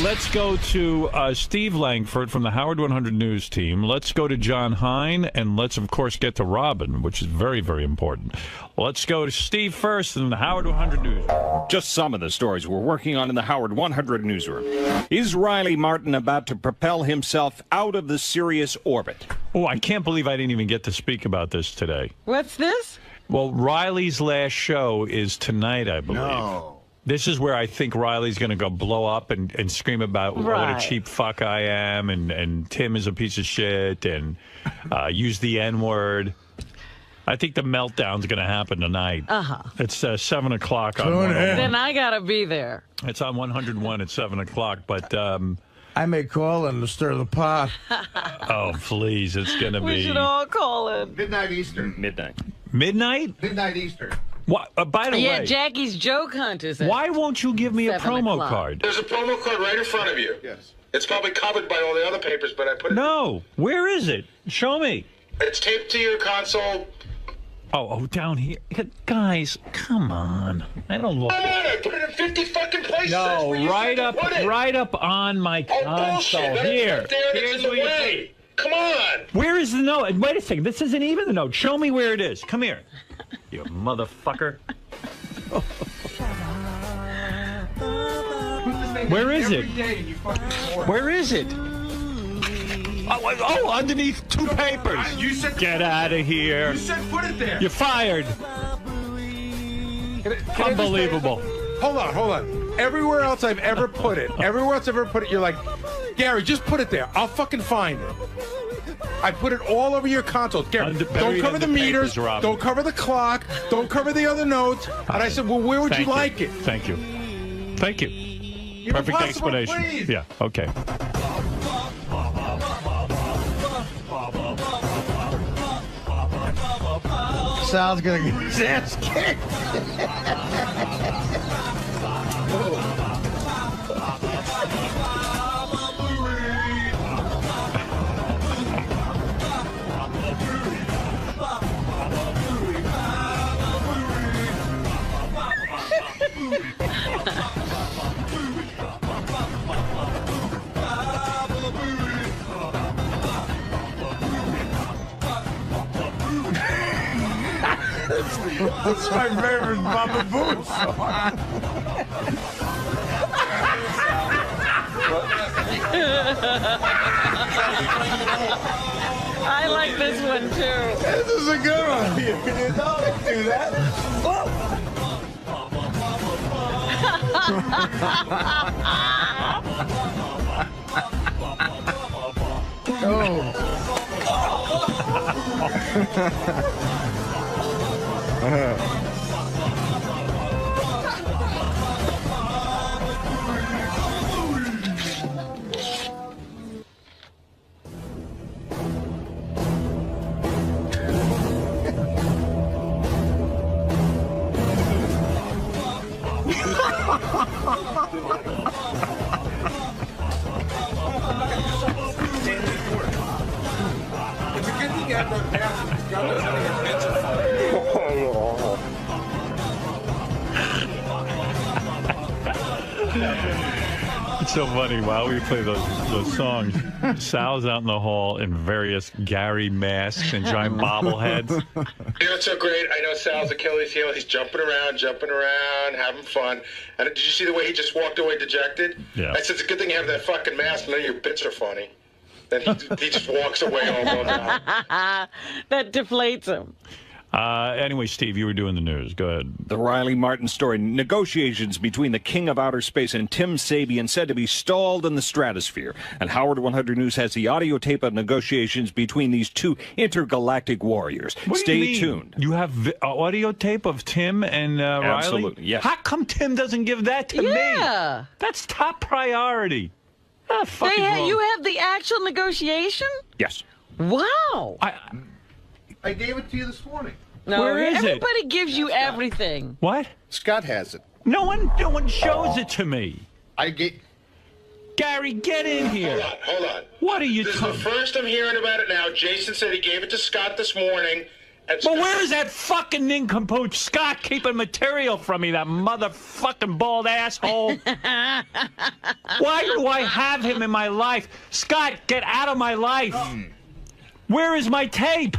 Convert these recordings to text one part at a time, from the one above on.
Let's go to Steve Langford from the Howard 100 News team. Let's go to John Hein, and let's, of course, get to Robin, which is very, very important. Let's go to Steve first in the Howard 100 News. Just some of the stories we're working on in the Howard 100 newsroom. Is Riley Martin about to propel himself out of the Sirius orbit? Oh, I can't believe I didn't even get to speak about this today. What's this? Well, Riley's last show is tonight, I believe. No. This is where I think Riley's going to go blow up and scream about what a cheap fuck I am, and Tim is a piece of shit, and use the N-word. I think the meltdown's going to happen tonight. It's 7 o'clock on 101. Then I got to be there. It's on 101 at 7 o'clock, but... I may call in to stir the pot. Oh, please, it's going to be... We should all call in. Midnight Eastern. Midnight. Midnight? Midnight Eastern. What, by the Yeah, way... Jackie's joke hunt is at Why won't you give me a 7 promo o'clock. card? There's a promo code right in front of you. Yes. It's probably covered by all the other papers, but I put it... No. Where is it? Show me. It's taped to your console. Oh, down here. Guys, come on. I don't look... Come on, I put it in 50 fucking places. No, Where you right fucking up on my Oh, console. bullshit. That's Here. up there and it's Here's in the where you way. Come on. Where is the note? Wait a second. This isn't even the note. Show me where it is. Come here. You motherfucker. Where is it? Where is it? Oh, underneath two papers. You said Get out of here. You said put it there. You're fired. Unbelievable. Hold on. Everywhere else I've ever put it, you're like, Gary, just put it there. I'll fucking find it. I put it all over your console. Gary, don't cover the meters. Don't cover the clock. Don't cover the other notes. And I said, well, where would you like it? Thank you. Thank you. You're Perfect impossible, explanation. please. Yeah, okay. Sal's gonna get his ass kicked. That's my favorite Baba Booey song. I like this one, too. This is a good one. You don't do that. It's a good thing after I passed, God knows how to get attention. It's so funny. While we play those songs, Sal's out in the hall in various Gary masks and giant bobbleheads. You know what's so great? I know Sal's Achilles heel. He's jumping around, having fun. And did you see the way he just walked away dejected? Yeah. I said, it's a good thing you have that fucking mask. None of your bits are funny. Then he just walks away all bummed out. That deflates him. Anyway, Steve, you were doing the news. Go ahead. The Riley Martin story. Negotiations between the king of outer space and Tim Sabian said to be stalled in the stratosphere. And Howard 100 News has the audio tape of negotiations between these two intergalactic warriors. Stay tuned. You have audio tape of Tim and Riley? Absolutely, yes. How come Tim doesn't give that to me? Yeah. That's top priority. You have the actual negotiation? Yes. Wow. I gave it to you this morning. No, Where is it? everybody gives you everything. What? Scott has it. No one shows it to me. Gary, get in here. Hold on. What are you This is the talking? first I'm hearing about it now. Jason said he gave it to Scott this morning, But where is that fucking nincompoop Scott keeping material from me, that motherfucking bald asshole? Why do I have him in my life? Scott, get out of my life. Where is my tape?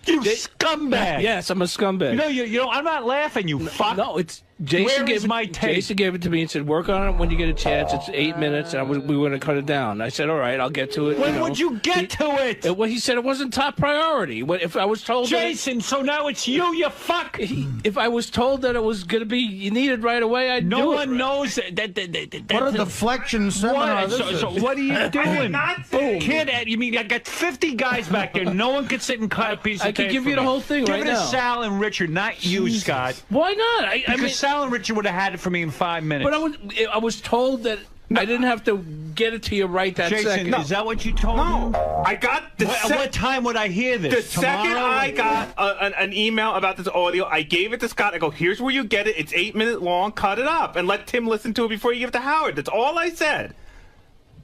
You scumbag. Yes, I'm a scumbag. You know, I'm not laughing, you fuck. No, it's Jason. Where is my tape? Jason gave it to me and said, "Work on it when you get a chance. It's 8 minutes, and we were going to cut it down." I said, "All right, I'll get to it." When would you get to it? Well, he said it wasn't top priority. If I was told, Jason, so now it's you fuck. If I was told that it was going to be needed right away, I'd do it. No one knows that. What a deflection seminar this is. So what are you doing? Boom. Kid, you mean I got 50 guys back there? No one can sit and cut a piece of tape. I could give you the whole thing right now. Give it to Sal and Richard, not you, Scott. Why not? Because Sal and Richard would have had it for me in 5 minutes. But I was told that I didn't have to get it to you right that Jason, second. is that what you told me? No, I got the what time would I hear this? The second I got an email about this audio, I gave it to Scott. I go, here's where you get it. It's 8 minutes long. Cut it up and let Tim listen to it before you give it to Howard. That's all I said.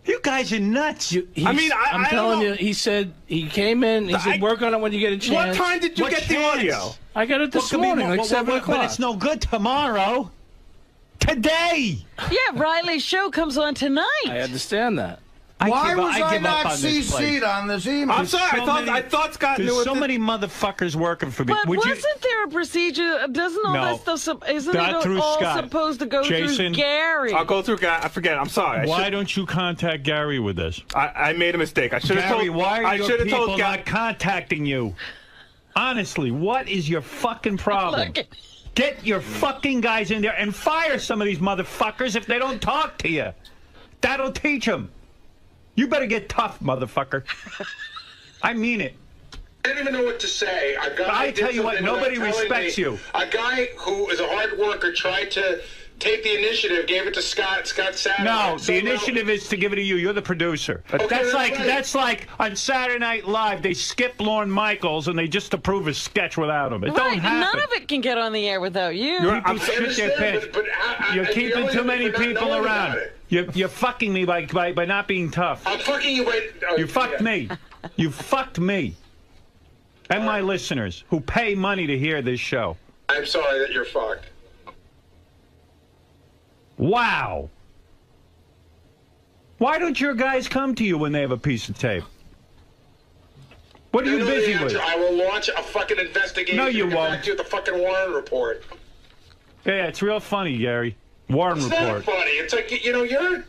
You guys are nuts. I'm telling you, he said he came in. He said, work on it when you get a chance. What time did you get the audio? I got it this morning, like 7 o'clock. But it's no good tomorrow. Today. Yeah, Riley's show comes on tonight. I understand that. Why was I not CC'd on this email? I'm sorry. I thought Scott knew it. There's so many motherfuckers working for me. But wasn't there a procedure? Doesn't all that stuff? Isn't it all supposed to go through Gary? I'll go through Gary. I forget. I'm sorry. Why don't you contact Gary with this? I made a mistake. I should have told. Gary, why are your people told not contacting you? Honestly, what is your fucking problem? Get your fucking guys in there and fire some of these motherfuckers if they don't talk to you. That'll teach them. You better get tough, motherfucker. I mean it. I didn't even know what to say. A guy I tell you what, nobody respects you. A guy who is a hard worker tried to take the initiative, gave it to Scott. Scott sat. No, the initiative is to give it to you. You're the producer. But that's like on Saturday Night Live, they skip Lorne Michaels and they just approve a sketch without him. It don't happen. None of it can get on the air without you. People shit their pants. You're keeping too many people around. You're fucking me by not being tough. I'm fucking you by... You fucked me. You fucked me. And my listeners who pay money to hear this show. I'm sorry that you're fucked. Wow. Why don't your guys come to you when they have a piece of tape? What are you busy with? I will launch a fucking investigation. No, you won't. Back to the fucking Warren report. Yeah, it's real funny, Gary. Warren report. It's not funny. It's like, you're...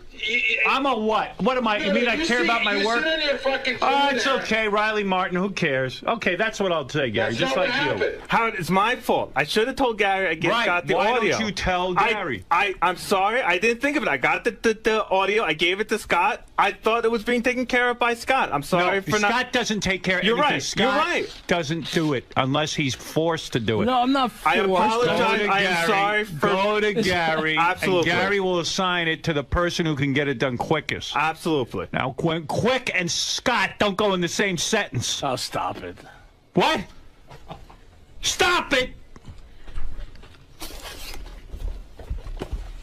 I'm a what? What am I? You mean I care about my work? Sit in your fucking it's okay. Riley Martin, who cares? Okay, that's what I'll say, Gary. Just like you. Howard, it's my fault. I should have told Gary I got the audio. Why don't you tell Gary? I'm sorry. I didn't think of it. I got the audio. I gave it to Scott. I thought it was being taken care of by Scott. I'm sorry for not... Scott doesn't take care of You're anything. right. Scott You're right. doesn't do it unless he's forced to do it. No, I'm not forced. I apologize. I am sorry for... Go to Gary. Absolutely. And Gary will assign it to the person who can get it done quickest. Absolutely. Now, quick and Scott don't go in the same sentence. Oh, stop it. What? Stop it!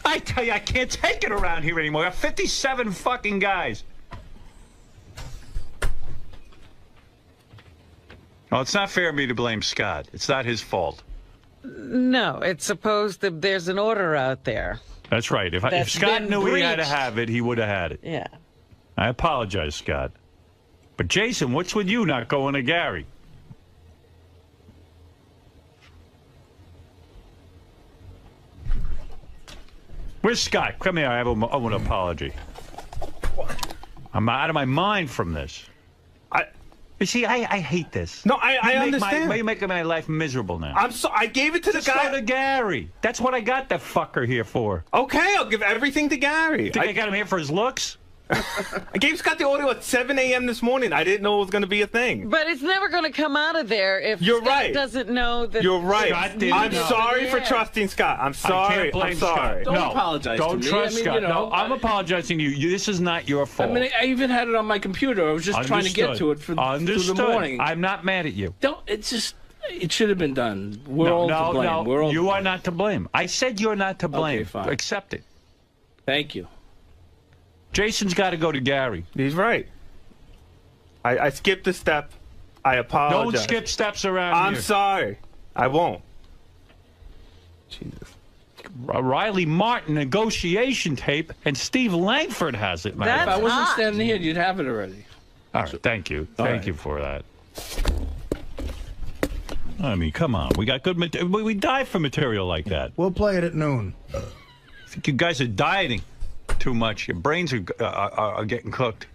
I tell you, I can't take it around here anymore. I got 57 fucking guys. Well, it's not fair of me to blame Scott. It's not his fault. No, it's supposed that there's an order out there. That's right. If Scott knew he had to have it, he would have had it. Yeah. I apologize, Scott. But Jason, what's with you not going to Gary? Where's Scott? Come here. I owe an apology. I'm out of my mind from this. You see, I hate this. No, I understand. You're making my life miserable now. I gave it to the guy. Go to Gary. That's what I got that fucker here for. Okay, I'll give everything to Gary. Think I got him here for his looks? I gave Scott the audio at 7 a.m. this morning. I didn't know it was going to be a thing. But it's never going to come out of there if Scott doesn't know that. You're right. I'm sorry for trusting Scott. I'm sorry. I'm sorry. Don't apologize Don't to me. trust Scott. No, I'm apologizing to you. This is not your fault. I mean, I even had it on my computer. I was just trying to get to it through the morning. I'm not mad at you. It should have been done. We're all to blame. No, you are not to blame. I said you're not to blame. Okay, fine. Accept it. Thank you. Jason's got to go to Gary. He's right. I skipped a step. I apologize. Don't skip steps around I'm here. sorry. I won't. Jesus. Riley Martin negotiation tape, and Steve Langford has it, man. If I wasn't standing here, you'd have it already. All right, thank you. Thank you for that. I mean, come on. We got good material. We die for material like that. We'll play it at noon. I think you guys are dieting too much. Your brains are getting cooked.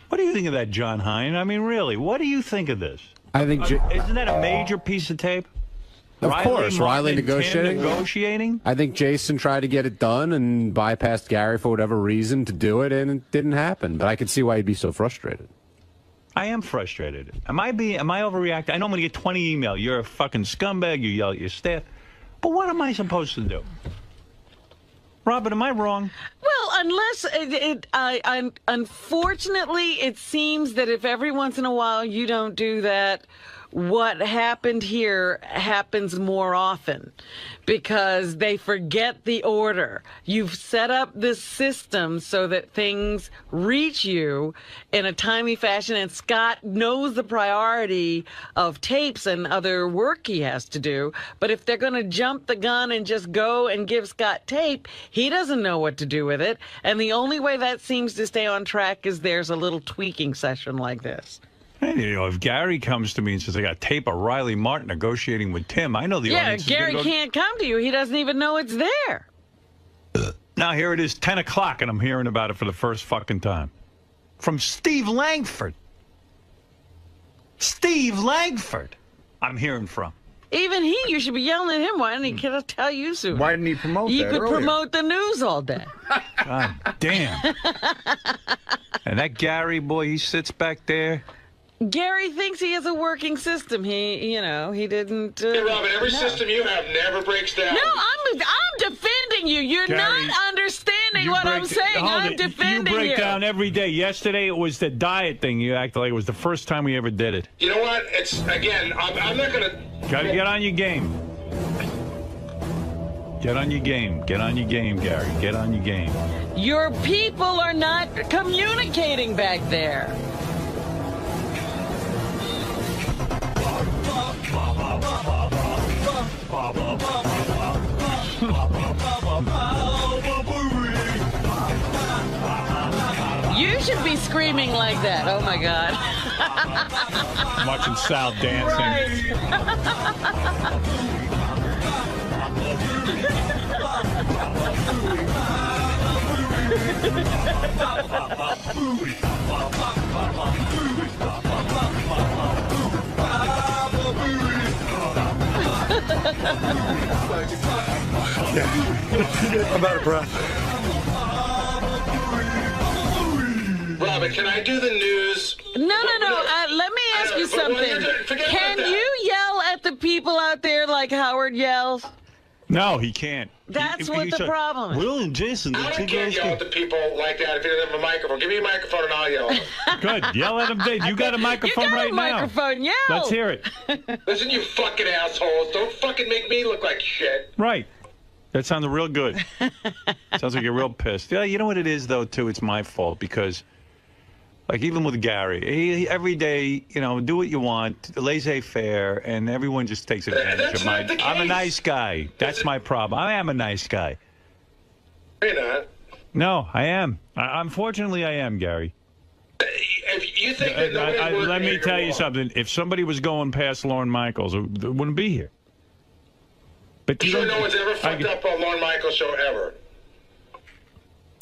What do you think of that, John Hine? I mean, really, what do you think of this? I think... Isn't that a major piece of tape? Of course, Riley negotiating. I think Jason tried to get it done and bypassed Gary for whatever reason to do it, and it didn't happen. But I could see why he'd be so frustrated. I am frustrated. Am I overreacting? I know I'm going to get 20 emails. You're a fucking scumbag. You yell at your staff. But what am I supposed to do? Robin, am I wrong? Well, unless unfortunately, it seems that if every once in a while you don't do that, what happened here happens more often because they forget the order. You've set up this system so that things reach you in a timely fashion, and Scott knows the priority of tapes and other work he has to do. But if they're going to jump the gun and just go and give Scott tape, he doesn't know what to do with it. And the only way that seems to stay on track is there's a little tweaking session like this. And, you know, if Gary comes to me and says, I got tape of Riley Martin negotiating with Tim, I know the audience is Gary can't come to you. He doesn't even know it's there. Now, here it is, 10 o'clock, and I'm hearing about it for the first fucking time. From Steve Langford. Steve Langford, I'm hearing from. Even you should be yelling at him. Why didn't he tell you sooner? Why didn't he promote that You could earlier? promote the news all day. God damn. And that Gary boy, he sits back there. Gary thinks he has a working system. He didn't. Hey, Robin, every system you have never breaks down. No, I'm defending you. You're Gary, not understanding what I'm saying. I'm defending you. You break down every day. Yesterday it was the diet thing. You acted like it was the first time we ever did it. You know what? It's, again, I'm not going to... Got to get on your game. Get on your game. Get on your game, Gary. Get on your game. Your people are not communicating back there. You should be screaming like that. Oh, my God. I'm watching Sal dancing. I'm out of breath. Robin, can I do the news? No. Let me ask you something. Can you yell at the people out there like Howard yells? No, he can't. That's what the problem is. Will and Jason, I can't yell at the people like that if you don't have a microphone. Give me a microphone and I'll yell at them. Good. Yell at him, Dave. You got a microphone right now. You got a microphone. Yell. Let's hear it. Listen, you fucking assholes. Don't fucking make me look like shit. Right. That sounded real good. Sounds like you're real pissed. Yeah, you know what it is, though, too? It's my fault because, like, even with Gary, he every day, do what you want, laissez-faire, and everyone just takes advantage of my... I'm a nice guy. That's my problem. I am a nice guy. You're not. No, I am. Unfortunately, I am, Gary. If you think that let me tell you something. If somebody was going past Lorne Michaels, it wouldn't be here. But you no one's ever fucked up a Lorne Michaels show ever.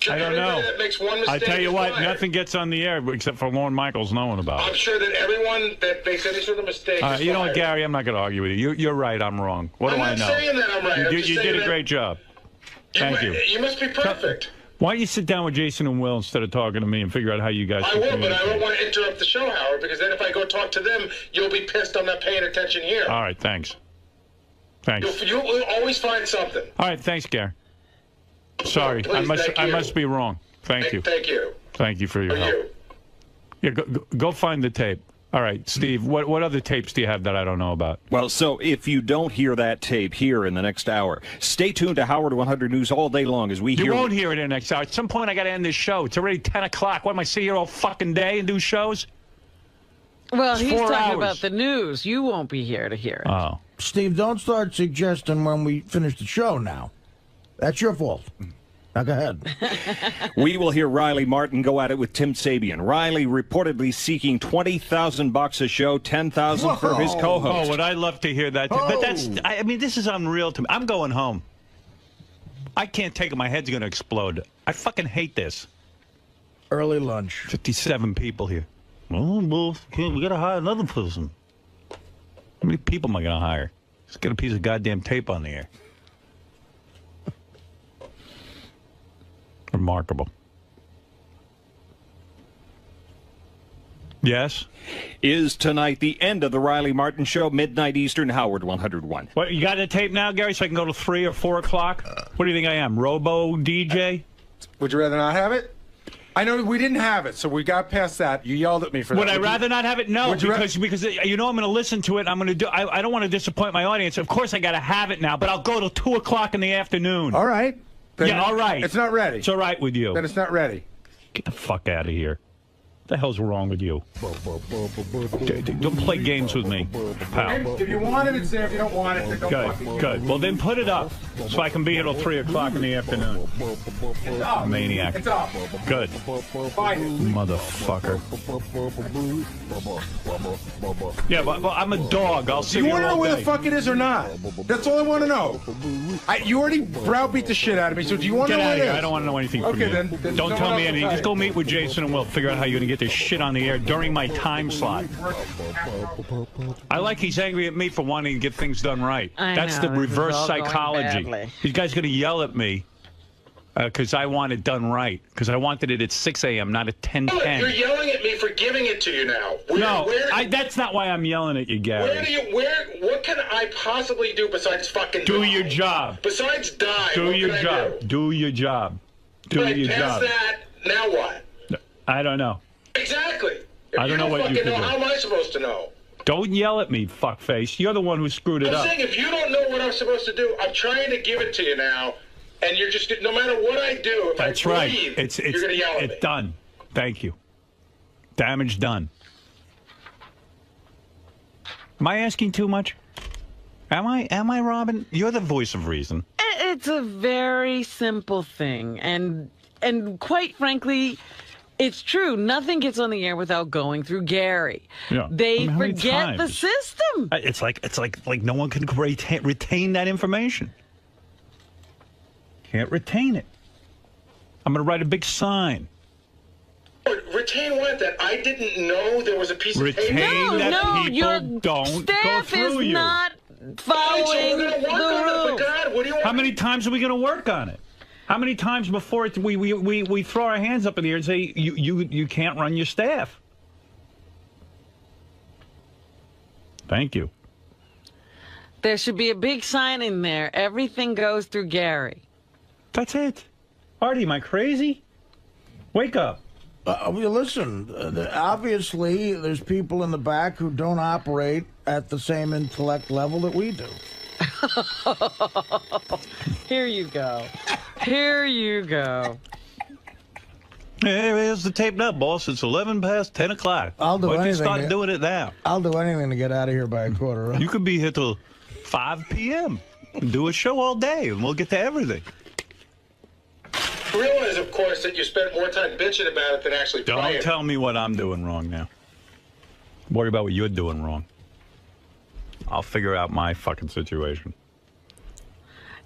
I don't know. That makes one mistake, I tell you what, fired. Nothing gets on the air except for Lorne Michaels knowing about it. I'm sure that everyone that makes any sort of mistake. You know what, Gary? I'm not going to argue with you. You're right. I'm wrong. What do I know? I'm not saying that I'm right. You did a great job. Thank you. You must be perfect. Why don't you sit down with Jason and Will instead of talking to me and figure out how you guys I will, but I don't want to interrupt the show, Howard, because then if I go talk to them, you'll be pissed I'm not paying attention here. All right, thanks. Thanks. You'll always find something. All right, thanks, Gary. Sorry, I must be wrong. Thank you. Thank you. Thank you for your help. Yeah, go find the tape. All right, Steve, what other tapes do you have that I don't know about? Well, so if you don't hear that tape here in the next hour, stay tuned to Howard 100 News all day long as we hear... You won't hear it in the next hour. At some point, I got to end this show. It's already 10 o'clock. What, am I sit here all fucking day and do shows? Well, It's he's 4 talking hours. about the news. You won't be here to hear it. Oh. Steve, don't start suggesting when we finish the show now. That's your fault. Now go ahead. We will hear Riley Martin go at it with Tim Sabian. Riley reportedly seeking $20,000 a show, $10,000 for his co-host. Oh, would I love to hear that? But I mean, this is unreal to me. I'm going home. I can't take it. My head's going to explode. I fucking hate this. Early lunch. 57 people here. Well, we got to hire another person. How many people am I going to hire? Just get a piece of goddamn tape on the air. Remarkable. Yes? Is tonight the end of the Riley Martin Show, midnight Eastern, Howard 101. What, you got the tape now, Gary, so I can go to 3 or 4 o'clock? What do you think I am, Robo DJ? Would you rather not have it? I know we didn't have it, so we got past that. You yelled at me for that. Would I rather not have it? No, because you know I'm going to listen to it. I'm going to do. I don't want to disappoint my audience. Of course, I got to have it now, but I'll go till 2 o'clock in the afternoon. All right. Yeah, all right. It's not ready. It's all right with you. Then it's not ready. Get the fuck out of here. What the hell's wrong with you? Don't play games with me, pal. If you want it, it's there. If you don't want it, then don't fucking use it. Good. Well, then put it up so I can be here till 3 o'clock in the afternoon. It's up. Maniac. It's up. Good. Find it. Motherfucker. Yeah, but I'm a dog. I'll see Do you you want to know all where the day. fuck it is or not? That's all I want to know. You already browbeat the shit out of me, so do you want to Get know out where of it here. is? I don't want to know anything from Okay, you. then Don't no tell one me else anything. will Just go meet with Jason and we'll figure out how you're going to get this shit on the air during my time slot. I like he's angry at me for wanting to get things done right. That's the this is reverse all going psychology. badly. These guys going to yell at me because I want it done right. Because I wanted it at 6 a.m., not at 10:10. You're yelling at me for giving it to you now. That's not why I'm yelling at you, Gary. What can I possibly do besides fucking Do die? your job. Besides die, Do what your can I job. Do your job. Do Right, your past job. that, now what? I don't know. Exactly. If I don't know what you fucking can know, do. how am I supposed to know? Don't yell at me, fuckface. You're the one who screwed it I'm up. saying if you don't know what I'm supposed to do, I'm trying to give it to you now, and you're just, no matter what I do, if That's I right. breathe, It's you're going to yell at me. It's done. Thank you. Damage done. Am I asking too much? Am I, Robin? You're the voice of reason. It's a very simple thing, and quite frankly, it's true. Nothing gets on the air without going through Gary. Yeah. They how many forget the times? system. It's like no one can retain that information. Can't retain it. I'm going to write a big sign. Retain what? That I didn't know there was a piece of Retain paper? that people your don't go staff through is you. not Fine, so following we're gonna the work on it, but rules. God, what do you want? How many times are we going to work on it? How many times before we throw our hands up in the air and say you can't run your staff? Thank you. There should be a big sign in there. Everything goes through Gary. That's it. Artie, am I crazy? Wake up. Listen, obviously, there's people in the back who don't operate at the same intellect level that we do. Here you go. Here you go. Here's the tape up, boss. It's 11 past 10 o'clock. I'll do Why don't you anything start to- doing it now? I'll do anything to get out of here by a quarter. You could be here till 5 p.m. and do a show all day, and we'll get to everything. Realize, of course, that you spent more time bitching about it than actually playing. Don't tell me what I'm doing wrong now. Worry about what you're doing wrong. I'll figure out my fucking situation.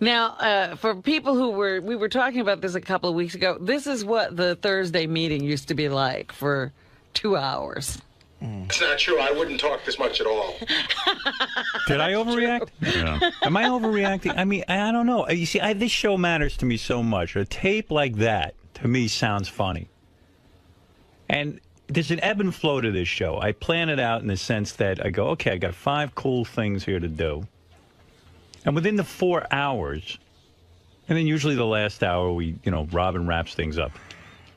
Now, for people we were talking about this a couple of weeks ago, this is what the Thursday meeting used to be like for 2 hours. It's not true. I wouldn't talk this much at all. Did I overreact? Yeah. Am I overreacting? I mean, I don't know. You see, this show matters to me so much. A tape like that, to me, sounds funny. And there's an ebb and flow to this show. I plan it out in the sense that I go, okay, I got 5 cool things here to do. And within the 4 hours, and then usually the last hour, Robin wraps things up.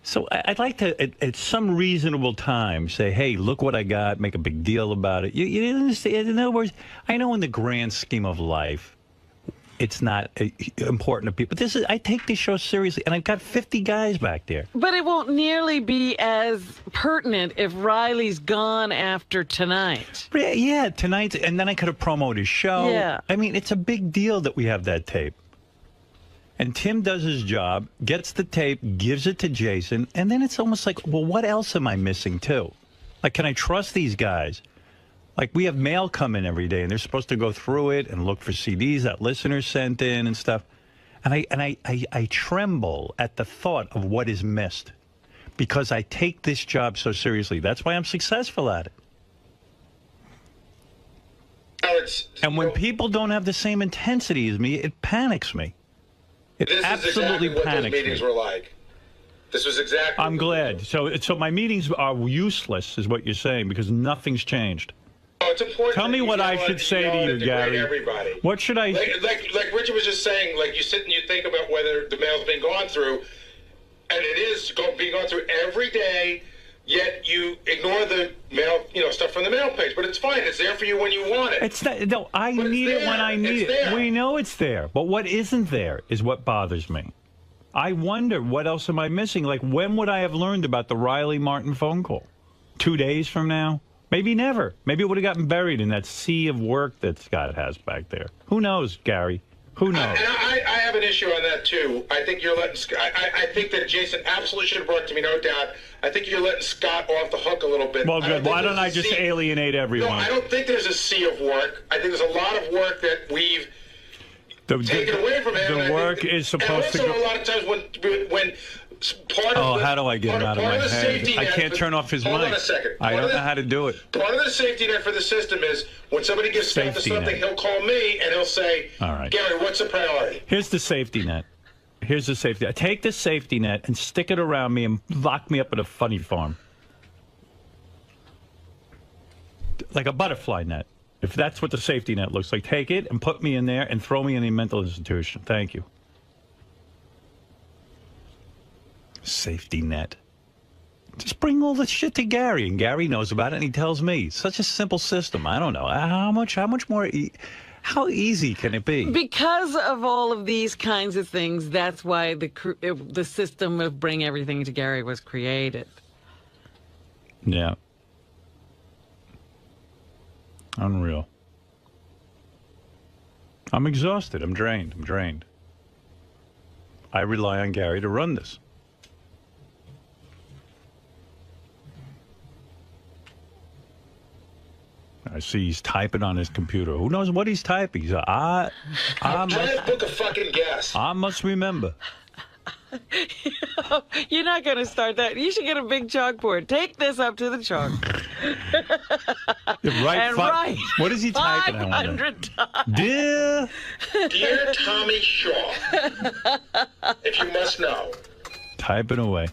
So I'd like to, at some reasonable time, say, hey, look what I got, make a big deal about it. You understand? In other words, I know in the grand scheme of life, it's not important to people. I take this show seriously, and I've got 50 guys back there. But it won't nearly be as pertinent if Riley's gone after tonight. Yeah, tonight, and then I could have promoted his show. Yeah. I mean, it's a big deal that we have that tape. And Tim does his job, gets the tape, gives it to Jason, and then it's almost like, well, what else am I missing, too? Like, can I trust these guys? Like, we have mail come in every day, and they're supposed to go through it and look for CDs that listeners sent in and stuff. And I tremble at the thought of what is missed because I take this job so seriously. That's why I'm successful at it. And when people don't have the same intensity as me, it panics me. It absolutely what panics those meetings me. were like. This was exactly. I'm glad. So my meetings are useless, is what you're saying, because nothing's changed. Oh, it's important. Tell me what I should say to you, Gary. Everybody. What should I? Like Richard was just saying. Like you sit and you think about whether the mail's been gone through, and it is being gone through every day. Yet you ignore the mail, stuff from the mail page. But it's fine. It's there for you when you want it. It's not. No, I need it when I need it. We know it's there. But what isn't there is what bothers me. I wonder, what else am I missing? Like, when would I have learned about the Riley Martin phone call? 2 days from now? Maybe never. Maybe it would have gotten buried in that sea of work that Scott has back there. Who knows, Gary? Who knows? And I have an issue on that, too. I think you're letting I think that Jason absolutely should have brought it to me, no doubt. I think you're letting Scott off the hook a little bit. Well, good. Why don't I just alienate everyone? No, I don't think there's a sea of work. I think there's a lot of work that we've taken away from him. The work is supposed to go. And also, a lot of times when part of how do I get him out of my head? I can't turn off his mic. Hold on a second. I don't know how to do it. Part of the safety net for the system is when somebody gives Scott to something, he'll call me and he'll say, all right, Gary, what's the priority? Here's the safety net. Here's the safety net. Take the safety net and stick it around me and lock me up at a funny farm. Like a butterfly net. If that's what the safety net looks like, take it and put me in there and throw me in a mental institution. Thank you. Safety net. Just bring all the shit to Gary, and Gary knows about it, and he tells me. Such a simple system. I don't know. How much more... How easy can it be? Because of all of these kinds of things, that's why the system of bring everything to Gary was created. Yeah. Unreal. I'm exhausted. I'm drained. I rely on Gary to run this. I see he's typing on his computer. Who knows what he's typing? He's trying to book a fucking guest. I must remember. You're not going to start that. You should get a big chalkboard. Take this up to the chalk. Right. What is he typing? 500 times. Dear 𝗦𝗵cie𝘄, if you must know. Typing away.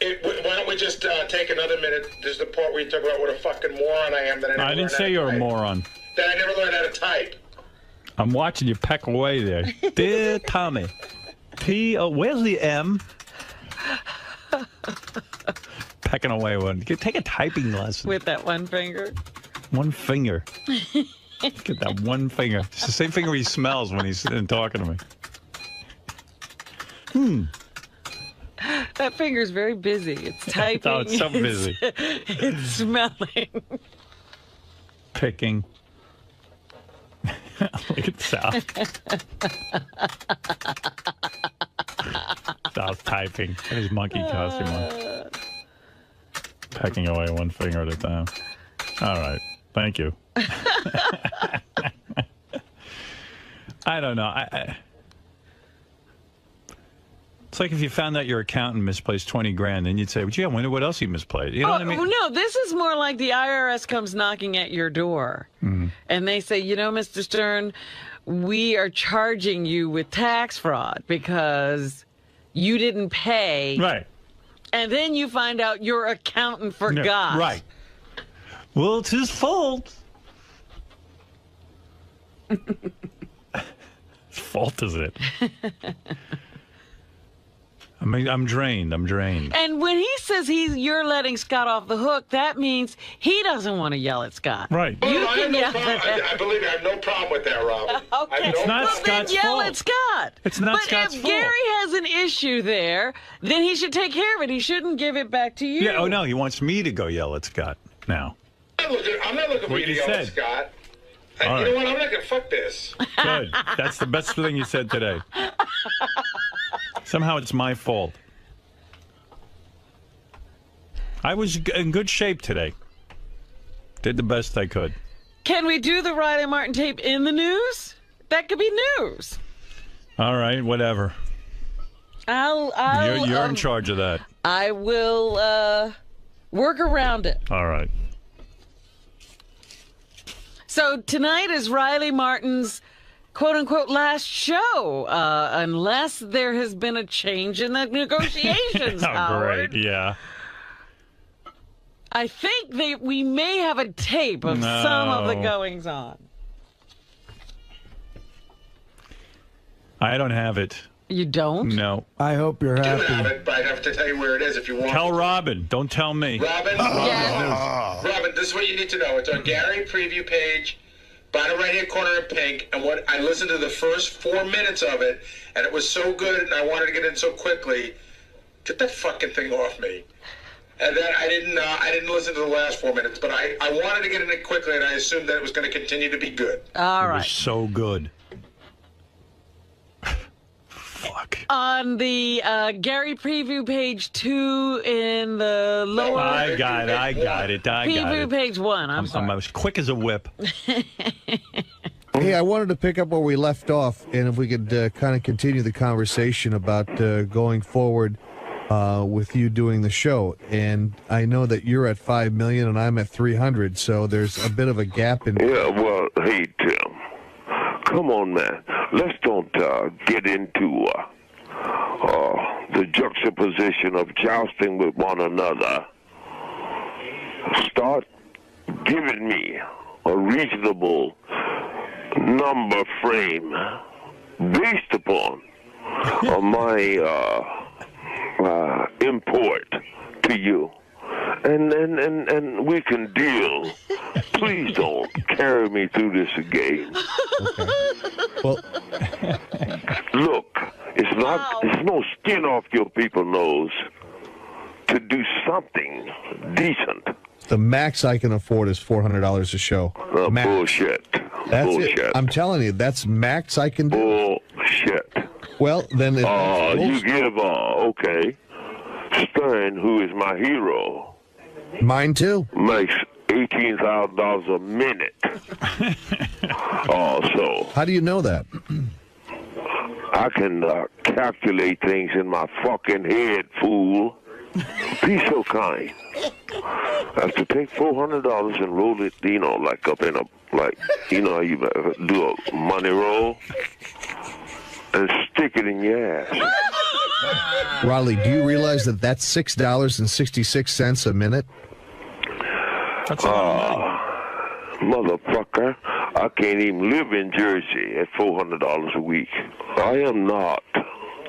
Why don't we just take another minute? This is the part where you talk about what a fucking moron I am. That I didn't say you're a moron. That I never learned how to type. I'm watching you peck away there. Dear Tommy. Where's the M? Pecking away one. Take a typing lesson. With that one finger. One finger. Get that one finger. It's the same finger he smells when he's sitting talking to me. That finger's very busy. It's typing. Oh, it's so busy. It's smelling. Picking. Look at Sal. Sal's typing in his monkey costume on. Pecking away one finger at a time. All right. Thank you. I don't know. It's like if you found out your accountant misplaced 20 grand, then you'd say, well, gee, I wonder what else he misplaced. You know what I mean? No, this is more like the IRS comes knocking at your door. Mm-hmm. And they say, Mr. Stern, we are charging you with tax fraud because you didn't pay. Right. And then you find out your accountant forgot. Right. Well, it's his fault. His fault, is it? I mean, I'm drained. And when he says you're letting Scott off the hook, that means he doesn't want to yell at Scott. Right. You I can yell at I believe I have no problem with that, Robin. Okay. It's not well, Scott's then yell fault. at Scott. It's not but Scott's if fault. Gary has an issue there, then he should take care of it. He shouldn't give it back to you. Yeah. Oh no, he wants me to go yell at Scott now. I'm not looking for you to yell at Scott. You All know right. what? I'm not going to fuck this. Good. That's the best thing you said today. Somehow it's my fault. I was in good shape today. Did the best I could. Can we do the Riley Martin tape in the news? That could be news. All right, whatever. You're in charge of that. I will work around it. All right. So tonight is Riley Martin's quote-unquote last show, unless there has been a change in the negotiations, Oh, Howard. great. Yeah. I think we may have a tape of some of the goings-on. I don't have it. You don't? No. I hope you're I do have happy. it, but I have to tell you where it is if you want. Tell Robin. Don't tell me. Robin, Yes. Robin, this is what you need to know. It's on Gary preview page, bottom right-hand corner in pink, and what I listened to the first 4 minutes of it, and it was so good, and I wanted to get in so quickly. Get that fucking thing off me. And then I didn't listen to the last 4 minutes, but I wanted to get in it quickly, and I assumed that it was going to continue to be good. All It right. was so good. Fuck. On the Gary preview page 2 in the lower... I got it. Preview page 1, I'm sorry. I'm as quick as a whip. Hey, I wanted to pick up where we left off, and if we could kind of continue the conversation about going forward with you doing the show. And I know that you're at 5 million and I'm at 300, so there's a bit of a gap in. Yeah, well, hey Tim, come on, man. Let's don't get into the juxtaposition of jousting with one another. Start giving me a reasonable number frame based upon my import to you, and we can deal. Please don't carry me through this again. Okay. Well, look, it's no skin off your people's nose to do something decent. the max I can afford is $400 a show. Max. Bullshit. That's Bullshit. it. I'm telling you, that's max I can do. Bullshit. Well, then it, you give, okay. Stern, who is my hero, mine too, makes $18,000 a minute. So how do you know that? I can calculate things in my fucking head, fool. Be so kind as to take $400 and roll it, like up in a, you do a money roll and stick it in your ass. Riley, do you realize that that's $6.66 a minute? That's a lot of money. Motherfucker, I can't even live in Jersey at $400 a week. I am not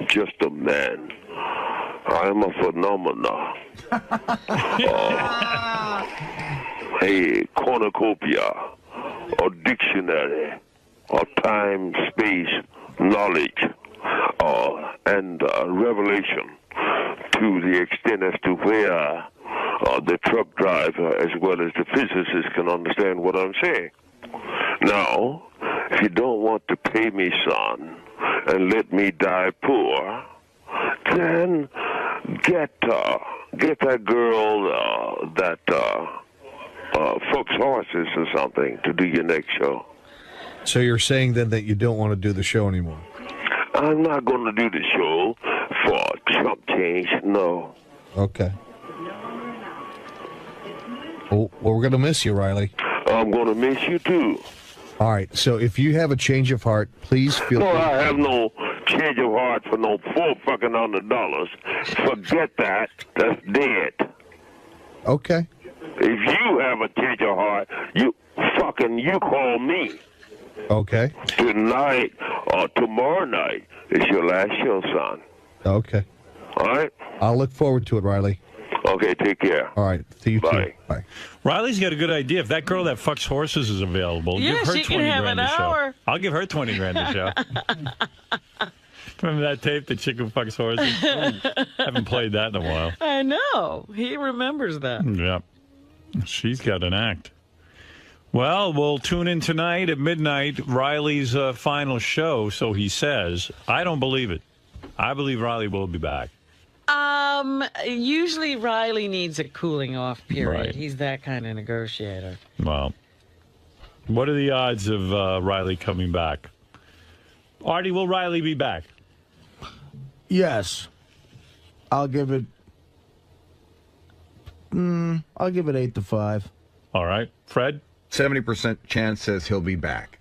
just a man. I am a phenomenon. A cornucopia, a dictionary, a time, space, knowledge, and revelation to the extent as to where the truck driver as well as the physicist can understand what I'm saying. Now, if you don't want to pay me, son, and let me die poor, then get that girl that fucks horses or something to do your next show. So you're saying then that you don't want to do the show anymore? I'm not going to do the show for chump change, no. Okay. Well, we're going to miss you, Riley. I'm going to miss you, too. All right, so if you have a change of heart, please feel No, free. I have no change of heart for no $400. Forget that. That's dead. Okay. If you have a change of heart, you call me. Okay. Tonight or tomorrow night is your last show, son. Okay. All right? I'll look forward to it, Riley. Okay, take care. All right. See you Bye. too. Bye. Riley's got a good idea. If that girl that fucks horses is available, Yeah, give her she 20 can have grand an a show. hour. I'll give her 20 grand a show. Remember that tape, The Chick Who Fucks Horses? Haven't played that in a while. I know. He remembers that. Yeah. She's got an act. Well, we'll tune in tonight at midnight, Riley's final show, so he says. I don't believe it. I believe Riley will be back. Usually Riley needs a cooling off period. Right. He's that kind of negotiator. Well, what are the odds of Riley coming back? Artie, will Riley be back? Yes. I'll give it 8 to 5. All right. Fred? 70% chance says he'll be back.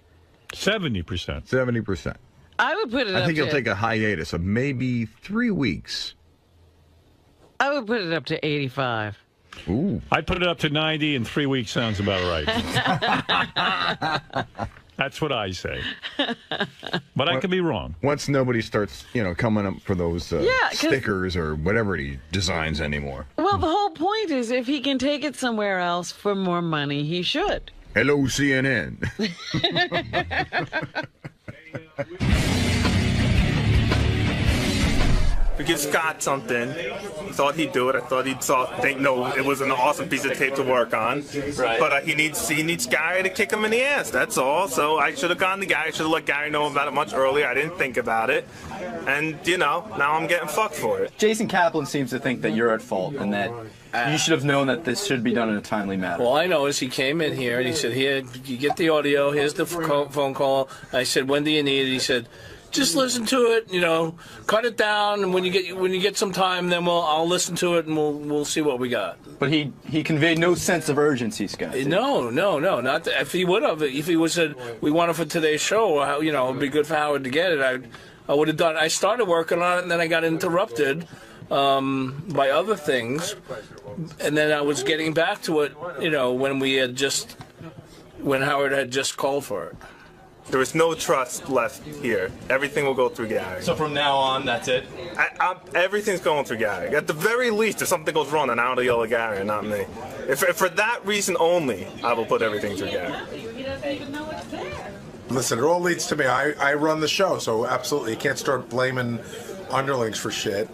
70%. 70%. I would put it up I think to... he'll take a hiatus of maybe 3 weeks. I would put it up to 85. Ooh. I'd put it up to 90, and 3 weeks sounds about right. That's what I say. But I could be wrong. Once nobody starts, coming up for those Yeah, stickers or whatever he designs anymore. Well, the whole point is if he can take it somewhere else for more money, he should. Hello, CNN. We give Scott something. He thought he'd do it. I thought he'd think it was an awesome piece of tape to work on. Right. But he needs Gary to kick him in the ass. That's all. So I should have gone to Gary. I should have let Gary know about it much earlier. I didn't think about it. And, now I'm getting fucked for it. Jason Kaplan seems to think that you're at fault and that you should have known that this should be done in a timely manner. All I know is he came in here and he said, here, you get the audio. Here's the phone call. I said, when do you need it? He said, just listen to it, cut it down, and when you get some time, then I'll listen to it and we'll see what we got. But he conveyed no sense of urgency, Scott. No, not if he would have. If he would said we want it for today's show, it'd be good for Howard to get it. I would have done. I started working on it, and then I got interrupted by other things, and then I was getting back to it. When Howard had just called for it. There is no trust left here. Everything will go through Gary. So from now on, that's it? Everything's going through Gary. At the very least, if something goes wrong, then I'll yell at Gary and not me. If for that reason only, I will put everything through Gary. He doesn't even know it's there. Listen, it all leads to me. I run the show, so absolutely. You can't start blaming underlings for shit.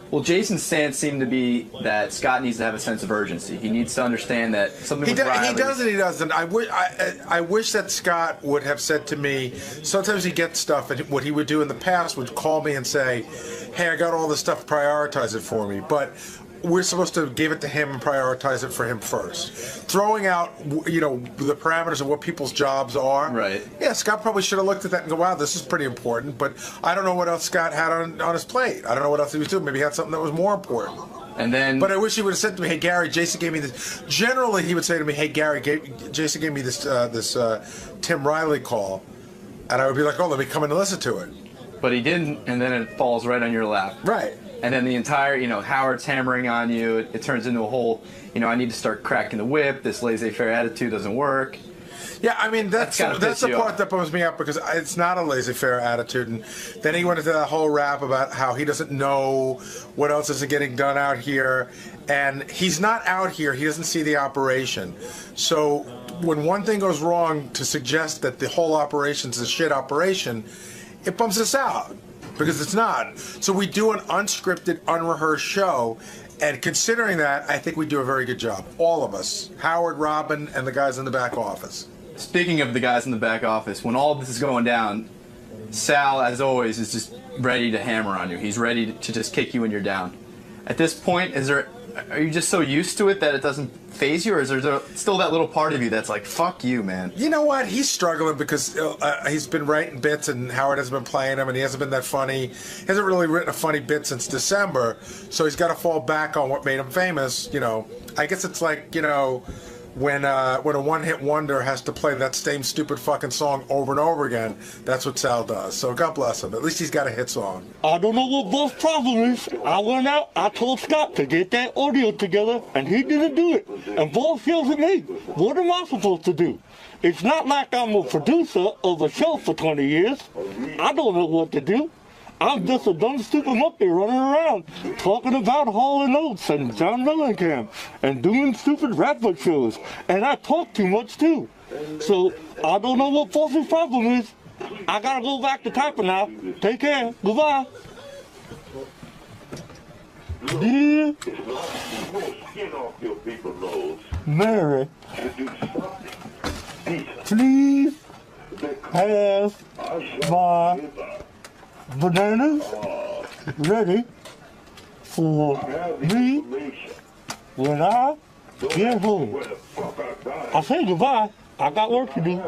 Well, Jason's stance seemed to be that Scott needs to have a sense of urgency. He needs to understand that something with Riley... He does and he doesn't. I wish that Scott would have said to me, sometimes he gets stuff, and what he would do in the past would call me and say, hey, I got all this stuff, prioritize it for me. But we're supposed to give it to him and prioritize it for him first. Throwing out, the parameters of what people's jobs are. Right. Yeah, Scott probably should have looked at that and go, wow, this is pretty important, but I don't know what else Scott had on his plate. I don't know what else he was doing. Maybe he had something that was more important. And then... But I wish he would have said to me, hey, Gary, Jason gave me this. Generally, he would say to me, hey, Gary, Jason gave me this Tim Riley call. And I would be like, oh, let me come in and listen to it. But he didn't, and then it falls right on your lap. Right. And then the entire, Howard's hammering on you. It turns into a whole, I need to start cracking the whip. This laissez-faire attitude doesn't work. Yeah, I mean, that's the part that bums me out because it's not a laissez-faire attitude. And then he went into that whole rap about how he doesn't know what else is getting done out here. And he's not out here. He doesn't see the operation. So when one thing goes wrong to suggest that the whole operation's a shit operation, it bumps us out. Because it's not. So we do an unscripted, unrehearsed show, and considering that, I think we do a very good job. All of us. Howard, Robin, and the guys in the back office. Speaking of the guys in the back office, when all of this is going down, Sal, as always, is just ready to hammer on you. He's ready to just kick you when you're down. At this point, are you just so used to it that it doesn't faze you, or is there still that little part of you that's like, fuck you, man? You know what? He's struggling because he's been writing bits and Howard hasn't been playing them and he hasn't been that funny. He hasn't really written a funny bit since December, so he's got to fall back on what made him famous. I guess it's like, when a one-hit wonder has to play that same stupid fucking song over and over again. That's what Sal does. So God bless him. At least he's got a hit song. I don't know what Buff's problem is. I went out, I told Scott to get that audio together, and he didn't do it. And Buff yells at me, what am I supposed to do? It's not like I'm a producer of a show for 20 years. I don't know what to do. I'm just a dumb, stupid monkey running around talking about Hall & Oates and John Mellencamp and doing stupid rap shows. And I talk too much, too. So I don't know what Boss's problem is. I gotta go back to typing now. Take care. Goodbye. Dear Mary, please have my bananas ready for me when I get home. I say goodbye. I got work to do.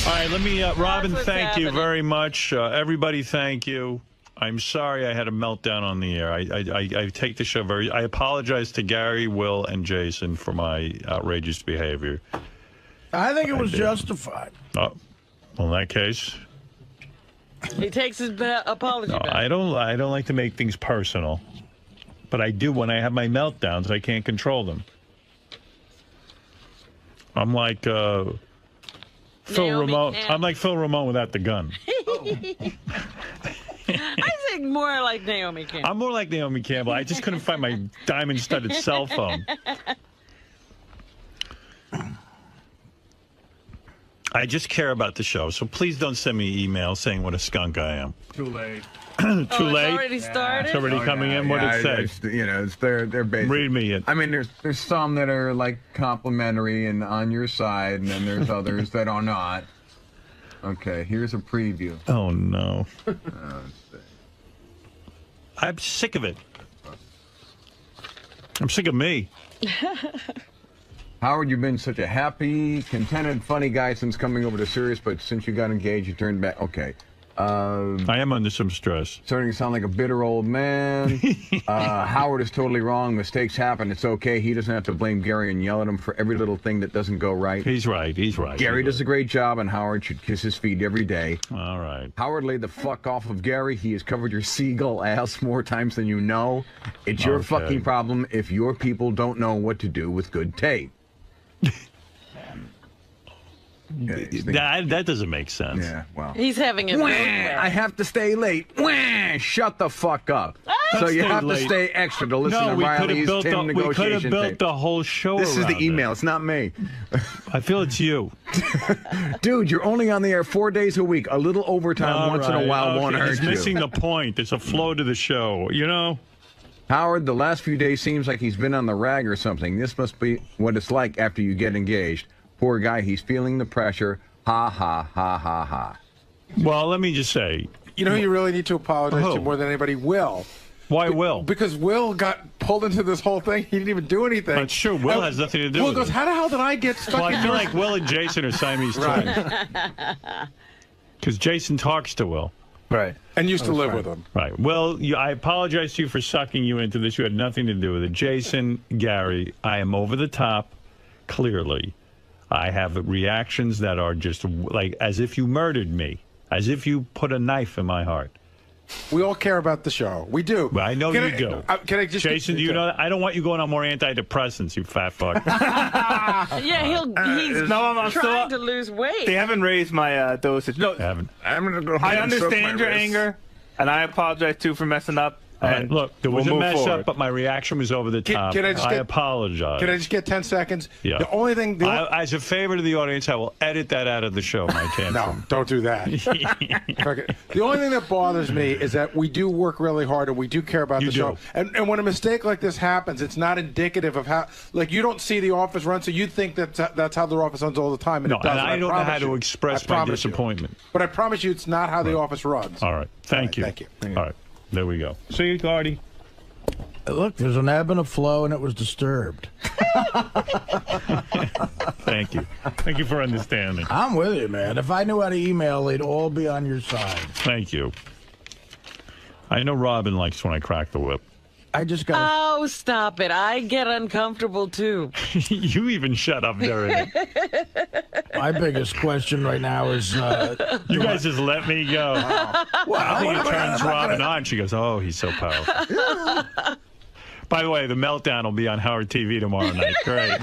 All right, let me, Robin, thank you very much. Everybody, thank you. I'm sorry I had a meltdown on the air. I take the show very... I apologize to Gary, Will, and Jason for my outrageous behavior. I think it was justified. Oh, well, in that case... He takes his apology back. I don't like to make things personal, but I do when I have my meltdowns. I can't control them. I'm like Phil Ramone. I'm like Phil Ramone without the gun. I think more like Naomi Campbell. I'm more like Naomi Campbell. I just couldn't find my diamond-studded cell phone. I just care about the show, so please don't send me emails saying what a skunk I am. Too late. Too late. It's already started. It's already coming in. What did it say? You know, they're basic. Read me it. I mean, there's some that are like complimentary and on your side, and then there's others that are not. Okay, here's a preview. Oh no. I'm sick of it. I'm sick of me. Howard, you've been such a happy, contented, funny guy since coming over to Sirius, but since you got engaged, you turned back. Okay. I am under some stress. Starting to sound like a bitter old man. Howard is totally wrong. Mistakes happen. It's okay. He doesn't have to blame Gary and yell at him for every little thing that doesn't go right. He's right. He's right. Gary does a great job, and Howard should kiss his feet every day. All right. Howard, lay the fuck off of Gary. He has covered your seagull ass more times than you know. It's your fucking problem if your people don't know what to do with good tape. That doesn't make sense. Yeah, well. He's having it. I have to stay late. Shut the fuck up. So you have to stay extra to listen to Riley's Tim negotiation. We could have built the whole show This is the around email. it. It's not me. I feel it's you. Dude, you're only on the air 4 days a week. A little overtime once in a while won't hurt It's you. missing the point. There's a flow to the show, you know? Howard, the last few days seems like he's been on the rag or something. This must be what it's like after you get engaged. Poor guy, he's feeling the pressure. Ha, ha, ha, ha, ha. Well, let me just say. You know who you really need to apologize to more than anybody? Will. Why Will? Because Will got pulled into this whole thing. He didn't even do anything. That's true. Will has nothing to do Will with goes, it. how the hell did I get stuck Well, in I feel your... like Will and Jason are Siamese twins. Because Jason talks to Will. Right. And used to live with him. Right. Well, I apologize to you for sucking you into this. You had nothing to do with it. Jason, Gary, I am over the top, clearly. I have reactions that are just like as if you murdered me, as if you put a knife in my heart. We all care about the show. We do. Well, I know you do. Can I just... Jason, do you know that? I don't want you going on more antidepressants, you fat fuck. Yeah, he's I'm trying still, to lose weight. They haven't raised my dosage. No, I'm gonna go. I understand your anger, and I apologize too for messing up. All right, look, there was a mess up, but my reaction was over the top. Can I just apologize. Can I just get 10 seconds? Yeah. The only thing... as a favor to the audience, I will edit that out of the show, my tantrum. No, don't do that. The only thing that bothers me is that we do work really hard and we do care about the show. And when a mistake like this happens, it's not indicative of how... Like, you don't see the office run, so you think that's how the office runs all the time. And No, it doesn't. and I don't know how to express my disappointment. But I promise you, it's not how the office runs. All right. Thank you. Thank you. All right. There we go. See you, Artie. Look, there's an ebb and a flow, and it was disturbed. Thank you. Thank you for understanding. I'm with you, man. If I knew how to email, they'd all be on your side. Thank you. I know Robin likes when I crack the whip. I just got... Oh, stop it. I get uncomfortable, too. You even shut up during it. My biggest question right now is... you guys just let me go. I think it turns Robin on. She goes, oh, he's so powerful. By the way, the meltdown will be on Howard TV tomorrow night. Great.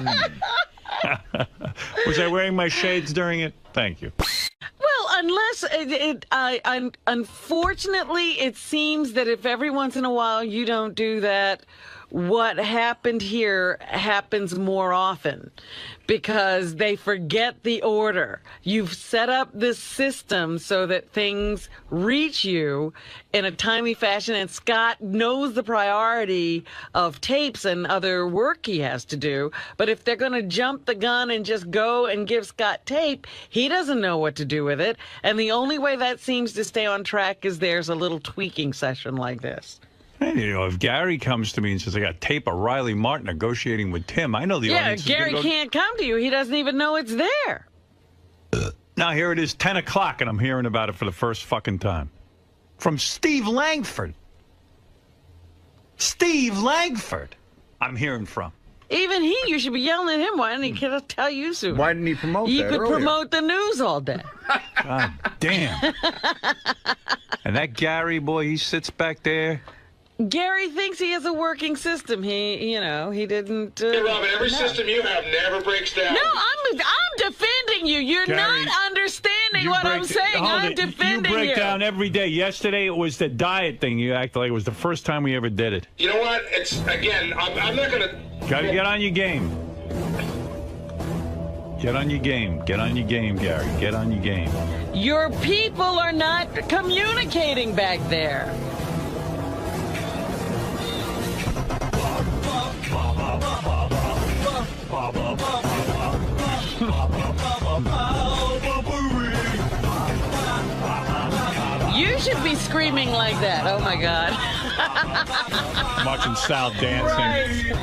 Was I wearing my shades during it? Thank you. Well, unfortunately, it seems that if every once in a while you don't do that, what happened here happens more often because they forget the order. You've set up this system so that things reach you in a timely fashion, and Scott knows the priority of tapes and other work he has to do. But if they're going to jump the gun and just go and give Scott tape, he doesn't know what to do with it. And the only way that seems to stay on track is there's a little tweaking session like this. And, you know, if Gary comes to me and says, I got tape of Riley Martin negotiating with Tim, I know the audience is Gary can't come to you. He doesn't even know it's there. Now, here it is, 10 o'clock, and I'm hearing about it for the first fucking time. From Steve Langford. Steve Langford, I'm hearing from. Even you should be yelling at him. Why didn't he tell you soon? Why didn't he promote You that could earlier? promote the news all day. God damn. And that Gary boy, he sits back there. Gary thinks he has a working system. He didn't. Hey, Robin, every system you have never breaks down. No, I'm defending you. You're Gary, not understanding what I'm saying. I'm defending you. You break down every day. Yesterday it was the diet thing. You act like it was the first time we ever did it. You know what? It's, again, I'm not going to... Gotta get on your game. Get on your game. Get on your game, Gary. Get on your game. Your people are not communicating back there. You should be screaming like that. Oh my God. I'm watching Sal dancing.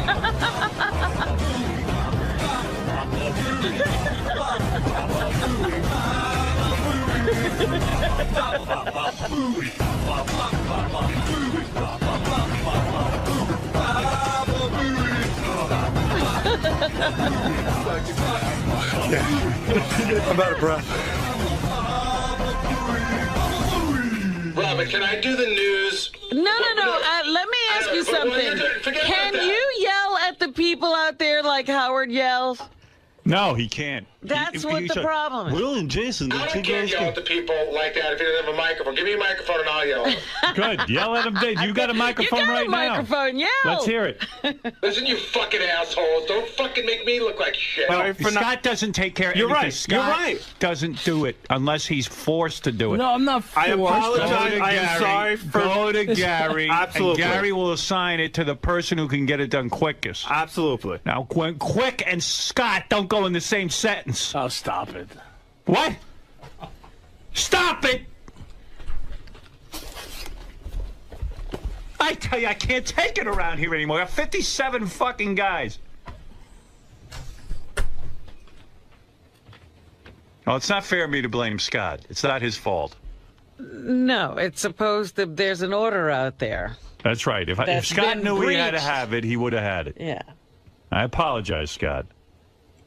I'm out of breath. Robin, can I do the news? No. Let me ask you something. Can you yell at the people out there like Howard yells? No, he can't. That's what the problem is. Will and Jason, I can't yell at the people like that if you don't have a microphone. Give me a microphone and I'll yell. Good. Yell at him, Dave. You got a microphone right now. You got a microphone. Yell. Let's hear it. Listen, you fucking assholes. Don't fucking make me look like shit. Well, Scott doesn't take care of You're anything. right. Scott You're right. doesn't do it unless he's forced to do it. No, I'm not forced. I apologize. I am sorry for... Go to Gary. Absolutely. And Gary will assign it to the person who can get it done quickest. Absolutely. Now, quick and Scott don't go in the same sentence. Oh, stop it. What? Stop it! I tell you, I can't take it around here anymore. I have 57 fucking guys. Oh, it's not fair of me to blame Scott. It's not his fault. No, it's supposed that there's an order out there. That's right. If Scott knew he had to have it, he would have had it. Yeah. I apologize, Scott.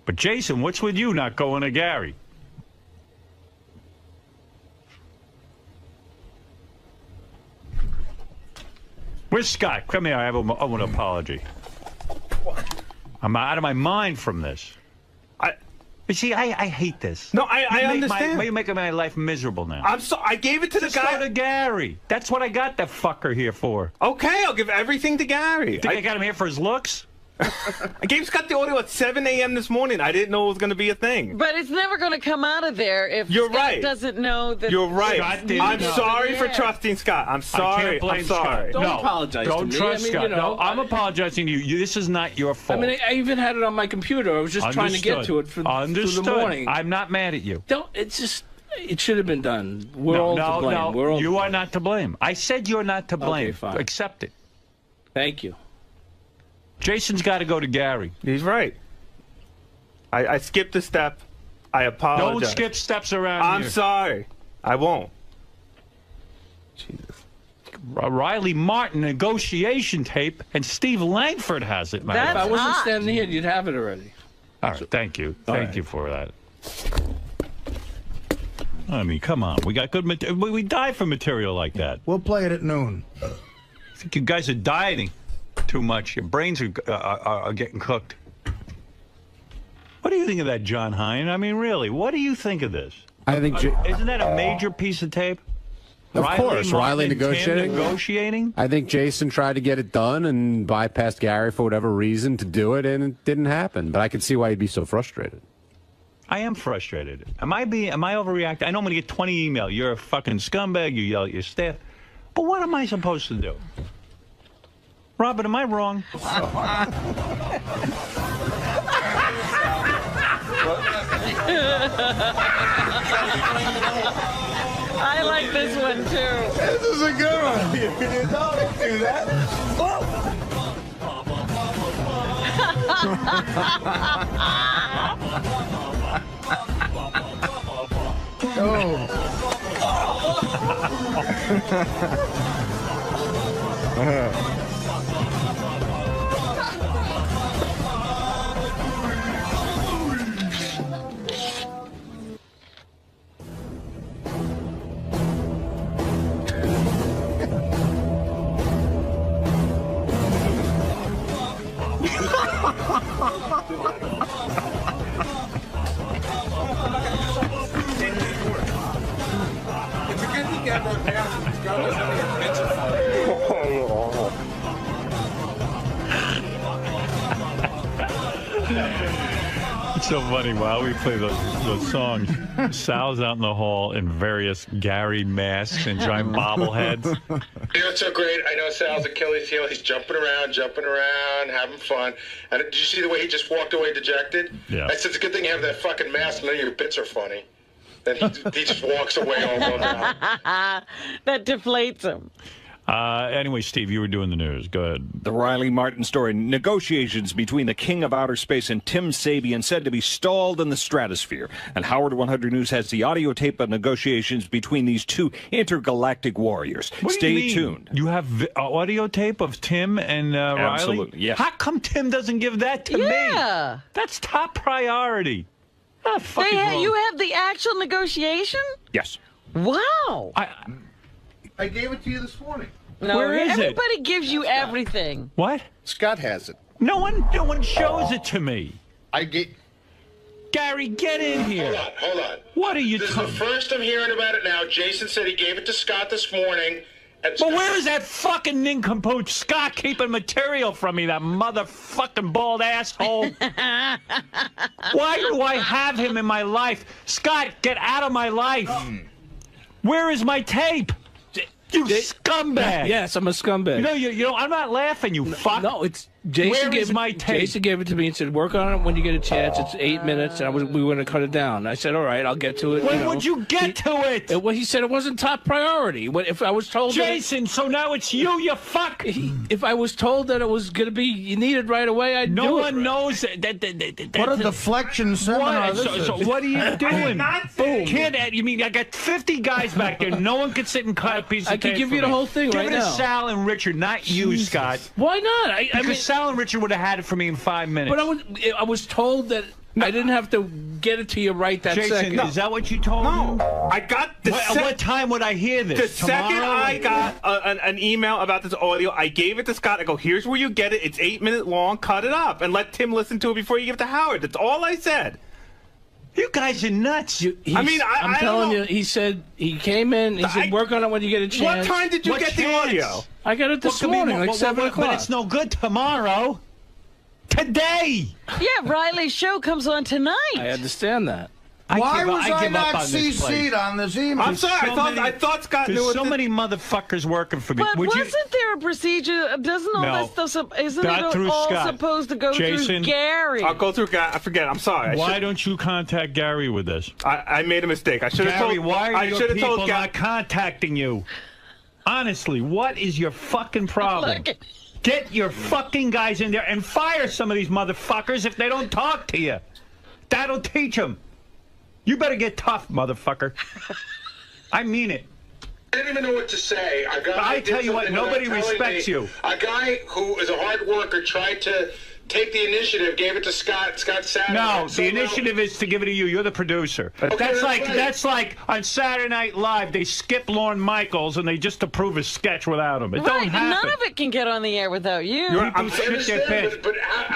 But Jason, what's with you not going to Gary? Where's Scott? Come here. I owe an apology. I'm out of my mind from this. But see, I hate this. No, I understand. You're making my life miserable now. I gave it to the guy. Go to Gary. That's what I got that fucker here for. Okay, I'll give everything to Gary. Think I got him here for his looks? I gave Scott the audio at 7 a.m. this morning. I didn't know it was going to be a thing. But it's never going to come out of there if You're Scott right. doesn't know that. You're right. I'm sorry for trusting Scott. I'm sorry. I'm sorry. Scott. Don't apologize Don't to me. trust I mean, Scott. you know, No, I'm apologizing to you. This is not your fault. I mean, I even had it on my computer. I was just trying to get to it for Understood. the morning. I'm not mad at you. It's just, it should have been done. We're all to blame. No, We're all you are not to blame. I said you're not to blame. Okay, fine. Accept it. Thank you. Jason's got to go to Gary. He's right. I skipped a step. I apologize. Don't skip steps around I'm here. sorry. I won't. Jesus. Riley Martin negotiation tape, and Steve Langford has it, man. If I wasn't standing here, you'd have it already. All right, thank you. Thank you for that. I mean, come on. We got good material. We die for material like that. We'll play it at noon. I think you guys are dieting too much. Your brains are getting cooked. What do you think of that, John Hine? I mean, really, what do you think of this? I think isn't that a major piece of tape? Of course, Riley negotiating. I think Jason tried to get it done and bypassed Gary for whatever reason to do it, and it didn't happen. But I can see why he'd be so frustrated. I am frustrated. Am I overreacting? I know I'm going to get 20 emails. You're a fucking scumbag. You yell at your staff. But what am I supposed to do? Robert, am I wrong? I like this one too. This is a good one. You don't do that. It's so funny. While we play those songs, Sal's out in the hall in various Gary masks and giant bobbleheads. You know what's so great? I know Sal's Achilles heel. He's jumping around, having fun. And did you see the way he just walked away dejected? Yeah. I said, it's a good thing you have that fucking mask. None of your bits are funny. Then he just walks away all over. That deflates him. Anyway, Steve, you were doing the news. Go ahead. The Riley Martin story. Negotiations between the king of outer space and 𝗵𝗫𝗿𝗍 said to be stalled in the stratosphere. And Howard 100 News has the audio tape of negotiations between these two intergalactic warriors. Stay tuned. You have audio tape of Tim and Riley? Absolutely, yes. How come Tim doesn't give that to me? That's top priority. You have the actual negotiation? Yes. Wow. I gave it to you this morning. No, Where is it? everybody gives you everything. What? Scott has it. No one shows it to me. Gary, get in here. Hold on. What are you This is the first I'm hearing about it now. Jason said he gave it to Scott this morning. But where is that fucking nincompoop Scott keeping material from me, that motherfucking bald asshole? Why do I have him in my life? Scott, get out of my life. Where is my tape? You scumbag! Yes, I'm a scumbag. You know, I'm not laughing, you fuck. No, it's Jason. Where is my tape? Jason gave it to me and said, "Work on it when you get a chance." It's 8 minutes, and we were going to cut it down. I said, "All right, I'll get to it." When would you get to it? Well, he said it wasn't top priority. If I was told, Jason, so now it's you fuck. If I was told that it was going to be needed right away, I'd do it. No one knows that. What a deflection seminar this is. So what are you doing? Boom. Kid, you mean I got 50 guys back there. No one could sit and cut a piece of tape. I could give you the whole thing right now. Give it to Sal and Richard, not you, Scott. Why not? Because Sal and Richard would have had it for me in 5 minutes. But I was told that I didn't have to get it to you right that second. Jason, is that what you told me? No, I got the. What time would I hear this? The second I got an email about this audio, I gave it to Scott. I go, here's where you get it. It's 8 minutes long. Cut it up and let Tim listen to it before you give it to Howard. That's all I said. You guys are nuts. I'm telling you, he said he came in. He said, work on it when you get a chance. What time did you get the audio? I got it this morning, like 7 o'clock. But it's no good tomorrow. Today. Yeah, Riley's show comes on tonight. I understand that. Why was I not CC'd on this email? I'm sorry. I thought Scott knew it. There's so many motherfuckers working for me. But wasn't there a procedure? Doesn't all that stuff? Isn't it all supposed to go through Gary? I'll go through Gary. I forget. I'm sorry. Why don't you contact Gary with this? I made a mistake. I should have told. Gary, why are your people not contacting you? Honestly, what is your fucking problem? Get your fucking guys in there and fire some of these motherfuckers if they don't talk to you. That'll teach them. You better get tough, motherfucker. I mean it. I didn't even know what to say. I tell you what, nobody respects you. A guy who is a hard worker tried to take the initiative, gave it to Scott. Scott sat. No, the initiative is to give it to you. You're the producer. Okay, that's like on Saturday Night Live, they skip Lorne Michaels and they just approve a sketch without him. It don't happen. None of it can get on the air without you.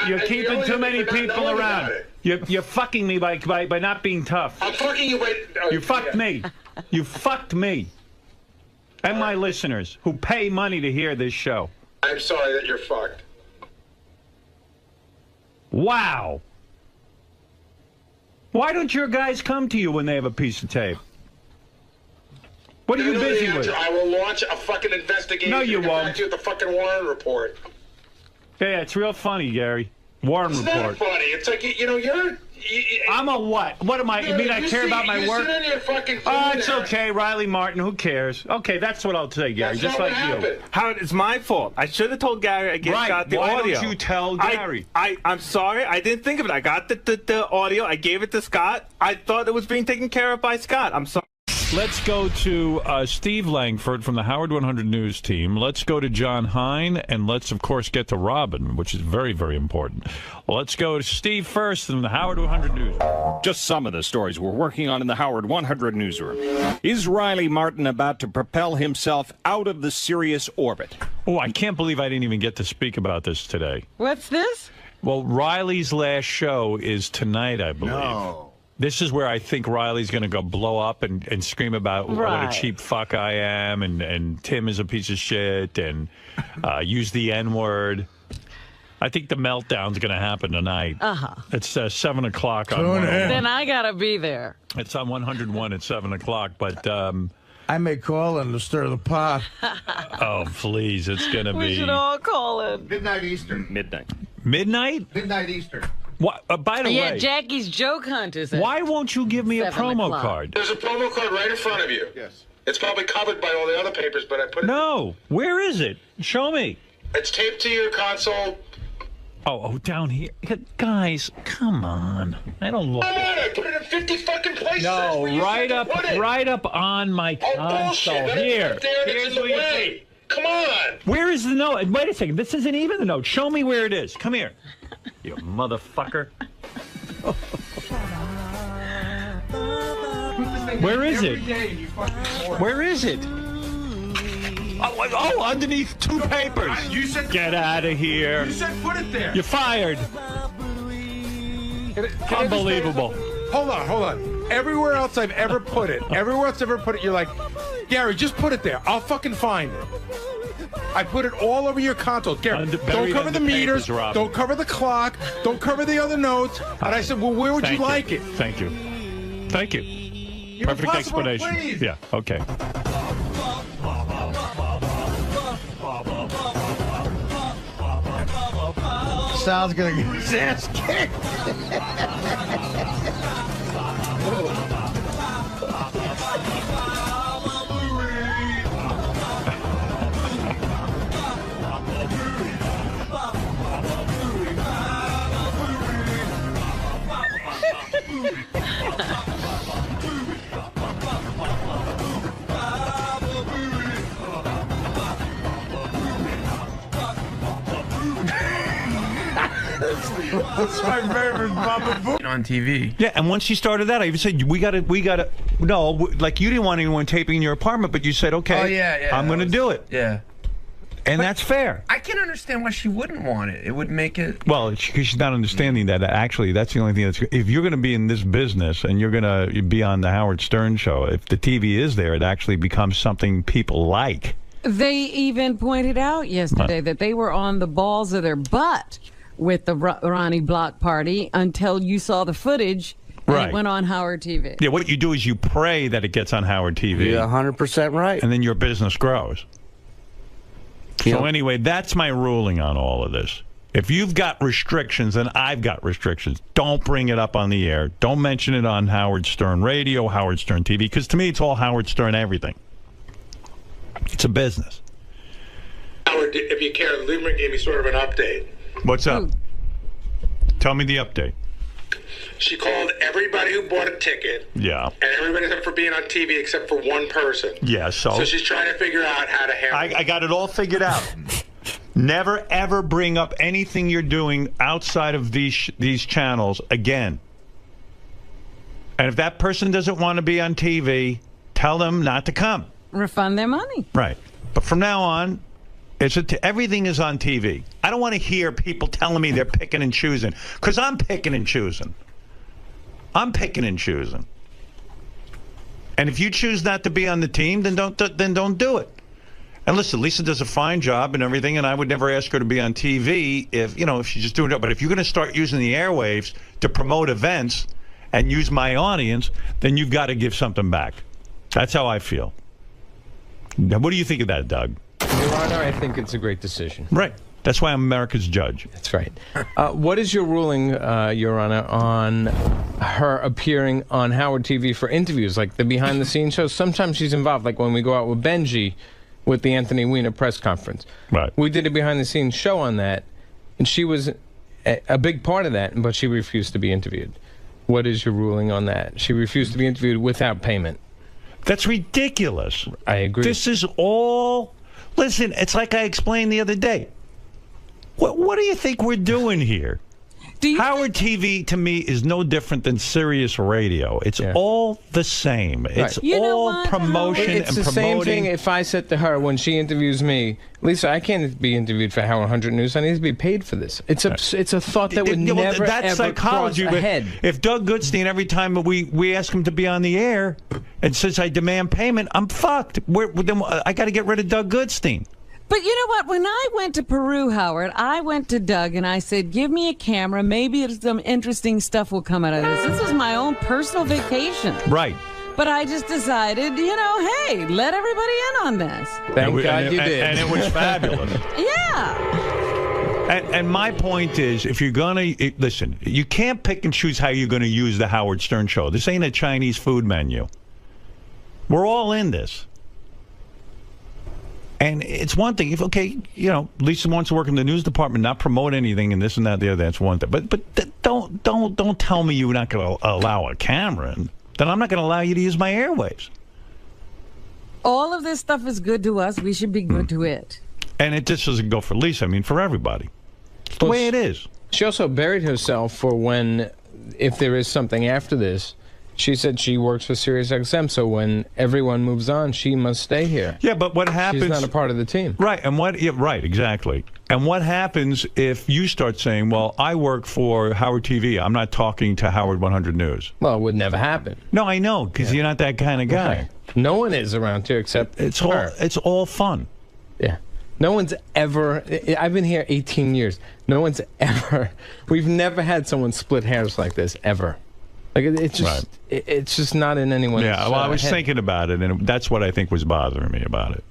You're keeping too many people around. You're fucking me by not being tough. I'm fucking you by... You fucked me. You fucked me. And my listeners who pay money to hear this show. I'm sorry that you're fucked. Wow. Why don't your guys come to you when they have a piece of tape? What are you busy with? I will launch a fucking investigation. No, you won't. Back to you with the fucking Warren report. Yeah, it's real funny, Gary. Warren It's report. not funny. It's like, you know, I'm a what? What am I? You mean I care about my work? Sit in your fucking Oh, it's okay. Riley Martin, who cares? Okay, that's what I'll say, Gary. That's just not like what you. happened. Howard, it's my fault. I should have told Gary I got the Why audio. don't you tell Gary? I'm sorry. I didn't think of it. I got the audio. I gave it to Scott. I thought it was being taken care of by Scott. I'm sorry. Let's go to Steve Langford from the Howard 100 News team. Let's go to John Hein, and let's, of course, get to Robin, which is very, very important. Let's go to Steve first from the Howard 100 News. Just some of the stories we're working on in the Howard 100 newsroom. Is Riley Martin about to propel himself out of the Sirius orbit? Oh, I can't believe I didn't even get to speak about this today. What's this? Well, Riley's last show is tonight, I believe. No. This is where I think Riley's going to go blow up and scream about what a cheap fuck I am, and Tim is a piece of shit, and use the N-word. I think the meltdown's going to happen tonight. It's 7 o'clock on 101. Then I got to be there. It's on 101 at 7 o'clock, but... I may call in to stir the pot. Oh, please, it's going to be... We should all call in. Midnight Eastern. Midnight. Midnight? Midnight Eastern. What? By the Yeah, way... Jackie's joke hunt is at Why won't you give me a 7 promo o'clock. card? There's a promo card right in front of you. Yes. It's probably covered by all the other papers, but I put it... No. Where is it? Show me. It's taped to your console. Oh, down here. Guys, come on. I don't look... Come on, I put it in 50 fucking places. That's No, where you right said to put it. right up on my console. Bullshit. That Here. is there and it's in the way. Come on. Where is the note? Wait a second. This isn't even the note. Show me where it is. Come here. You motherfucker. Where is it? Where is it? Oh, underneath 2 papers. You said Get out of here. You said put it there. You're fired. Unbelievable. Hold on. Everywhere else I've ever put it, you're like, Gary, just put it there. I'll fucking find it. I put it all over your console. Gary, don't cover the meters. Don't cover the clock. Don't cover the other notes. And I said, well, where would you like it? Thank you. Thank you. Perfect explanation. Please. Yeah, okay. Sal's gonna get his ass kicked. That's my favorite Baba Booey. On TV. Yeah, and once you started that, I even said, we gotta, no, like you didn't want anyone taping in your apartment, but you said, okay, Oh, yeah, I'm gonna do it. Yeah. And that's fair. I can understand why she wouldn't want it. It would make it... Well, because she's not understanding that actually that's the only thing that's... If you're going to be in this business and you're going to be on the Howard Stern show, if the TV is there, it actually becomes something people like. They even pointed out yesterday that they were on the balls of their butt with the Ronnie Block party until you saw the footage and it went on Howard TV. Yeah, what you do is you pray that it gets on Howard TV. You're 100% right. And then your business grows. So anyway, that's my ruling on all of this. If you've got restrictions and I've got restrictions, don't bring it up on the air. Don't mention it on Howard Stern Radio, Howard Stern TV, because to me it's all Howard Stern everything. It's a business. Howard, if you care, Lieberman gave me sort of an update. What's up? Tell me the update. She called everybody who bought a ticket. Yeah. And everybody except for being on TV except for one person. Yeah, so she's trying to figure out how to handle I got it all figured out. Never, ever bring up anything you're doing outside of these channels again. And if that person doesn't want to be on TV, tell them not to come. Refund their money. Right. But from now on, everything is on TV. I don't want to hear people telling me they're picking and choosing, because I'm picking and choosing. I'm picking and choosing. And if you choose not to be on the team, then don't do it. And listen, Lisa does a fine job and everything, and I would never ask her to be on TV if she's just doing it. But if you're going to start using the airwaves to promote events and use my audience, then you've got to give something back. That's how I feel. Now, what do you think of that, Doug? Your Honor, I think it's a great decision. Right. That's why I'm America's judge. That's right. What is your ruling, Your Honor, on her appearing on Howard TV for interviews, like the behind-the-scenes shows? Sometimes she's involved, like when we go out with Benji with the Anthony Weiner press conference. Right. We did a behind-the-scenes show on that, and she was a big part of that, but she refused to be interviewed. What is your ruling on that? She refused to be interviewed without payment. That's ridiculous. I agree. This is all... Listen, it's like I explained the other day. What do you think we're doing here? Howard TV, to me, is no different than Sirius Radio. It's all the same. It's all promotion it's and the promoting. Same thing if I said to her when she interviews me, Lisa, I can't be interviewed for Howard 100 News. I need to be paid for this. It's a thought that would never, that's ever psychology. cross ahead. If Doug Goodstein, every time we ask him to be on the air, and says I demand payment, I'm fucked. Then I got to get rid of Doug Goodstein. But you know what? When I went to Peru, Howard, I went to Doug and I said, give me a camera. Maybe some interesting stuff will come out of this. This was my own personal vacation. Right. But I just decided, hey, let everybody in on this. Thank God you did. And it was fabulous. Yeah. And my point is, if you're going to... Listen, you can't pick and choose how you're going to use the Howard Stern show. This ain't a Chinese food menu. We're all in this. And it's one thing, if Lisa wants to work in the news department, not promote anything and this and that, the other, that's one thing. But don't tell me you're not going to allow a camera in. Then I'm not going to allow you to use my airwaves. All of this stuff is good to us. We should be good to it. And it just doesn't go for Lisa. I mean, for everybody. It's the way it is. She also buried herself for if there is something after this. She said she works for SiriusXM, so when everyone moves on, she must stay here. Yeah, but what happens... She's not a part of the team. Right, right, exactly. And what happens if you start saying, well, I work for Howard TV, I'm not talking to Howard 100 News? Well, it would never happen. No, I know, because you're not that kind of guy. Right. No one is around here except her. It's all fun. Yeah. No one's ever... I've been here 18 years. No one's ever... We've never had someone split hairs like this, ever. Like it's just not in anyone's well, I was head. thinking about it, and that's what I think was bothering me about it.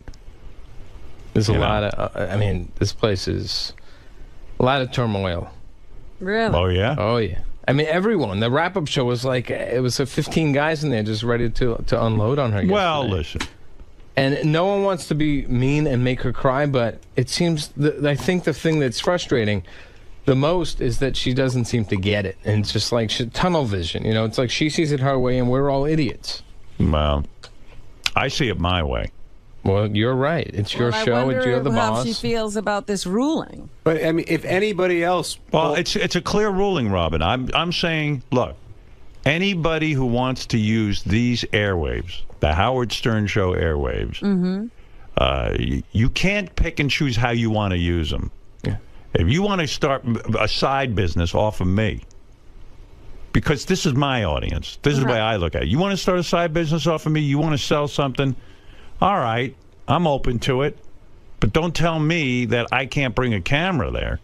There's a lot of... this place is a lot of turmoil. Really? Oh, yeah? Oh, yeah. I mean, everyone. The wrap-up show was like... It was 15 guys in there just ready to unload on her yesterday. Well, listen. And no one wants to be mean and make her cry, but it seems... I think the thing that's frustrating... the most is that she doesn't seem to get it. And it's just like tunnel vision. It's like she sees it her way and we're all idiots. Well, I see it my way. Well, you're right. It's your show. You're the boss. How she feels about this ruling. But, I mean, if anybody else... Well, it's a clear ruling, Robin. I'm saying, look, anybody who wants to use these airwaves, the Howard Stern Show airwaves, you can't pick and choose how you want to use them. If you want to start a side business off of me, because this is my audience, this is the way I look at it. You want to start a side business off of me? You want to sell something? All right, I'm open to it. But don't tell me that I can't bring a camera there.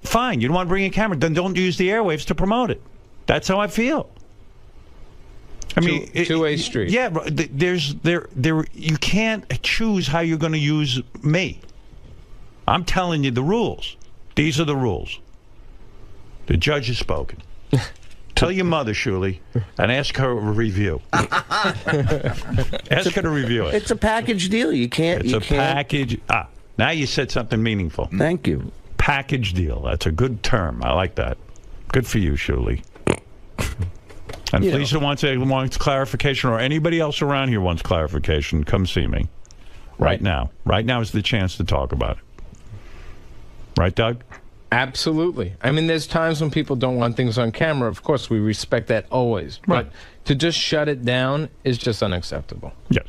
Fine, you don't want to bring a camera, then don't use the airwaves to promote it. That's how I feel. I mean, two-way street. Yeah, you can't choose how you're going to use me. I'm telling you the rules. These are the rules. The judge has spoken. Tell your mother, Shuli, and ask her a review. Ask her to review it. It's a package deal. You can't... It's a package... now you said something meaningful. Thank you. Package deal. That's a good term. I like that. Good for you, Shuli. And if Lisa wants clarification, or anybody else around here wants clarification, come see me. Right now. Right now is the chance to talk about it. Right, Doug? Absolutely. I mean, there's times when people don't want things on camera. Of course, we respect that always. Right. But to just shut it down is just unacceptable. Yes.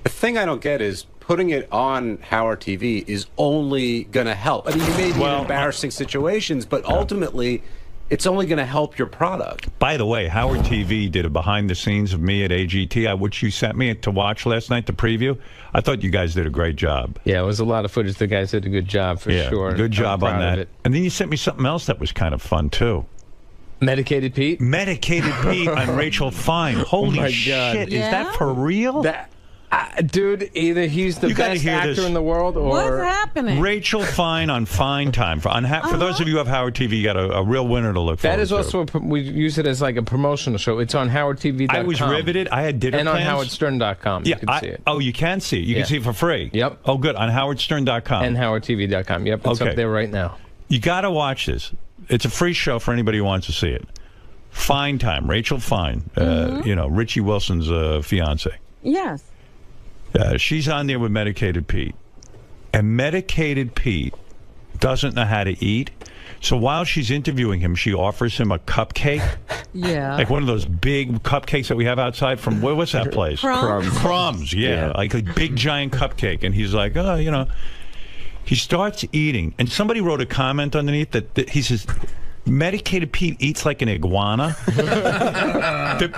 The thing I don't get is putting it on Howard TV is only going to help. I mean, you may be in embarrassing situations, but ultimately, it's only going to help your product. By the way, Howard TV did a behind the scenes of me at AGT, which you sent me to watch last night, the preview. I thought you guys did a great job. Yeah, it was a lot of footage. The guys did a good job for sure. Good job on that. And then you sent me something else that was kind of fun too. Medicated Pete? Medicated Pete on Rachel Fine. Holy shit. Is that for real? Dude, either he's the best actor in the world or... What's happening? Rachel Fine on Fine Time. For those of you who have Howard TV, you got a real winner to look for. That is also, we use it as like a promotional show. It's on HowardTV.com. I was riveted. I had dinner and plans. on HowardStern.com. You can see it. Oh, you can see it. You can see it for free. Yep. Oh, good. On HowardStern.com. And HowardTV.com. Yep, it's up there right now. You got to watch this. It's a free show for anybody who wants to see it. Fine Time. Rachel Fine. You know, Richie Wilson's fiance. Yes. She's on there with Medicated Pete. And Medicated Pete doesn't know how to eat. So while she's interviewing him, she offers him a cupcake. Yeah. Like one of those big cupcakes that we have outside from, what's that place? Crumbs. Crumbs, yeah. Like a big giant cupcake. And he's like, oh, you know. He starts eating. And somebody wrote a comment underneath that he says, Medicated Pete eats like an iguana. the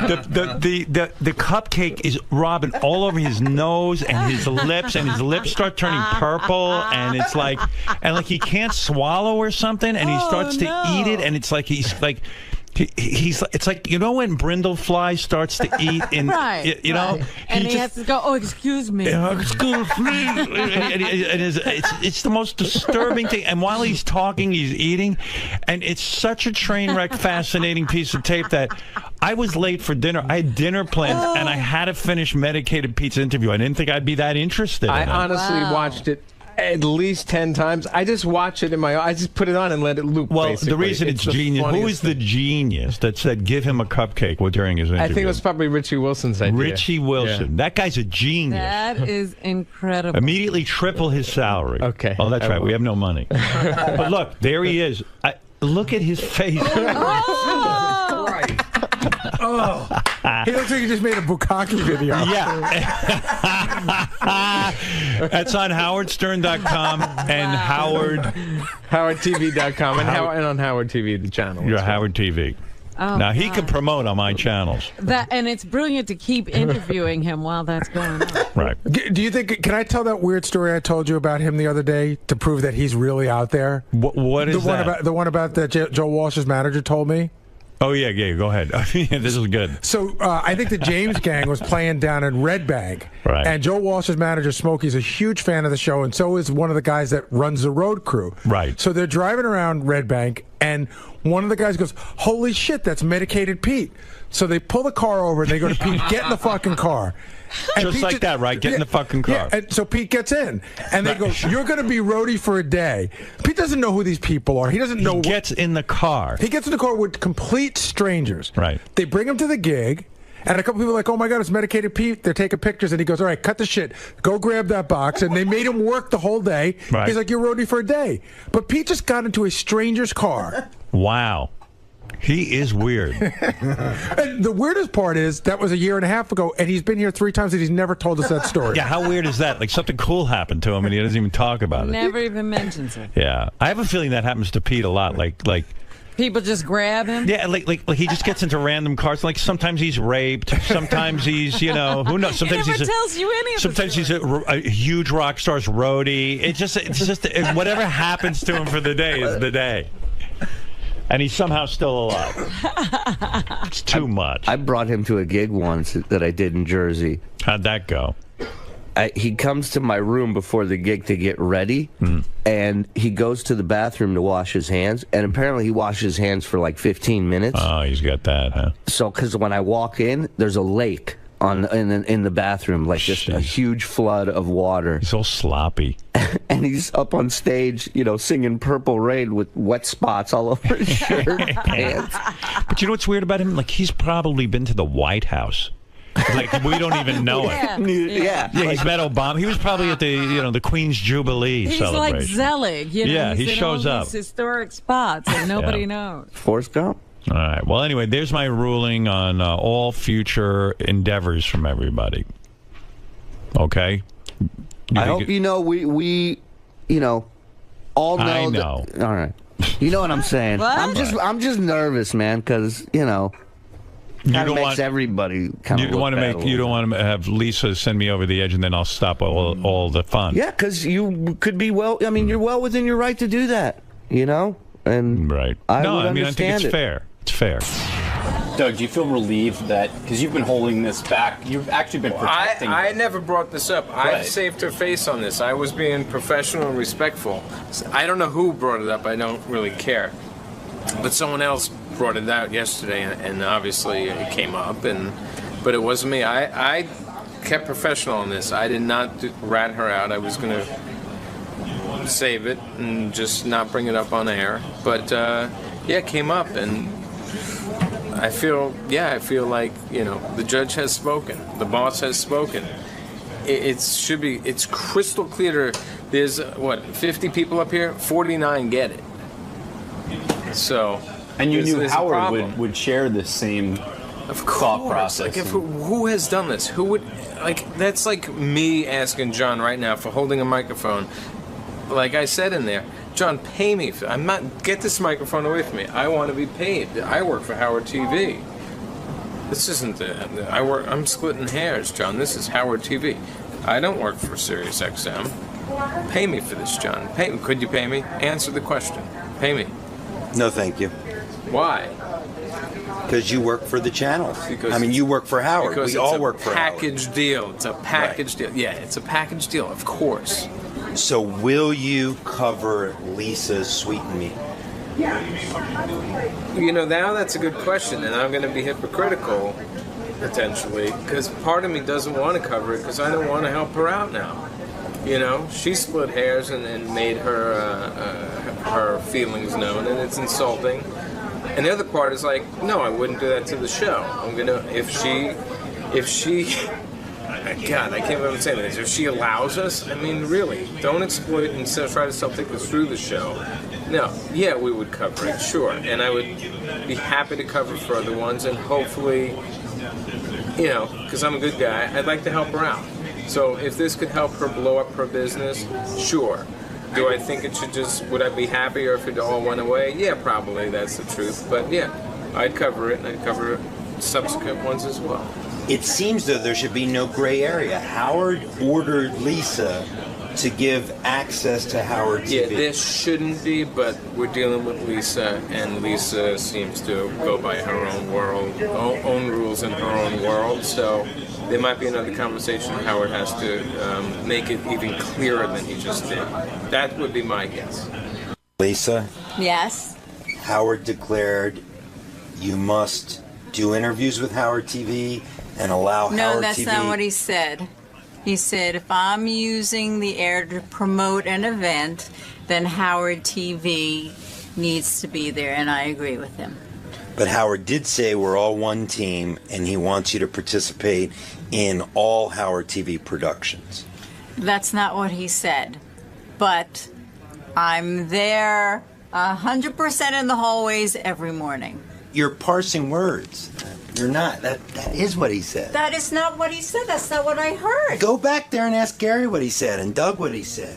cupcake is rubbing all over his nose and his lips start turning purple, and it's like, he can't swallow or something, and he starts to eat it, and it's like he's like. It's like, you know, when brindlefly starts to eat in, you know, and he has to go, oh, excuse me. Excuse me. It's the most disturbing thing. And while he's talking, he's eating. And it's such a train wreck, fascinating piece of tape that I was late for dinner. I had dinner plans, and I had to finish Medicated Pete's interview. I didn't think I'd be that interested in it. I honestly watched it at least 10 times. I just watch it I just put it on and let it loop. Well, basically. the reason it's genius. Who is the genius that said give him a cupcake during his interview? I think it was probably Richie Wilson's idea. Richie Wilson. Yeah. That guy's a genius. That is incredible. Immediately triple his salary. Okay. Oh, that's right. We have no money. But look, there he is. Look at his face. Oh, he looks like he just made a bukkake video. Yeah. That's on HowardStern.com and HowardTV.com and on Howard TV, the channel. You're Howard TV. Oh, now, he could promote on my channels. And it's brilliant to keep interviewing him while that's going on. Right. Do you think, can I tell that weird story I told you about him the other day to prove that he's really out there? What is the one about that Joe Walsh's manager told me? Oh, yeah, go ahead. This is good. So I think the James Gang was playing down in Red Bank. Right. And Joe Walsh's manager, Smokey's a huge fan of the show, and so is one of the guys that runs the road crew. Right. So they're driving around Red Bank, and one of the guys goes, holy shit, that's Medicated Pete. So they pull the car over, and they go to Pete, get in the fucking car. And Just Pete like that, right? Get in the fucking car. Yeah, and so Pete gets in, and they go, you're going to be roadie for a day. Pete doesn't know who these people are. He doesn't know. He gets in the car. He gets in the car with complete strangers. Right. They bring him to the gig, and a couple people are like, oh my God, it's Medicated Pete. They're taking pictures, and he goes, all right, cut the shit. Go grab that box. And they made him work the whole day. Right. He's like, you're roadie for a day. But Pete just got into a stranger's car. Wow. He is weird. And the weirdest part is that was a year and a half ago, and he's been here 3 times, and he's never told us that story. Yeah, how weird is that? Like something cool happened to him, and he doesn't even talk about it. Never even mentions it. Yeah, I have a feeling that happens to Pete a lot. Like people just grab him. Yeah, like he just gets into random cars. Like sometimes he's raped, sometimes he's who knows. Sometimes he never tells you any of sometimes he's a huge rock star's roadie. It's just whatever happens to him for the day is the day. And he's somehow still alive. It's too much. I brought him to a gig once that I did in Jersey. How'd that go? He comes to my room before the gig to get ready, and he goes to the bathroom to wash his hands, and apparently he washes his hands for like 15 minutes. Oh, he's got that, huh? So, because when I walk in, there's a lake in the bathroom, like just a huge flood of water. He's all sloppy. And he's up on stage, singing Purple Rain with wet spots all over his shirt and pants. But you know what's weird about him? Like, he's probably been to the White House. Like, we don't even know it. Yeah. He's met Obama. He was probably at the Queen's Jubilee celebration. He's like Zelig. Yeah, he he's in shows all up. These historic spots, and nobody knows. Forrest Gump. All right. Well, anyway, there's my ruling on all future endeavors from everybody. Okay? I hope we all know. I know. All right. You know what I'm saying? What? I'm just nervous, man, because kind of makes everybody kind of. You don't want to have Lisa send me over the edge, and then I'll stop all the fun. Yeah, because you could be you're well within your right to do that. And right. I think it's fair. It's fair. Doug, do you feel relieved that, because you've been holding this back, you've actually been protecting I never brought this up. I saved her face on this. I was being professional and respectful. I don't know who brought it up. I don't really care. But someone else brought it out yesterday, and obviously it came up, but it wasn't me. I kept professional on this. I did not rat her out. I was going to save it and just not bring it up on air. But it came up, and I feel like the judge has spoken, the boss has spoken. It's crystal clear. There's 50 people up here, 49 get it. So, and you knew Howard would share the same thought process. Like, who has done this? Who would that's like me asking John right now for holding a microphone. Like I said in there, John, pay me. Get this microphone away from me. I want to be paid. I work for Howard TV. This isn't I'm splitting hairs, John. This is Howard TV. I don't work for SiriusXM. Pay me for this, John. Could you pay me? Answer the question. Pay me. No, thank you. Why? Because you work for the channel. You work for Howard. We all work for Howard. Package deal. It's a package deal. Yeah, it's a package deal, of course. So will you cover Lisa's Sweet and Me? Now that's a good question, and I'm going to be hypocritical, potentially, because part of me doesn't want to cover it because I don't want to help her out now. She split hairs and made her feelings known, and it's insulting. And the other part is like, no, I wouldn't do that to the show. I'm going to, if she, God, I can't believe I'm saying this. If she allows us, really, don't exploit and try to take us through the show. No, yeah, we would cover it, sure. And I would be happy to cover further ones, and hopefully, because I'm a good guy, I'd like to help her out. So if this could help her blow up her business, sure. Do I think it should would I be happier if it all went away? Yeah, probably, that's the truth. But yeah, I'd cover it, and I'd cover subsequent ones as well. It seems though there should be no gray area. Howard ordered Lisa to give access to Howard TV. Yeah, there shouldn't be, but we're dealing with Lisa, and Lisa seems to go by her own own rules in her own world. So there might be another conversation Howard has to make it even clearer than he just did. That would be my guess. Lisa? Yes? Howard declared you must do interviews with Howard TV and allow Howard TV... No, that's not what he said. He said, if I'm using the air to promote an event, then Howard TV needs to be there, and I agree with him. But Howard did say we're all one team, and he wants you to participate in all Howard TV productions. That's not what he said. But I'm there 100% in the hallways every morning. You're parsing words. You're not. That is what he said. That is not what he said. That's not what I heard. Go back there and ask Gary what he said and Doug what he said.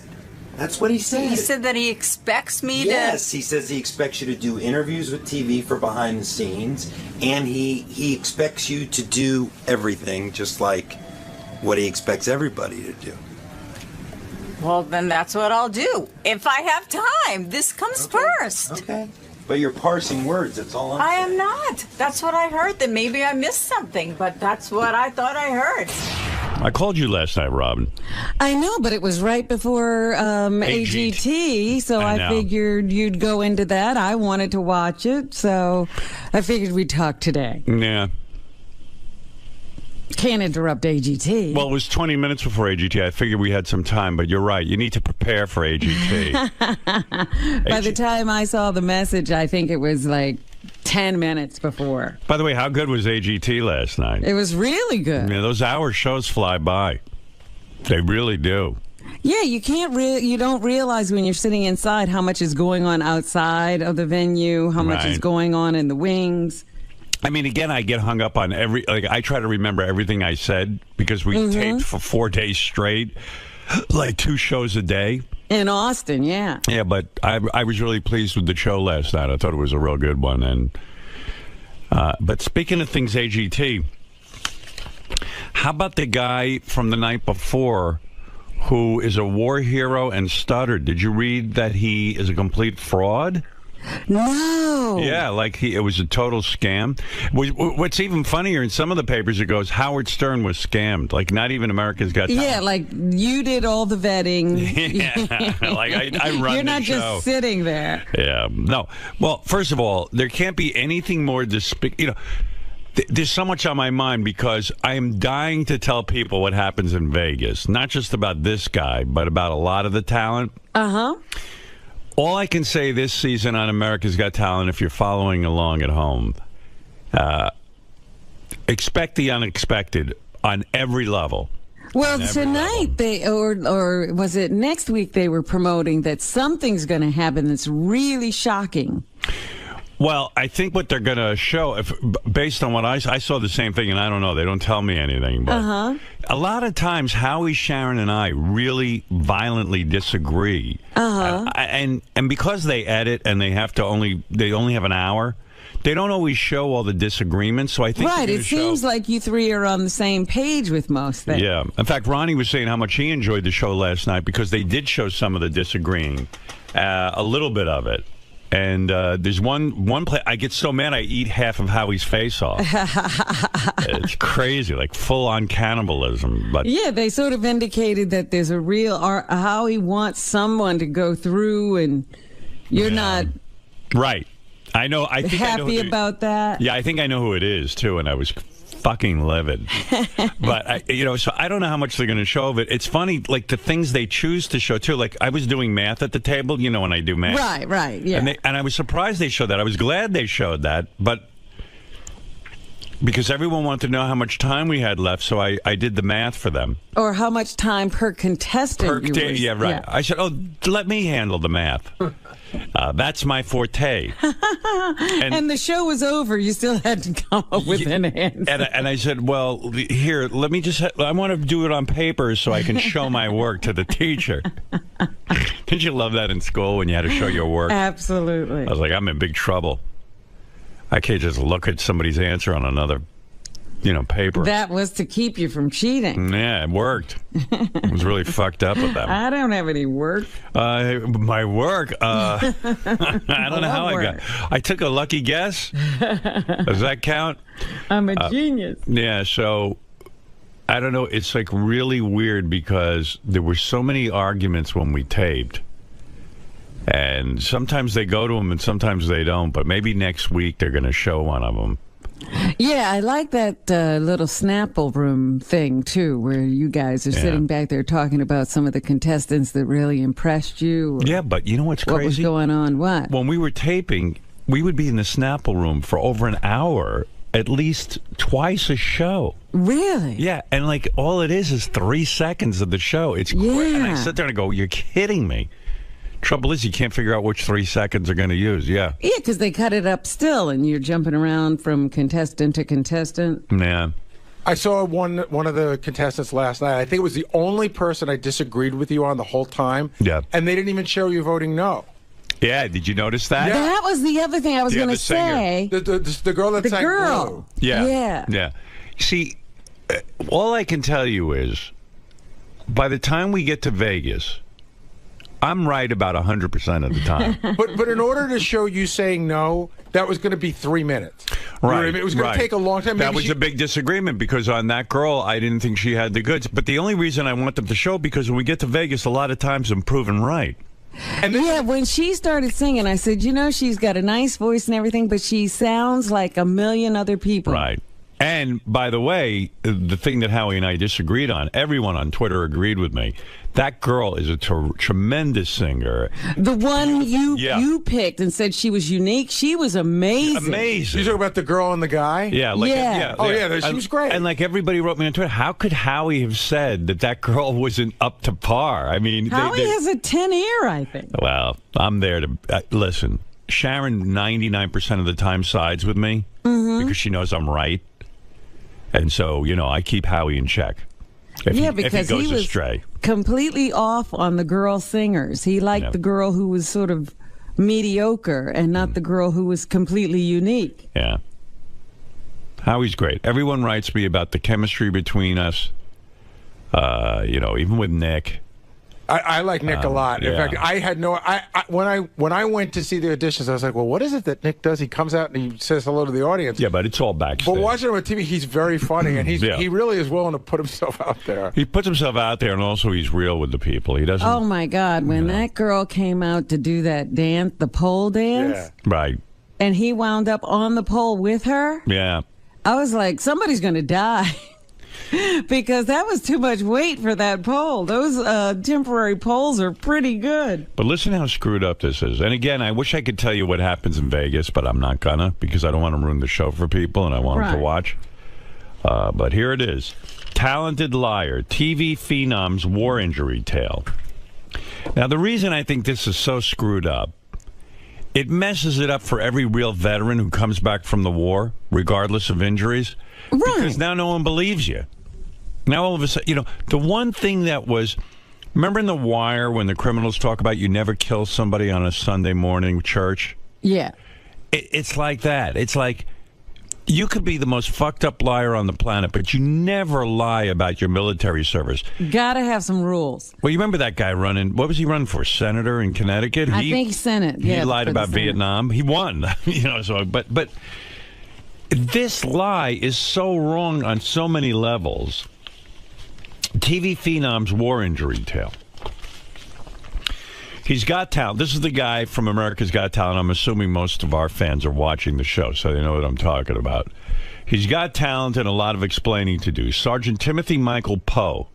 That's what he said. He said that he expects me to... Yes, he says he expects you to do interviews with TV for behind the scenes, and he expects you to do everything just like what he expects everybody to do. Well, then that's what I'll do. If I have time. This comes first. Okay. But you're parsing words, that's all I'm saying. I am not. That's what I heard. Then maybe I missed something, but that's what I thought I heard. I called you last night, Robin. I know, but it was right before AGT, so I figured you'd go into that. I wanted to watch it, so I figured we'd talk today. Yeah. Can't interrupt AGT. Well, it was 20 minutes before AGT. I figured we had some time, but you're right. You need to prepare for AGT. By the time I saw the message, I think it was like 10 minutes before. By the way, how good was AGT last night? It was really good. Yeah, those hour shows fly by. They really do. Yeah, you don't realize when you're sitting inside how much is going on outside of the venue, how much is going on in the wings. I mean, again, I get hung up on I try to remember everything I said because we taped for 4 days straight, like 2 shows a day. In Austin, yeah. Yeah, but I was really pleased with the show last night. I thought it was a real good one. And but speaking of things, AGT, how about the guy from the night before who is a war hero and stuttered? Did you read that he is a complete fraud? No. Yeah, like it was a total scam. What's even funnier, in some of the papers, it goes, Howard Stern was scammed. Like, not even America's Got Talent. Yeah, like you did all the vetting. Yeah, like I run You're not the show. just sitting there. Yeah, no. Well, first of all, there can't be anything more despicable. You know, there's so much on my mind because I am dying to tell people what happens in Vegas. Not just about this guy, but about a lot of the talent. Uh-huh. All I can say this season on America's Got Talent, if you're following along at home, expect the unexpected on every level. Well, tonight or was it next week they were promoting that something's going to happen that's really shocking. Well, I think what they're going to show, based on what I saw the same thing, and I don't know, they don't tell me anything, but a lot of times Howie, Sharon, and I really violently disagree. And because they edit and they only have an hour, they don't always show all the disagreements. So I think it seems like you three are on the same page with most things. Yeah. In fact, Ronnie was saying how much he enjoyed the show last night because they did show some of the disagreeing, a little bit of it. And there's one play. I get so mad I eat half of Howie's face off. It's crazy, like full-on cannibalism. But yeah, they sort of indicated that there's a real Howie wants someone to go through, and you're not right. I know. I think happy about that. Yeah, I think I know who it is too, and I was fucking livid. But so I don't know how much they're going to show of it. It's funny, like the things they choose to show too. Like I was doing math at the table, when I do math. Right, yeah. And I was surprised they showed that. I was glad they showed that, but because everyone wanted to know how much time we had left, so I did the math for them. Or how much time per contestant. Yeah, right. Yeah. I said, let me handle the math. That's my forte. And the show was over. You still had to come up with an answer. And I said, well, here, let me I want to do it on paper so I can show my work to the teacher. Didn't you love that in school when you had to show your work? Absolutely. I was like, I'm in big trouble. I can't just look at somebody's answer on another, paper. That was to keep you from cheating. Yeah, it worked. I was really fucked up with that. I don't have any work. My work, I don't know how work. I took a lucky guess. Does that count? I'm a genius. Yeah, so I don't know. It's like really weird because there were so many arguments when we taped. And sometimes they go to them and sometimes they don't. But maybe next week they're going to show one of them. Yeah, I like that little Snapple room thing, too, where you guys are sitting back there talking about some of the contestants that really impressed you. Yeah, but you know what's crazy? What was going on? What? When we were taping, we would be in the Snapple room for over an hour, at least twice a show. Really? Yeah, and like all it is 3 seconds of the show. It's quick. And I sit there and I go, you're kidding me. Trouble is, you can't figure out which 3 seconds they're going to use. Yeah. Yeah, because they cut it up still, and you're jumping around from contestant to contestant. Yeah. I saw one of the contestants last night. I think it was the only person I disagreed with you on the whole time. Yeah. And they didn't even show you voting no. Yeah, did you notice that? Yeah. That was the other thing I was going to say. The girl that sang Blue. Yeah. See, all I can tell you is, by the time we get to Vegas, I'm right about 100% of the time. But in order to show you saying no, that was going to be 3 minutes. Right. It was going to take a long time. That was a big disagreement because on that girl, I didn't think she had the goods. But the only reason I want them to show, because when we get to Vegas, a lot of times I'm proven right. And when she started singing, I said, she's got a nice voice and everything, but she sounds like a million other people. Right. And, by the way, the thing that Howie and I disagreed on, everyone on Twitter agreed with me. That girl is a tremendous singer. The one you picked and said she was unique, she was amazing. Amazing. You talking about the girl and the guy? Yeah. She was great. And like everybody wrote me on Twitter, how could Howie have said that girl wasn't up to par? I mean, Howie has a 10 ear, I think. Well, I'm there to listen. Sharon 99% of the time sides with me because she knows I'm right. And so, I keep Howie in check. If he goes astray. completely off on the girl singers. He liked the girl who was sort of mediocre and not the girl who was completely unique. Yeah. Howie's great. Everyone writes me about the chemistry between us. Even with Nick. I like Nick a lot. In fact, I had when I went to see the auditions, I was like, well, what is it that Nick does? He comes out and he says hello to the audience. Yeah, but it's all backstage. But watching him on TV, he's very funny, and he really is willing to put himself out there. He puts himself out there, and also he's real with the people. He doesn't. Oh my God! When that girl came out to do that dance, the pole dance, right, and he wound up on the pole with her. Yeah, I was like, somebody's going to die. Because that was too much weight for that pole. Those temporary poles are pretty good. But listen how screwed up this is. And again, I wish I could tell you what happens in Vegas, but I'm not gonna, because I don't want to ruin the show for people and I want them to watch. But here it is. Talented liar, TV phenom's war injury tale. Now, the reason I think this is so screwed up, it messes it up for every real veteran who comes back from the war, regardless of injuries. Right. Because now no one believes you. Now all of a sudden, the one thing that was, remember in The Wire when the criminals talk about you never kill somebody on a Sunday morning church? Yeah. It's like that. It's like you could be the most fucked up liar on the planet, but you never lie about your military service. Gotta have some rules. Well, you remember that guy running, what was he running for? Senator in Connecticut? I think Senate. He lied about Vietnam. He won. But this lie is so wrong on so many levels. TV phenom's war injury tale. He's got talent. This is the guy from America's Got Talent. I'm assuming most of our fans are watching the show, so they know what I'm talking about. He's got talent and a lot of explaining to do. Sergeant Timothy Michael Poe,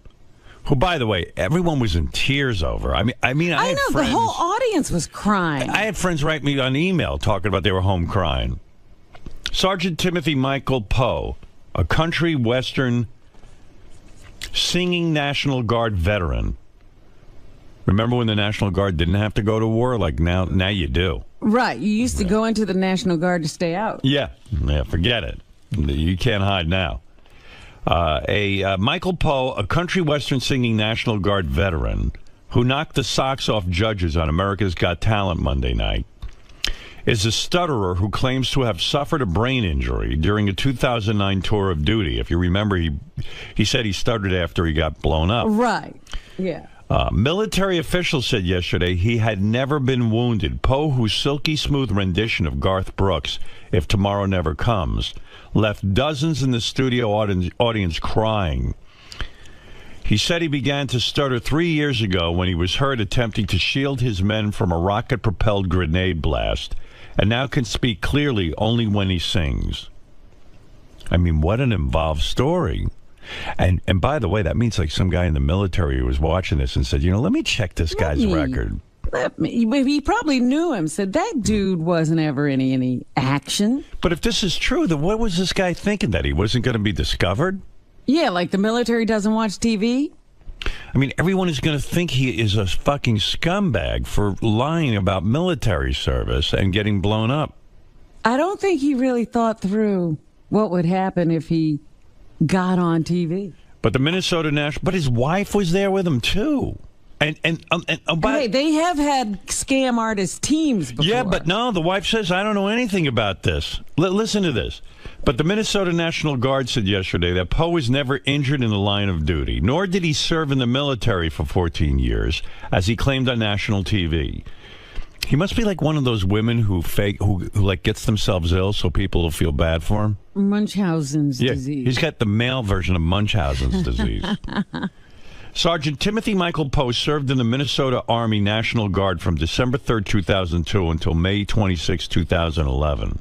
who, by the way, everyone was in tears over. I mean, I had know, friends, the whole audience was crying. I had friends write me on email talking about they were home crying. Sergeant Timothy Michael Poe, a country western singing National Guard veteran. Remember when the National Guard didn't have to go to war? Like now you do. Right. You used to go into the National Guard to stay out. Yeah, forget it. You can't hide now. Michael Poe, a country western singing National Guard veteran who knocked the socks off judges on America's Got Talent Monday night, is a stutterer who claims to have suffered a brain injury during a 2009 tour of duty. If you remember, he said he stuttered after he got blown up. Right, yeah. Military officials said yesterday he had never been wounded. Poe, whose silky smooth rendition of Garth Brooks, If Tomorrow Never Comes, left dozens in the studio audience crying. He said he began to stutter 3 years ago when he was heard attempting to shield his men from a rocket-propelled grenade blast, and now can speak clearly only when he sings. I mean, what an involved story. And by the way, that means like some guy in the military was watching this and said, let me check this guy's record. He probably knew him, said that dude wasn't ever in any action. But if this is true, then what was this guy thinking, that he wasn't going to be discovered? Yeah, like the military doesn't watch TV? I mean, everyone is going to think he is a fucking scumbag for lying about military service and getting blown up. I don't think he really thought through what would happen if he got on TV. But the Minnesota National, but his wife was there with him too. And they have had scam artist teams before. Yeah, but no, the wife says, I don't know anything about this. Listen to this. But the Minnesota National Guard said yesterday that Poe was never injured in the line of duty, nor did he serve in the military for 14 years, as he claimed on national TV. He must be like one of those women who like gets themselves ill so people will feel bad for him. Munchausen's disease. He's got the male version of Munchausen's disease. Sergeant Timothy Michael Poe served in the Minnesota Army National Guard from December 3rd, 2002 until May 26, 2011.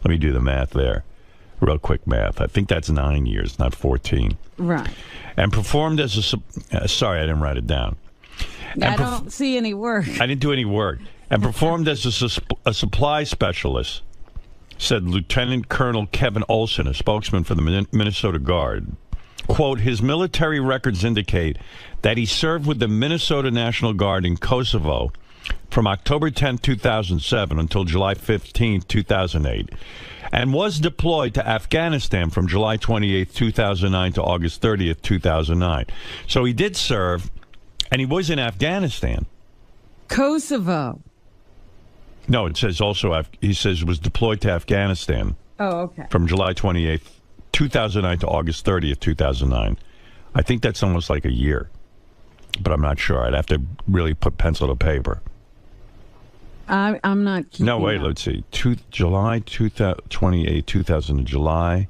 Let me do the math there. Real quick math. I think that's 9 years, not 14. Right. And performed as a... sorry, I didn't write it down. I don't see any work. I didn't do any work. And performed as a supply specialist, said Lieutenant Colonel Kevin Olson, a spokesman for the Minnesota Guard. Quote, his military records indicate that he served with the Minnesota National Guard in Kosovo from October 10, 2007 until July 15, 2008, and was deployed to Afghanistan from July 28, 2009 to August 30th, 2009. So he did serve And he was in Afghanistan. Kosovo. No, it says also, he says was deployed to Afghanistan. Oh, okay. From July 28th, 2009 to August 30th, 2009. I think that's almost like a year. But I'm not sure. I'd have to really put pencil to paper. I'm not keeping No, wait, up. let's see. July 28, 2000, July.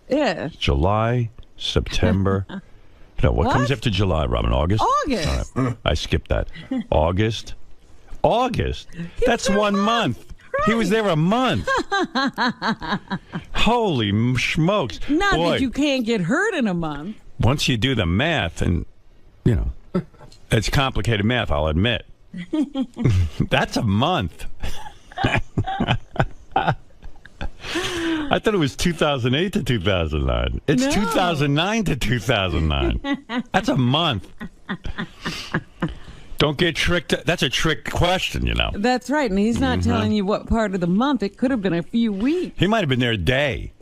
Yeah. July, September. No, what comes after July, Robin? August? August. All right. I skipped that. August. That's 1 month. Right. He was there a month. Holy smokes. Not Boy, that you can't get hurt in a month. once you do the math, and, you know, it's complicated math, I'll admit. That's a month. I thought it was 2008 to 2009. It's 2009 to 2009. That's a month. Don't get tricked. That's a trick question, you know. That's right, and he's not telling you what part of the month. It could have been a few weeks. He might have been there a day.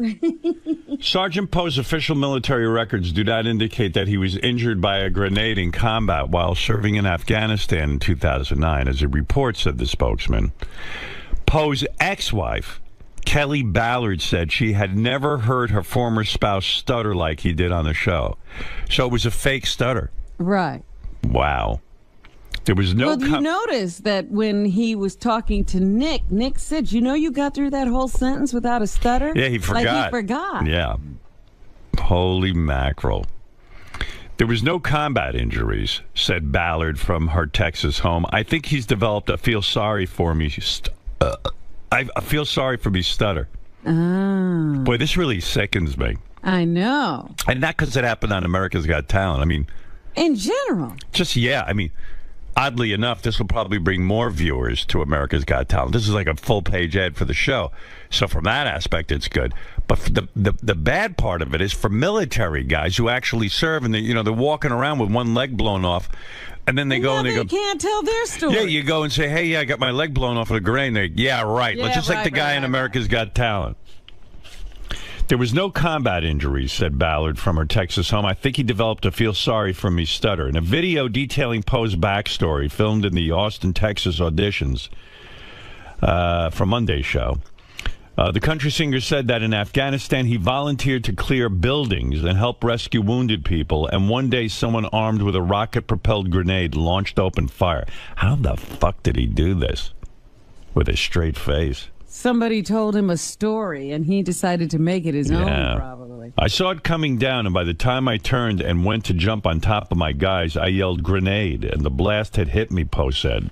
Sergeant Poe's official military records do not indicate that he was injured by a grenade in combat while serving in Afghanistan in 2009, as a report said the spokesman. Poe's ex-wife, Kelly Ballard, said she had never heard her former spouse stutter like he did on the show. So it was a fake stutter. Right. Wow. There was no... Well, you notice that when he was talking to Nick said, you know you got through that whole sentence without a stutter? Yeah, he forgot. Like he forgot. Yeah. Holy mackerel. There was no combat injuries, said Ballard from her Texas home. I think he's developed a feel sorry for me... I feel sorry for me stutter. Oh. Boy, this really sickens me. I know. And not because it happened on America's Got Talent. I mean... In general. Just, yeah, I mean... Oddly enough, this will probably bring more viewers to America's Got Talent. This is like a full-page ad for the show. So from that aspect, it's good. But the bad part of it is for military guys who actually serve, and they're walking around with one leg blown off, and then they go and they go... can't tell their story. Yeah, you go and say, hey, yeah, I got my leg blown off with a grenade. Yeah, right. Yeah, Just like the guy in America's Got Talent. There was no combat injuries, said Ballard from her Texas home. I think he developed a feel sorry for me stutter. In a video detailing Poe's backstory filmed in the Austin, Texas auditions from Monday's show, the country singer said that in Afghanistan he volunteered to clear buildings and help rescue wounded people, and one day someone armed with a rocket-propelled grenade launched open fire. How the fuck did he do this? With a straight face. Somebody told him a story, and he decided to make it his own, probably. I saw it coming down, and by the time I turned and went to jump on top of my guys, I yelled grenade, and the blast had hit me, Poe said.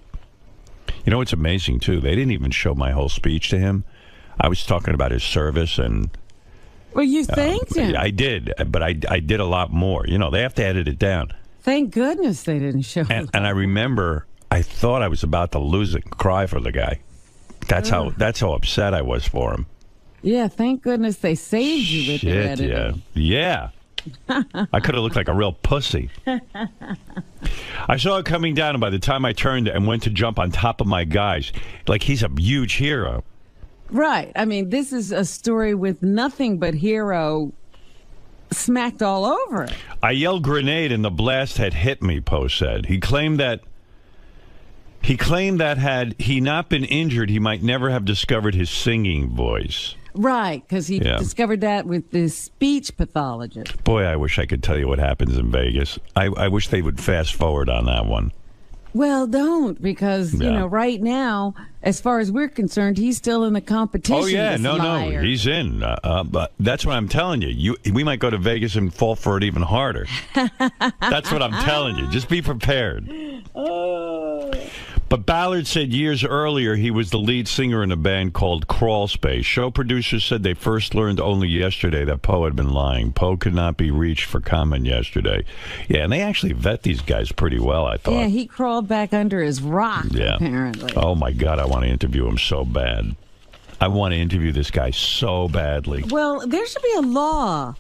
You know, it's amazing, too. They didn't even show my whole speech to him. I was talking about his service, and... Well, you thanked him. I did, but I did a lot more. You know, they have to edit it down. Thank goodness they didn't show And I remember I thought I was about to lose it and cry for the guy. That's how upset I was for him. Yeah, thank goodness they saved you with their editing. Yeah. I could have looked like a real pussy. I saw it coming down, and by the time I turned and went to jump on top of my guys, like he's a huge hero. Right. I mean, this is a story with nothing but hero smacked all over it. I yelled grenade, and the blast had hit me, Poe said. He claimed that had he not been injured, he might never have discovered his singing voice. Right, because he discovered that with this speech pathologist. Boy, I wish I could tell you what happens in Vegas. I wish they would fast forward on that one. Well, don't, because, you know, right now, as far as we're concerned, he's still in the competition. Oh, yeah, no, he's in. But that's what I'm telling you. We might go to Vegas and fall for it even harder. That's what I'm telling you. Just be prepared. But Ballard said years earlier he was the lead singer in a band called Crawl Space. Show producers said they first learned only yesterday that Poe had been lying. Poe could not be reached for comment yesterday. Yeah, and they actually vet these guys pretty well, I thought. Yeah, he crawled back under his rock, apparently. Oh, my God, I want to interview him so bad. I want to interview this guy so badly. Well, there should be a law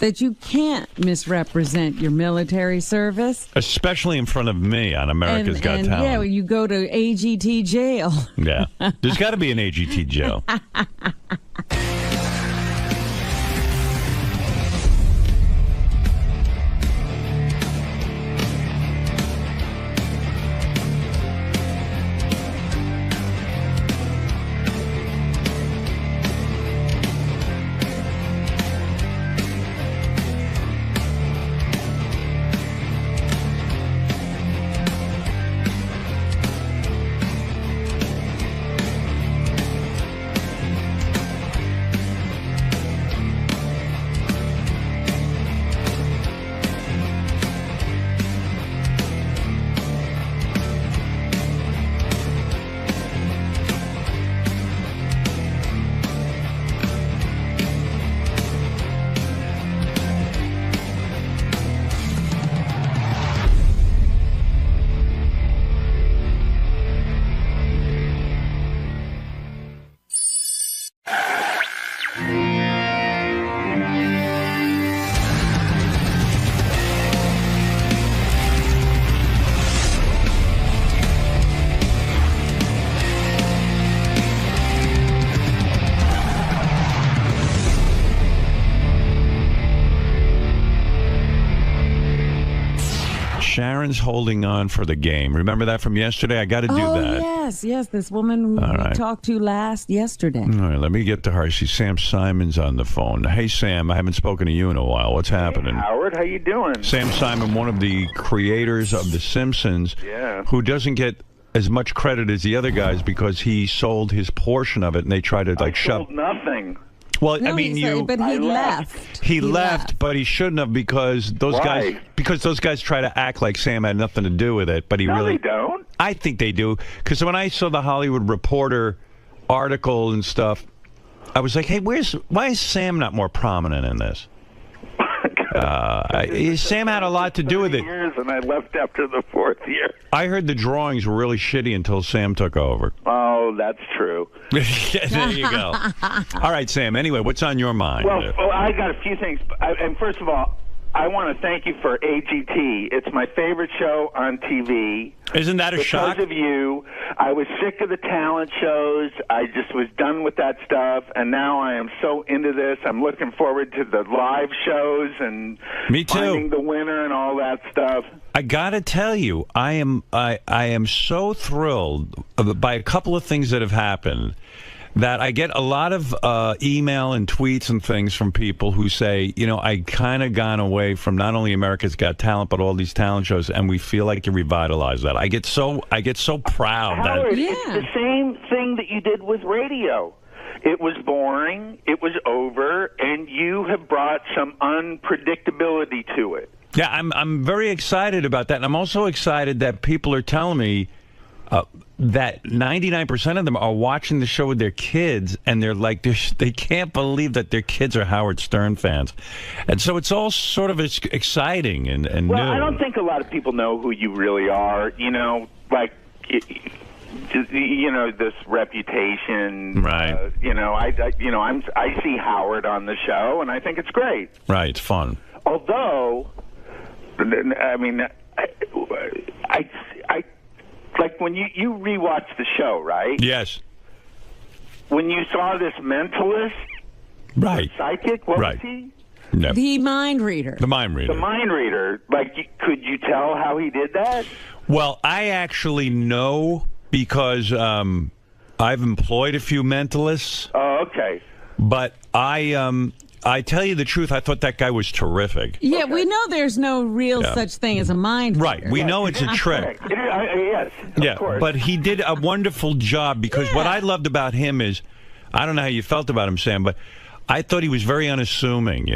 that you can't misrepresent your military service. Especially in front of me on America's Got Talent. Yeah, you go to AGT jail. Yeah. There's got to be an AGT jail. Sharon's holding on for the game. Remember that from yesterday? I got to do that. Yes, this woman who we talked to yesterday. All right, let me get to her. See, Sam Simon's on the phone. Hey, Sam, I haven't spoken to you in a while. What's happening? Howard, how you doing? Sam Simon, one of the creators of The Simpsons, who doesn't get as much credit as the other guys because he sold his portion of it, and they try to shove nothing. Well, No, I mean, but he left. He left, but he shouldn't have because those guys try to act like Sam had nothing to do with it, but he really they don't. I think they do, because when I saw the Hollywood Reporter article and stuff, I was like, hey, why is Sam not more prominent in this? Sam had a lot to do with it. Years, and I left after the 4th year. I heard the drawings were really shitty until Sam took over. Oh, that's true. There you go. All right, Sam. Anyway, what's on your mind? Well, I got a few things. And first of all, I want to thank you for AGT. It's my favorite show on TV. Isn't that a shock? Because of you. I was sick of the talent shows. I just was done with that stuff, and now I am so into this. I'm looking forward to the live shows and Me too. finding the winner and all that stuff. I gotta tell you, I am so thrilled by a couple of things that have happened. That I get a lot of email and tweets and things from people who say, I kind of gone away from not only America's Got Talent, but all these talent shows, and we feel like you revitalized that. I get so proud. Howard, that it's the same thing that you did with radio. It was boring, it was over, and you have brought some unpredictability to it. Yeah, I'm very excited about that, and I'm also excited that people are telling me that 99% of them are watching the show with their kids, and they're like, they can't believe that their kids are Howard Stern fans. And so it's all sort of exciting and new. Well, I don't think a lot of people know who you really are, like, this reputation. Right. I see Howard on the show, and I think it's great. Right, it's fun. Although, I mean, I like when you rewatch the show, right? Yes. When you saw this mentalist, right, psychic, what was he? No. The mind reader. The mind reader. The mind reader. Like, could you tell how he did that? Well, I actually know because I've employed a few mentalists. Oh, okay. But I tell you the truth, I thought that guy was terrific. Yeah, we know there's no real such thing as a mind reader. Right, we know it's a trick. Yes, of course. But he did a wonderful job because what I loved about him is, I don't know how you felt about him, Sam, but I thought he was very unassuming,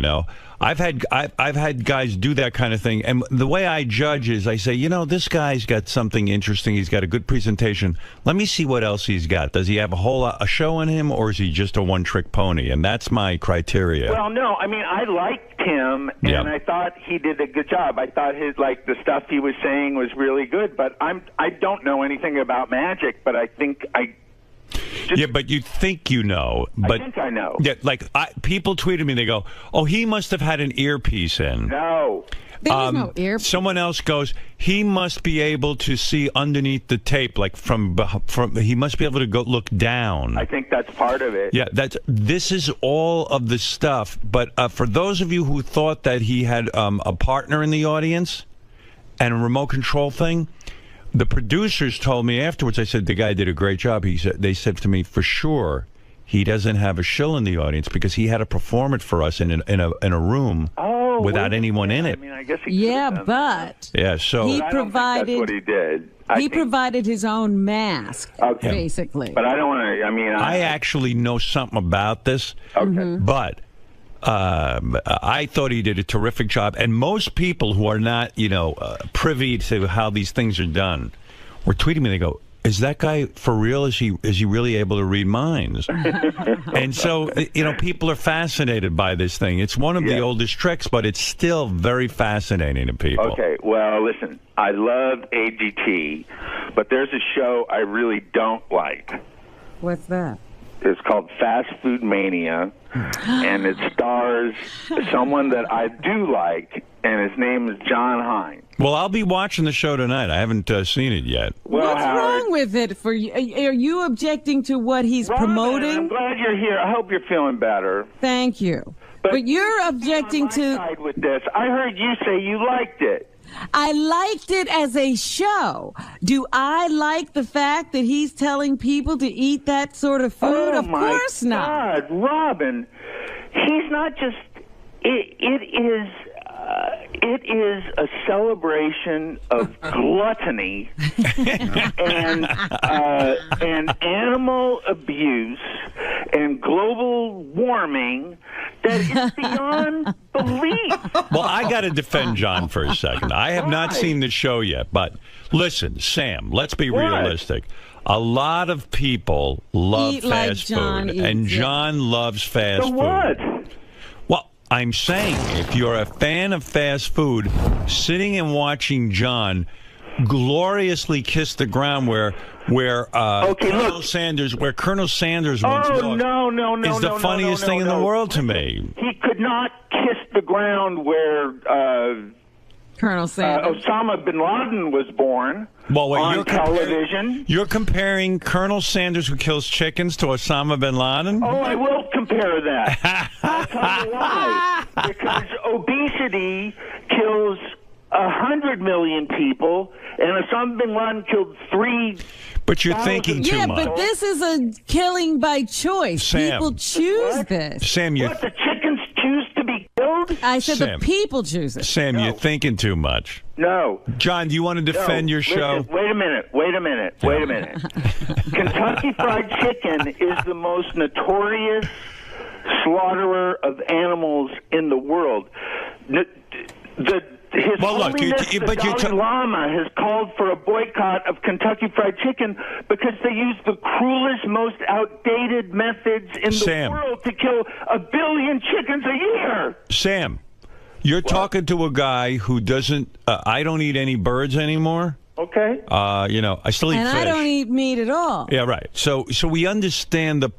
I've had guys do that kind of thing, and the way I judge is I say, this guy's got something interesting. He's got a good presentation. Let me see what else he's got. Does he have a show in him, or is he just a one-trick pony? And that's my criteria. Well, no, I mean, I liked him, and I thought he did a good job. I thought the stuff he was saying was really good. But I don't know anything about magic, but I think but you think But I think I know. Yeah, people tweeted me. They go, "Oh, he must have had an earpiece in." No. There was no earpiece. Someone else goes, "He must be able to see underneath the tape, like from. He must be able to go look down." I think that's part of it. Yeah, this is all of the stuff. But for those of you who thought that he had a partner in the audience and a remote control thing. The producers told me afterwards, I said, the guy did a great job. They said to me, for sure, he doesn't have a shill in the audience because he had to perform it for us in a room without anyone in it. I mean, I guess he but so he provided. That's what he did. He provided his own mask, basically. But I don't want to. I mean, I actually know something about this. Okay, but. I thought he did a terrific job, and most people who are not, privy to how these things are done, were tweeting me. They go, "Is that guy for real? Is he really able to read minds?" And so, people are fascinated by this thing. It's one of the oldest tricks, but it's still very fascinating to people. Okay, well, listen, I love AGT, but there's a show I really don't like. What's that? It's called Fast Food Mania, and it stars someone that I do like, and his name is John Hine. Well, I'll be watching the show tonight. I haven't seen it yet. Well, what's wrong with it for you? Are you objecting to what he's promoting? I'm glad you're here. I hope you're feeling better. Thank you. But you're objecting to... Side with this. I heard you say you liked it. I liked it as a show. Do I like the fact that he's telling people to eat that sort of food? Oh, of course not. God, Robin, he's not just. It is a celebration of gluttony and animal abuse and global warming that is beyond belief. Well, I got to defend John for a second. I have not seen the show yet, but listen, Sam, let's be realistic. A lot of people love Eat like fast John food, and eats it. John loves fast So food. what? Well, I'm saying if you're a fan of fast food, sitting and watching John gloriously kiss the ground where Colonel Sanders once walked, is the funniest thing in the world to me. He could not kiss the ground where Colonel Sanders. Osama bin Laden was born on television. You're comparing Colonel Sanders who kills chickens to Osama bin Laden? Oh, I will compare that. I'll tell you why. Because obesity kills 100 million people, and Osama bin Laden killed 3. But you're thinking too much. Yeah, but this is a killing by choice. Sam. People choose this. Sam, you. What, the chickens choose to be killed? I said Sam. the people choose it. Sam, you're thinking too much. No. John, do you want to defend your show? Listen, wait a minute. Kentucky Fried Chicken is the most notorious slaughterer of animals in the world. His Holiness, the Dalai Lama has called for a boycott of Kentucky Fried Chicken because they use the cruelest, most outdated methods in the world to kill 1 billion chickens a year. Sam, you're talking to a guy who doesn't. I don't eat any birds anymore. Okay. I still eat And fish. I don't eat meat at all. Yeah, right. So we understand the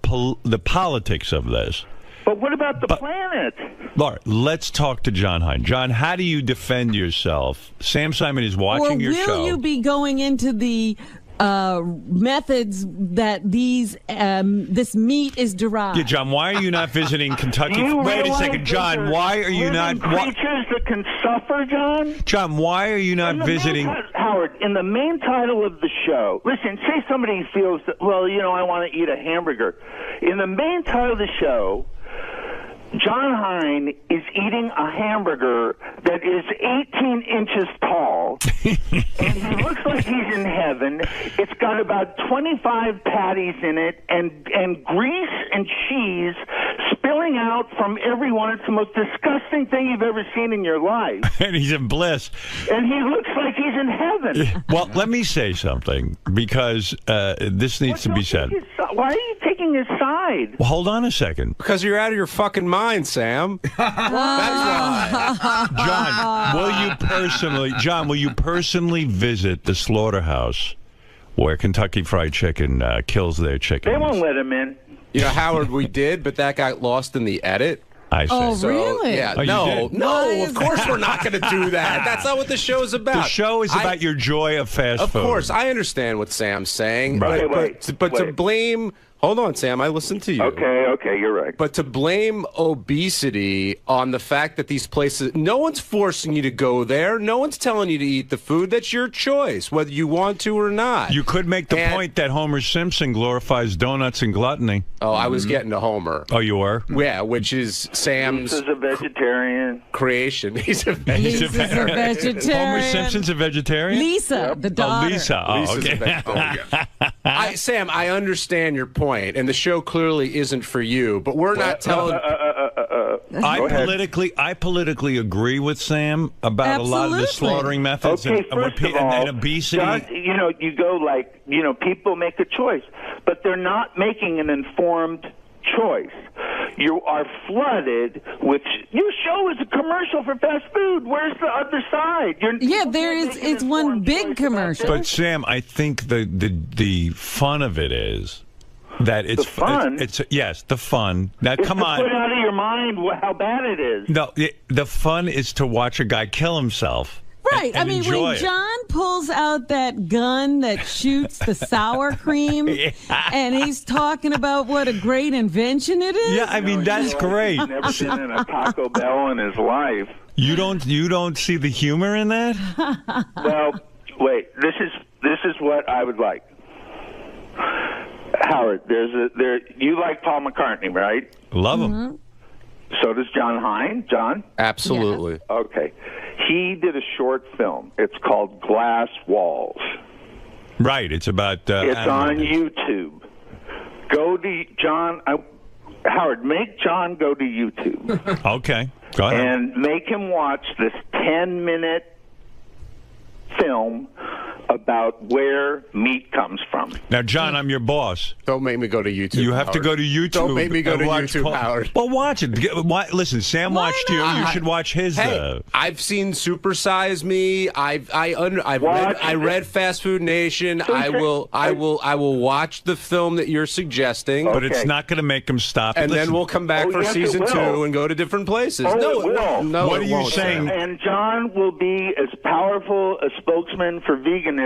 politics of this. But what about the planet? Laura, let's talk to John Hein. John, how do you defend yourself? Sam Simon is watching your show. Will you be going into the methods that this meat is derived? Yeah, John, why are you not visiting Kentucky? Wait a second, John. Why are you not? Creatures that can suffer, John. John, why are you not visiting? Howard, in the main title of the show, listen. Say somebody feels that. Well, I want to eat a hamburger. In the main title of the show, John Hein is eating a hamburger that is 18 inches tall, and he looks like he's in heaven. It's got about 25 patties in it, and grease and cheese spilling out from everyone. It's the most disgusting thing you've ever seen in your life. And he's in bliss. And he looks like he's in heaven. Well, let me say something, because this needs to be said. Why are you taking his side? Well, hold on a second. Because you're out of your fucking mind, Sam. That's why. John, will you personally visit the slaughterhouse where Kentucky Fried Chicken kills their chickens? They won't let him in. Howard, we did, but that got lost in the edit. I see. Oh, So, really? Yeah. Oh, you did? No, of course we're not going to do that. That's not what the show's about. The show is about your joy of fast food. Of course, I understand what Sam's saying. Right. But to blame... Hold on, Sam. I listened to you. Okay, you're right. But to blame obesity on the fact that these places, no one's forcing you to go there. No one's telling you to eat the food. That's your choice, whether you want to or not. You could make the point that Homer Simpson glorifies donuts and gluttony. Oh, I was getting to Homer. Oh, you were? Yeah, which is Sam's He's a vegetarian. creation. He's a vegetarian. Homer Simpson's a vegetarian? Lisa, the daughter. Oh, Lisa. Oh, Lisa's a okay. vegetarian. Sam, I understand your point, and the show clearly isn't for you, but we're not telling... I politically agree with Sam about a lot of the slaughtering methods Okay, first of all, and obesity. John, you go like, people make a choice, but they're not making an informed choice. You are flooded with... Your show is a commercial for fast food. Where's the other side? It's one big commercial. But Sam, I think the fun of it is that it's the fun. Yes, the fun. Now, come on. Put out of your mind how bad it is. No, the fun is to watch a guy kill himself. Right. I mean, when John pulls out that gun that shoots the sour cream, and he's talking about what a great invention it is. Yeah, I mean, that's great. He's never been in a Taco Bell in his life. You don't see the humor in that? Well, wait. This is what I would like. Howard, you like Paul McCartney, right? Love him. So does John Hine. John? Absolutely. Yeah. Okay. He did a short film. It's called Glass Walls. Right. It's about. It's on YouTube. Go to John. Howard, make John go to YouTube. Okay. Go ahead. And make him watch this 10-minute film about where meat comes from. Now, John, I'm your boss. Don't make me go to YouTube. You have Howard. to go to YouTube. Don't make me go to YouTube, Paul. Howard. Well, watch it. Listen, Sam watched you. You should watch his. Hey, I've seen Super Size Me. I've read Fast Food Nation. I will watch the film that you're suggesting. But it's not going to make him stop. And then we'll come back for season 2 and go to different places. No, it will. No, what are you saying? And John will be as powerful a spokesman for veganism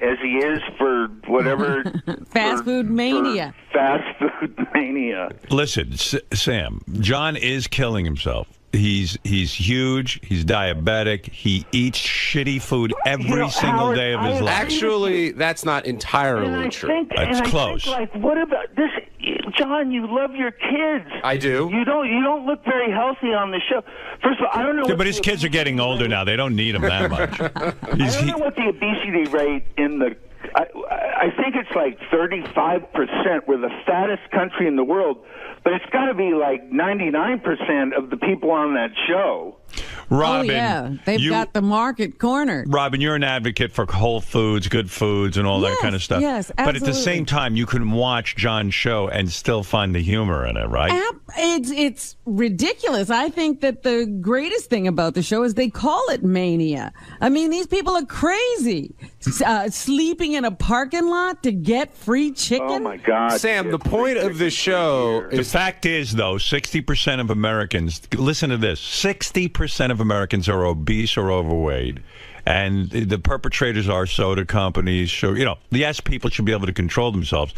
as he is for whatever fast food mania. Fast food mania. Listen, Sam, John is killing himself. He's huge. He's diabetic. He eats shitty food every single day of his life. Actually, that's not entirely true. It's close. Like, what about this, John? You love your kids. I do. You don't look very healthy on the show. First of all, I don't know. Yeah, but his kids are getting older now. They don't need him that much. I don't know what the obesity rate in the. I think it's like 35%. We're the fattest country in the world, but it's got to be like 99% of the people on that show. Robin, oh, yeah. They've got the market cornered. Robin, you're an advocate for whole foods, good foods, and all that kind of stuff. Yes, But at the absolutely. same time, you can watch John's show and still find the humor in it, right? It's ridiculous. I think that the greatest thing about the show is they call it mania. I mean, these people are crazy. Sleeping in a parking lot to get free chicken. Oh, my God. Sam, the point of this show The fact is, though, 60% of Americans, listen to this, 60% of Americans are obese or overweight. And the perpetrators are soda companies. So, yes, people should be able to control themselves.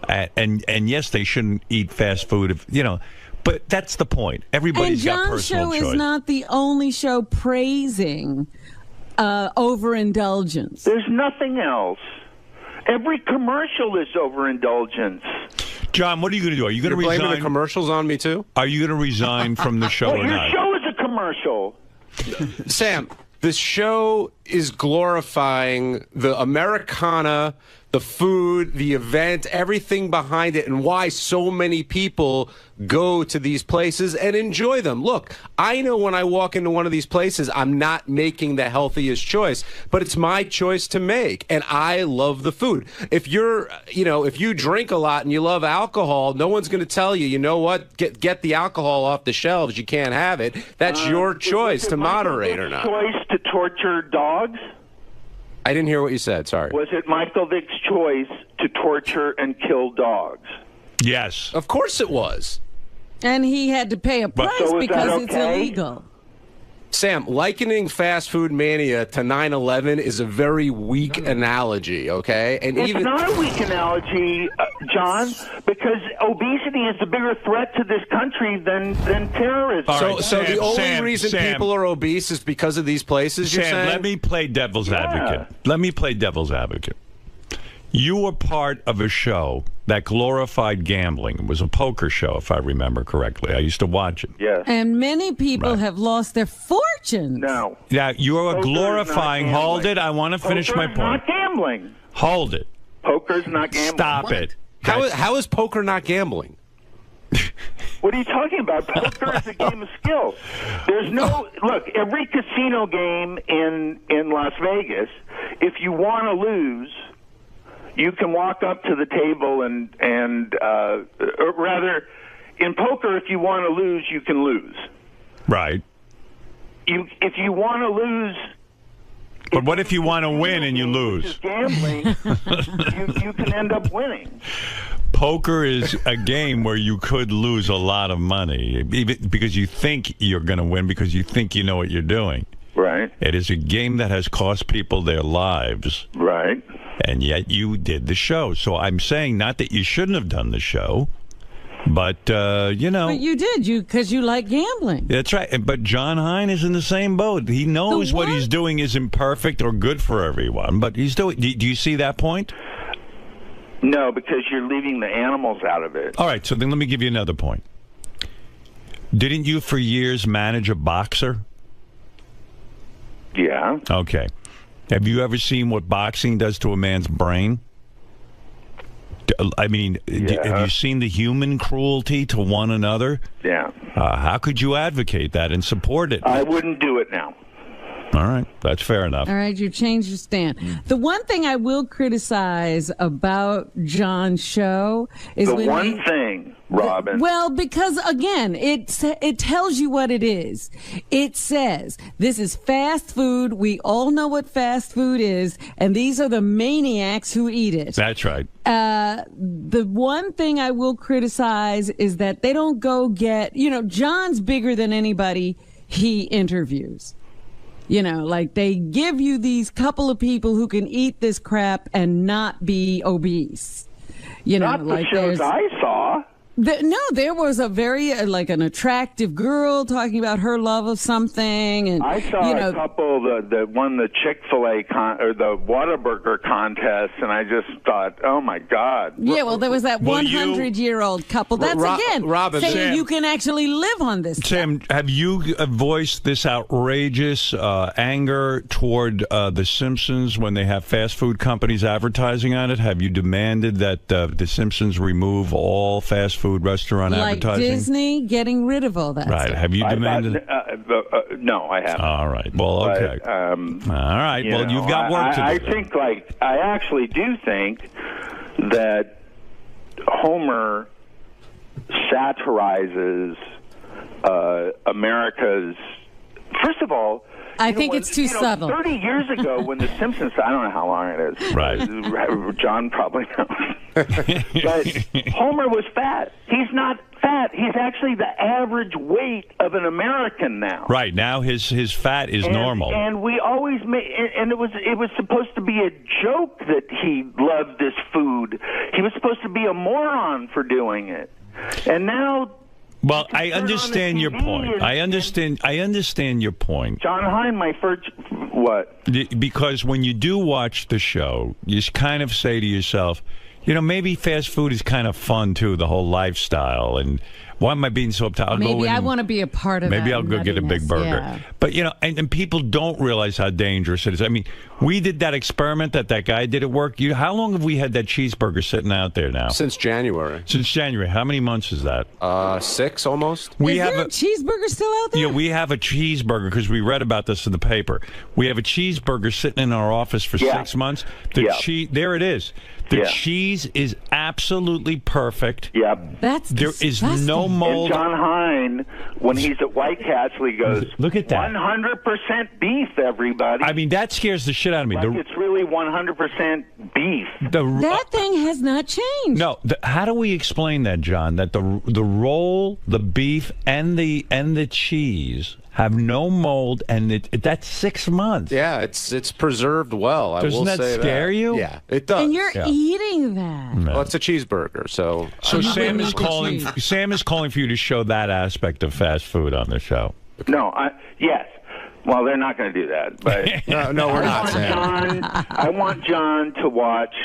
And yes, they shouldn't eat fast food, but that's the point. Everybody's got personal choice. And John's show is not the only show praising overindulgence. There's nothing else. Every commercial is overindulgence. John, what are you going to do? Are you going to resign? Blaming the commercials on me, too? Are you going to resign from the show or not? Your show is a commercial. Sam, this show is glorifying the Americana, the food, the event, everything behind it, and why so many people go to these places and enjoy them. Look, I know when I walk into one of these places, I'm not making the healthiest choice, but it's my choice to make, and I love the food. If if you drink a lot and you love alcohol, no one's going to tell you, you know what, get the alcohol off the shelves. You can't have it. That's your choice to moderate or not. Choice to torture dogs? I didn't hear what you said. Sorry. Was it Michael Vick's choice to torture and kill dogs? Yes. Of course it was. And he had to pay a price because it's illegal. Sam, likening fast food mania to 9/11 is a very weak analogy, okay? And It's not a weak analogy, John, because obesity is a bigger threat to this country than terrorism. So the only reason people are obese is because of these places, you're saying? Let me play devil's advocate. Let me play devil's advocate. You were part of a show that glorified gambling. It was a poker show, if I remember correctly. I used to watch it. Yes. And many people have lost their fortunes. No. Yeah, you are glorifying. Hold it. I want to finish my Poker's point. not gambling. Hold it. Poker's not gambling. Stop it. How is poker not gambling? What are you talking about? Poker is a game of skill. There's no look. Every casino game in Las Vegas, if you want to lose, you can walk up to the table or rather, in poker, if you want to lose, you can lose. Right. If you want to lose. But what if you want to win and you lose? Gambling, you can end up winning. Poker is a game where you could lose a lot of money, even because you think you're going to win because you think you know what you're doing. Right. It is a game that has cost people their lives. Right. And yet you did the show. So I'm saying not that you shouldn't have done the show, but, you know. But you did, because you like gambling. That's right. But John Hein is in the same boat. He knows what he's doing isn't perfect or good for everyone, but he's doing. Do you see that point? No, because you're leaving the animals out of it. All right, so then let me give you another point. Didn't you for years manage a boxer? Yeah. Okay. Have you ever seen what boxing does to a man's brain? I mean, have you seen the human cruelty to one another? Yeah. How could you advocate that and support it? I wouldn't do it now. All right, that's fair enough. All right, you've changed your stand. The one thing I will criticize about John's show is the one thing, Robin. Well, because again, it tells you what it is. It says this is fast food. We all know what fast food is, and these are the maniacs who eat it. That's right. The one thing I will criticize is that they don't go get. John's bigger than anybody he interviews. Like they give you these couple of people who can eat this crap and not be obese. Not the shows I saw. No, there was a very an attractive girl talking about her love of something, and I saw a couple that won the Chick-fil-A or the Whataburger contest, and I just thought, oh my God. Yeah, well, there was that 100-year-old couple. That's Robin, saying Sam, you can actually live on this. Sam, have you voiced this outrageous anger toward The Simpsons when they have fast food companies advertising on it? Have you demanded that The Simpsons remove all fast food restaurant advertising? Like Disney getting rid of all that right. stuff. Have you demanded no, I haven't. All right. Well, okay. All right. Well, you've got work to do. I think, I actually do think that Homer satirizes America's. First of all, I think it's too subtle. 30 years ago, when The Simpsons, I don't know how long it is. Right. John probably knows. But Homer was fat. He's not fat. He's actually the average weight of an American now. Right. Now his fat is normal. And we always made, and it was supposed to be a joke that he loved this food. He was supposed to be a moron for doing it. And now. Well, I understand your point. I understand your point. John Hein, my first, what? Because when you do watch the show, you kind of say to yourself, maybe fast food is kind of fun too, the whole lifestyle. And why am I being so uptight? Maybe I want to be a part of that. Maybe I'll go get a big burger. Yeah. But, and people don't realize how dangerous it is. I mean, we did that experiment that guy did at work. How long have we had that cheeseburger sitting out there now? Since January. Since January. How many months is that? 6 almost. Is there a cheeseburger still out there? Yeah, we have a cheeseburger because we read about this in the paper. We have a cheeseburger sitting in our office for 6 months. There it is. The cheese is absolutely perfect. Yep. There is no mold. And John Hein, when he's at White Castle, he goes, look at that. 100% beef, everybody. I mean, that scares the shit out of me. It's really 100% beef. That thing has not changed. No. How do we explain that, John? That the roll, the beef, and the cheese have no mold, and that's 6 months. Yeah, it's preserved well. Doesn't that scare you? Yeah, it does. And you're eating that. Well, it's a cheeseburger, so. So Sam is calling. Sam is calling for you to show that aspect of fast food on the show. No, yes. Well, they're not going to do that, but no, we're not. Sam. I want John to watch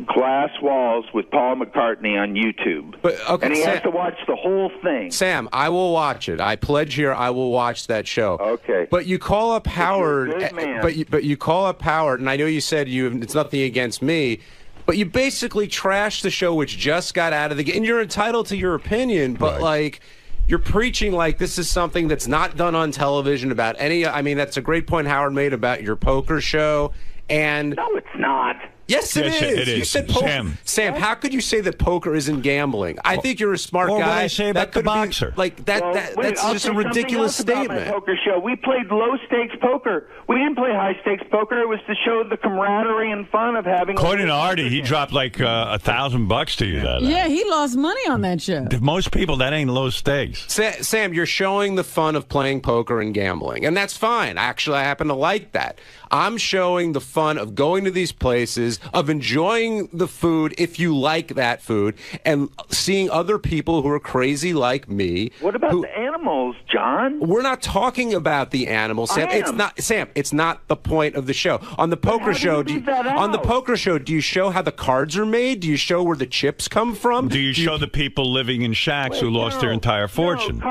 Glass Walls with Paul McCartney on YouTube. And he has to watch the whole thing. Sam, I will watch it. I pledge here I will watch that show. Okay. But you call up Howard, good man. but you call up Howard, and I know you said it's nothing against me, but you basically trashed the show, which just got out of the game. And you're entitled to your opinion, but you're preaching like this is something that's not done on television about any. I mean, that's a great point Howard made about your poker show. And no, it's not. Yes, it is. You said poker. Sam, how could you say that poker isn't gambling? I think you're a smart or guy. What I say about the boxer? That's just a ridiculous statement. My poker show. We played low stakes poker. We didn't play high stakes poker. It was to show the camaraderie and fun of having. According to Artie, he dropped like $1,000 to you that night. Yeah, he lost money on that show. To most people, that ain't low stakes. Sam, you're showing the fun of playing poker and gambling, and that's fine. Actually, I happen to like that. I'm showing the fun of going to these places, of enjoying the food if you like that food, and seeing other people who are crazy like me. What about the animals, John? We're not talking about the animals, Sam. It's not, Sam. It's not the point of the show. On the poker show, do you show how the cards are made? Do you show where the chips come from? Do you show the people living in shacks who lost their entire fortune? No,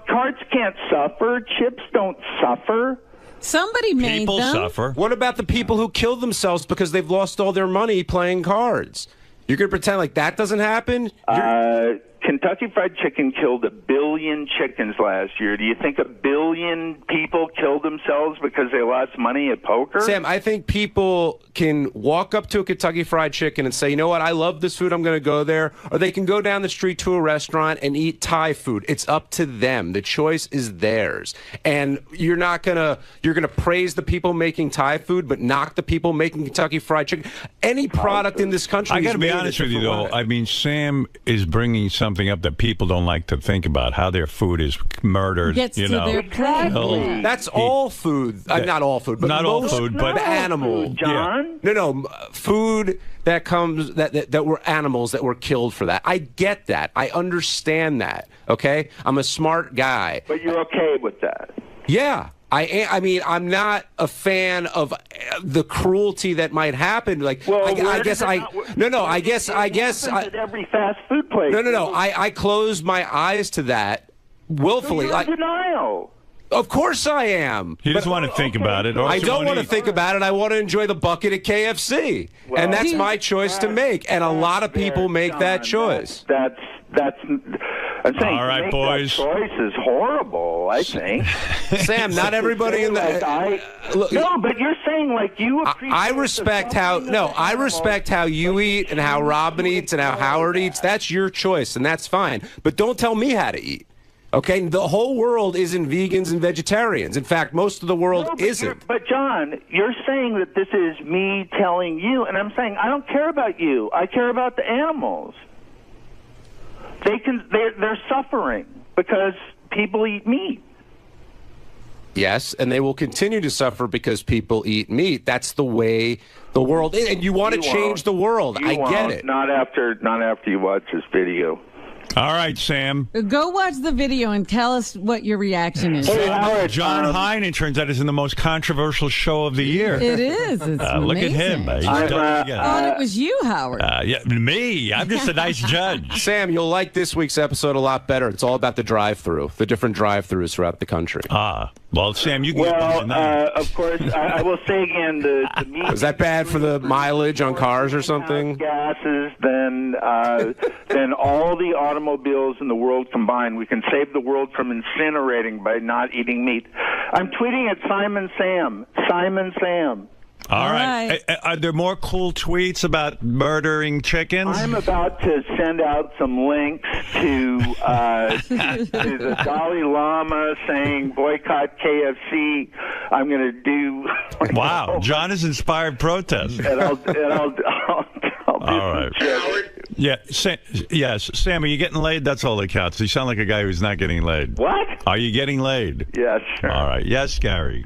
cards can't suffer. Chips don't suffer. Somebody made them. Suffer. What about the people who kill themselves because they've lost all their money playing cards? You're going to pretend like that doesn't happen? Kentucky Fried Chicken killed 1 billion chickens last year. Do you think 1 billion people killed themselves because they lost money at poker? Sam, I think people can walk up to a Kentucky Fried Chicken and say, you know what, I love this food, I'm going to go there. Or they can go down the street to a restaurant and eat Thai food. It's up to them. The choice is theirs. And you're going to praise the people making Thai food, but knock the people making Kentucky Fried Chicken. Any product in this country. I got to be honest with you, though. I mean, Sam is bringing something up that people don't like to think about, how their food is murdered. Gets to their plate. That's all food. Not all food, but not all food, but animal. John? No, food that comes that were animals that were killed for that. I get that. I understand that. Okay, I'm a smart guy. But you're okay with that? Yeah. I mean, I'm not a fan of the cruelty that might happen. Like, I guess at every fast food place. No. I close my eyes to that willfully. So you're in denial. Of course I am. He doesn't want to think about it. I don't want to think about it. I want to enjoy the bucket at KFC. And that's my choice to make. And a lot of people make that choice. That's I'm saying, all right, boys. That choice is horrible, I think. Sam, not everybody in the... No, but you're saying like you appreciate... I respect how you eat and how Robin eats and how Howard eats. That's your choice, and that's fine. But don't tell me how to eat. Okay, the whole world isn't vegans and vegetarians. In fact, most of the world isn't. But John, you're saying that this is me telling you, and I'm saying I don't care about you. I care about the animals. They're suffering because people eat meat. Yes, and they will continue to suffer because people eat meat. That's the way the world is, and you want to change the world. I get it. Not after you watch this video. All right, Sam. Go watch the video and tell us what your reaction is. Hey, Howard, John Hein, it turns out, is in the most controversial show of the year. It is. It's look at him. He's done it again. Oh, it was you, Howard. Yeah, me. I'm just a nice judge. Sam, you'll like this week's episode a lot better. It's all about the drive-through, the different drive-throughs throughout the country. Well, Sam, you can of course, I will say again, the meat... Is that bad for the mileage on cars or something? Gases, then all the automobiles in the world combined. We can save the world from incinerating by not eating meat. I'm tweeting at Simon Sam. All right. Are there more cool tweets about murdering chickens? I'm about to send out some links to the Dalai Lama saying boycott KFC. I'm going to do. Wow, John has inspired protest. And I'll do all right. Yeah, yes, Sam, are you getting laid? That's all that counts. You sound like a guy who's not getting laid. What? Are you getting laid? Yes, sure. All right. Yes, Gary.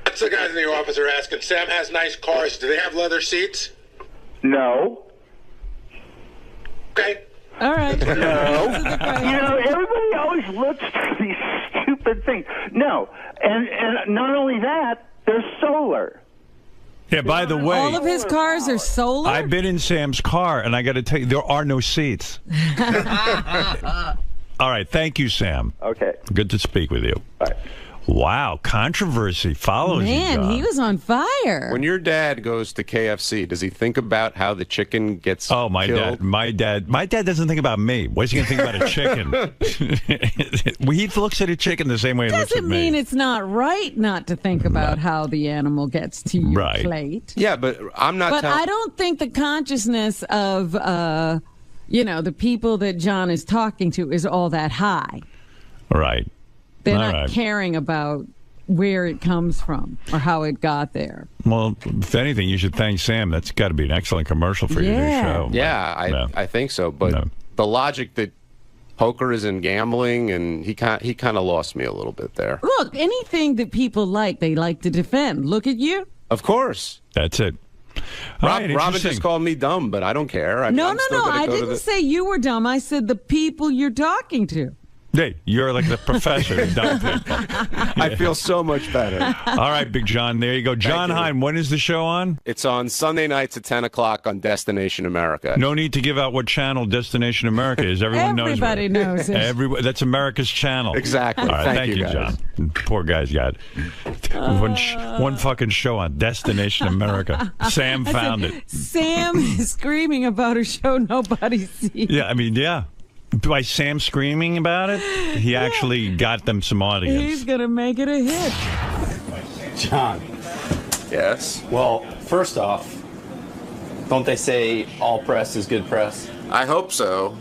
The guys in the office are asking, Sam has nice cars. Do they have leather seats? No. Okay. All right. No. Everybody always looks for these stupid things. No. And not only that, they're solar. Yeah, by the way, all of his cars are solar? I've been in Sam's car, and I got to tell you, there are no seats. All right. Thank you, Sam. Okay. Good to speak with you. Bye. Wow, controversy follows you, Man, John. he was on fire. When your dad goes to KFC, does he think about how the chicken gets killed? My dad doesn't think about me. What's he going to think about a chicken? He looks at a chicken the same way he looks at Doesn't me. mean it's not right not to think about how the animal gets to your plate. Yeah, but I'm not. But I don't think the consciousness of, the people that John is talking to is all that high. Right. They're All not right. caring about where it comes from or how it got there. Well, if anything, you should thank Sam. That's got to be an excellent commercial for your new show. Yeah, I think so. But the logic that poker is in gambling, and he kind of lost me a little bit there. Look, anything that people like, they like to defend. Look at you. Of course. That's it. Robin just called me dumb, but I don't care. I mean, No, I'm still gonna I go to didn't the- say you were dumb. I said the people you're talking to. Hey, you're like the professor. Dumb people. I feel so much better. All right, Big John. There you go. John Hein, when is the show on? It's on Sunday nights at 10 o'clock on Destination America. No need to give out what channel Destination America is. Everybody knows it. That's America's channel. Exactly. All right, thank you, guys. John. Poor guy's got one fucking show on Destination America. Sam found it. Sam is screaming about a show nobody sees. Yeah, I mean, yeah. By Sam screaming about it, he actually got them some audience. He's going to make it a hit. John. Yes? Well, first off, don't they say all press is good press? I hope so.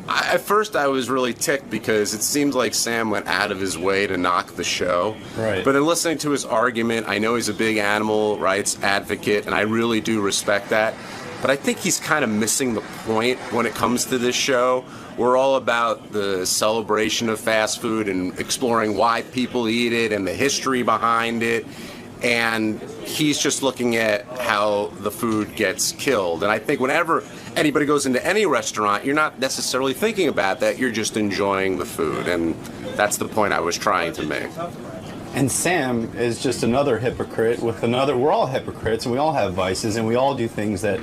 At first, I was really ticked because it seemed like Sam went out of his way to knock the show. Right. But in listening to his argument, I know he's a big animal rights advocate, and I really do respect that. But I think he's kind of missing the point when it comes to this show. We're all about the celebration of fast food and exploring why people eat it and the history behind it. And he's just looking at how the food gets killed. And I think whenever anybody goes into any restaurant, you're not necessarily thinking about that. You're just enjoying the food. And that's the point I was trying to make. And Sam is just another hypocrite with another. We're all hypocrites, and we all have vices, and we all do things that,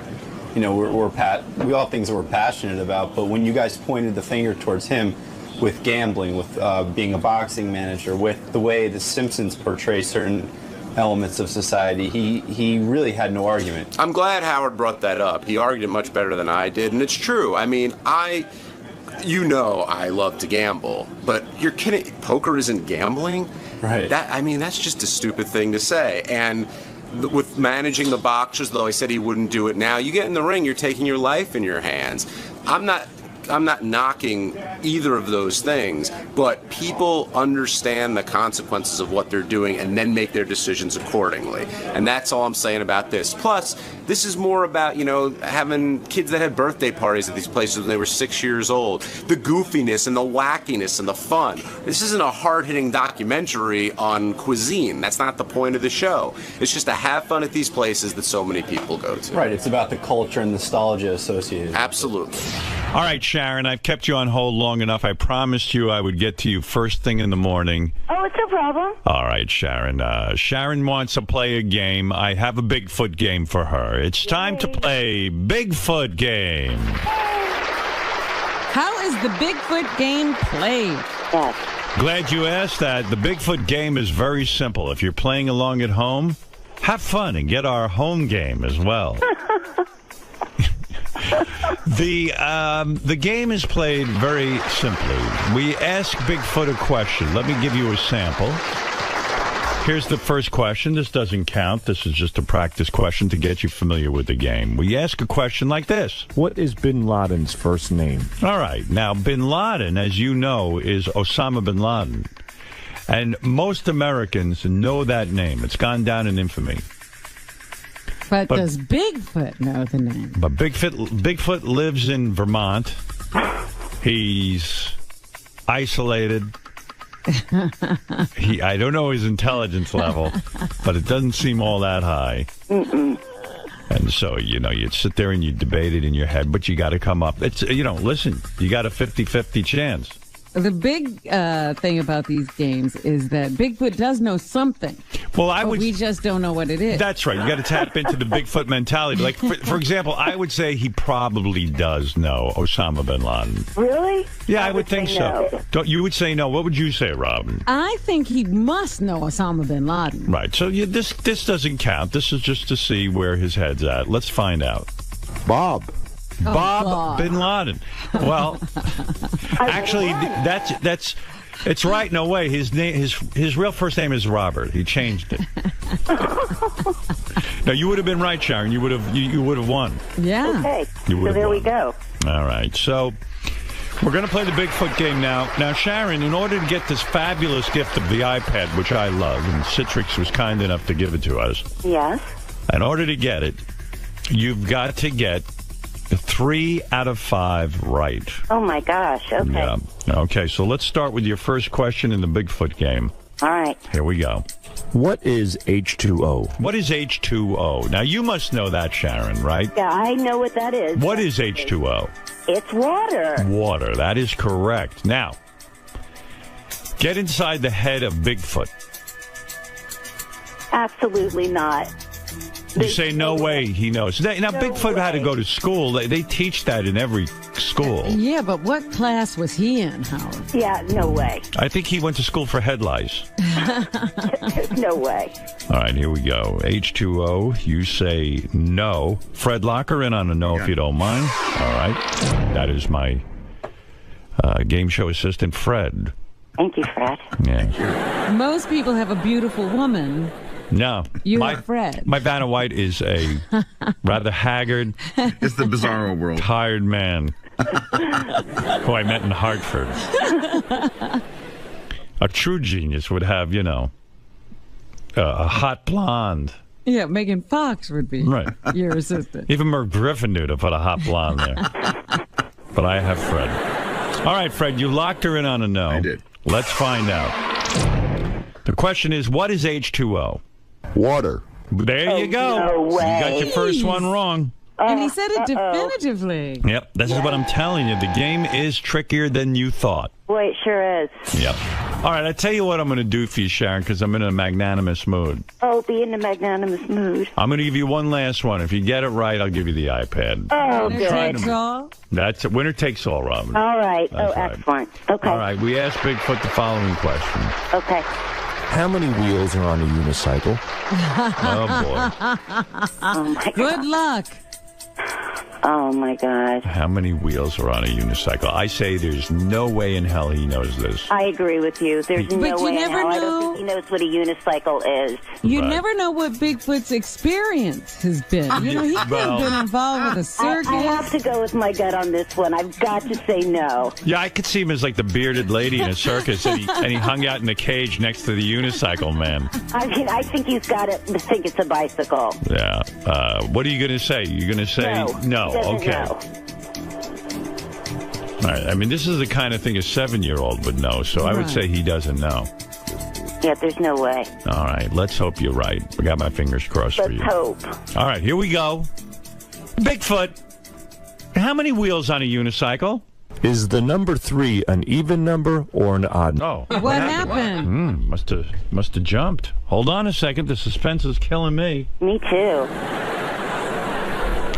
we all have things that we're passionate about. But when you guys pointed the finger towards him with gambling, with being a boxing manager, with the way the Simpsons portray certain elements of society, he really had no argument. I'm glad Howard brought that up. He argued it much better than I did, and it's true. I mean, I love to gamble, but you're kidding. Poker isn't gambling? Right. That's just a stupid thing to say. And with managing the boxers, though I said he wouldn't do it now, you get in the ring, you're taking your life in your hands. I'm not knocking either of those things, but people understand the consequences of what they're doing and then make their decisions accordingly. And that's all I'm saying about this. Plus, this is more about, having kids that had birthday parties at these places when they were 6 years old. The goofiness and the wackiness and the fun. This isn't a hard-hitting documentary on cuisine. That's not the point of the show. It's just to have fun at these places that so many people go to. Right, it's about the culture and nostalgia associated. Absolutely. All right, Sharon, I've kept you on hold long enough. I promised you I would get to you first thing in the morning. Oh, it's no problem. All right, Sharon. Sharon wants to play a game. I have a Bigfoot game for her. It's time to play Bigfoot Game. How is the Bigfoot game played? Glad you asked that. The Bigfoot game is very simple. If you're playing along at home, have fun and get our home game as well. The game is played very simply. We ask Bigfoot a question. Let me give you a sample. Here's the first question. This doesn't count. This is just a practice question to get you familiar with the game. We ask a question like this. What is bin Laden's first name? All right. Now, bin Laden, as you know, is Osama bin Laden. And most Americans know that name. It's gone down in infamy. But does Bigfoot know the name? But Bigfoot lives in Vermont. He's isolated. I don't know his intelligence level, but it doesn't seem all that high. And so, you'd sit there and you debate it in your head, but you got to come up. It's, listen, you got a 50-50 chance. The big thing about these games is that Bigfoot does know something. Well, we just don't know what it is. That's right. You got to tap into the Bigfoot mentality. Like, for example, I would say he probably does know Osama bin Laden. Really? Yeah, I would think so. no. You would say no. What would you say, Robin? I think he must know Osama bin Laden. Right. So this doesn't count. This is just to see where his head's at. Let's find out. Bob bin Laden. Well, actually, that's it's right in a way. His name, his real first name is Robert. He changed it. No, you would have been right, Sharon. You would have won. Yeah. Okay. You So there we go. All right. So we're going to play the Bigfoot game now. Now, Sharon, in order to get this fabulous gift of the iPad, which I love, and Citrix was kind enough to give it to us. Yes. In order to get it, you've got to get 3 out of 5 right. Oh, my gosh. Okay. Yeah. Okay, so let's start with your first question in the Bigfoot game. All right. Here we go. What is H2O? What is H2O? Now, you must know that, Sharon, right? Yeah, I know what that is. What is H2O? It's water. Water. That is correct. Now, get inside the head of Bigfoot. Absolutely not. You say, no way he knows. Now, Bigfoot had to go to school. They teach that in every school. Yeah, but what class was he in, Howard? Yeah, no way. I think he went to school for head lice. No way. All right, here we go. H2O, you say no. Fred, lock her in on a no if you don't mind. All right. That is my game show assistant, Fred. Thank you, Fred. Yeah. Most people have a beautiful woman. No. You have Fred. My Vanna White is a rather haggard. It's the bizarro world. Tired man who I met in Hartford. A true genius would have, a hot blonde. Yeah, Megan Fox would be your assistant. Even Merv Griffin knew to put a hot blonde there. But I have Fred. All right, Fred, you locked her in on a no. I did. Let's find out. The question is, what is H2O? Water. There you go. No way. You got your first one wrong. And he said it definitively. Yep, this is what I'm telling you. The game is trickier than you thought. Boy, it sure is. Yep. All right, I tell you what I'm going to do for you, Sharon, because I'm in a magnanimous mood. Oh, be in a magnanimous mood. I'm going to give you one last one. If you get it right, I'll give you the iPad. Oh, Winner good. takes all? That's it. Winner takes all, Robin. All right. That's right. Excellent. Okay. All right, we asked Bigfoot the following question. Okay. How many wheels are on a unicycle? Oh, boy. Oh, my God. Good luck. Oh, my God. How many wheels are on a unicycle? I say there's no way in hell he knows this. I agree with you. There's no you way in never hell. I know. don't think he knows what a unicycle is. You never know what Bigfoot's experience has been. He could have been involved with a circus. I have to go with my gut on this one. I've got to say no. Yeah, I could see him as like the bearded lady in a circus, and he hung out in the cage next to the unicycle man. I mean, I think he's got to think it's a bicycle. Yeah. What are you going to say? You're going to say no. He doesn't Okay. know. All right. I mean, this is the kind of thing a 7-year-old would know, so I would say he doesn't know. Yeah, there's no way. All right. Let's hope you're right. I got my fingers crossed for Let's you. hope. All right. Here we go. Bigfoot. How many wheels on a unicycle? Is the number 3 an even number or an odd? Oh. What happened? Must have jumped. Hold on a second. The suspense is killing me. Me too.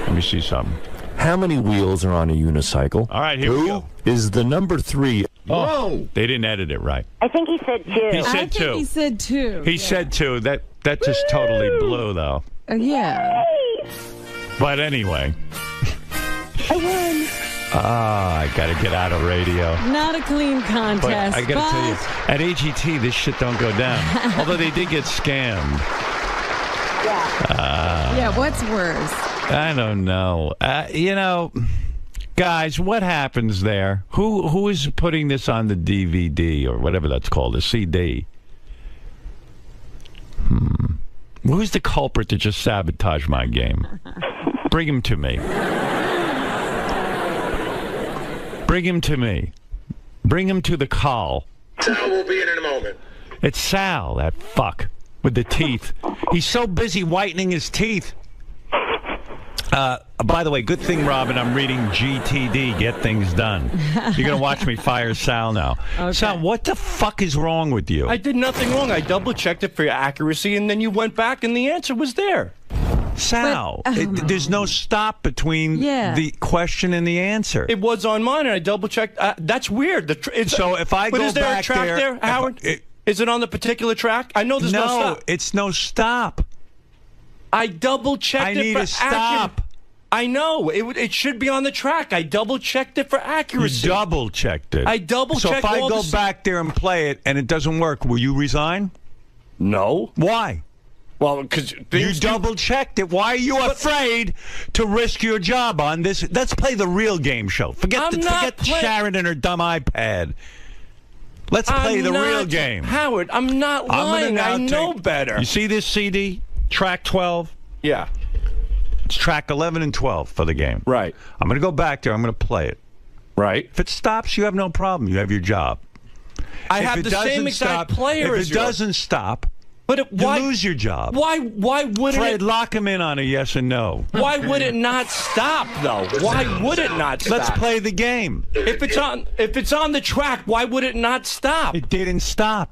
Let me see something. How many wheels are on a unicycle? All right, here we go. Is the number 3? Oh, they didn't edit it right. I think he said 2. He said 2. He said 2. He said 2. That just totally blew, though. Yeah. But anyway. I won. I got to get out of radio. Not a clean But contest. I got to tell you, at AGT, this shit don't go down. Although they did get scammed. Yeah, what's worse? I don't know. Guys, what happens there? Who is putting this on the DVD or whatever that's called, the CD? Who's the culprit that just sabotaged my game? Bring him to me. Bring him to me. Bring him to the call. Sal will be in a moment. It's Sal, that fuck, with the teeth. He's so busy whitening his teeth. By the way, good thing, Robin, I'm reading GTD, Get Things Done. You're going to watch me fire Sal now. Okay. Sal, what the fuck is wrong with you? I did nothing wrong. I double-checked it for accuracy, and then you went back, and the answer was there. Sal, there's no stop between the question and the answer. It was on mine, and I double-checked. That's weird. So if I go back there... But is there a track there, Howard? Is it on the particular track? I know there's no stop. No, it's no stop. I double-checked it for accuracy. I need a stop. I know. It should be on the track. I double-checked it for accuracy. You double-checked it. I double-checked So if I go back there and play it and it doesn't work, will you resign? No. Why? Well, because you double-checked it. Why are you afraid to risk your job on this? Let's play the real game show. Forget Sharon and her dumb iPad. Let's play the real game. Howard, I'm not lying. I know better. You see this CD? Track 12? Yeah. It's track 11 and 12 for the game. Right. I'm going to go back there. I'm going to play it. Right. If it stops, you have no problem. You have your job. I have the same exact player as yours. If it doesn't stop, you lose your job. Why wouldn't Fred, lock him in on a yes and no. Why would it not stop, though? Why would it not stop? Let's play the game. If it's on the track, why would it not stop? It didn't stop.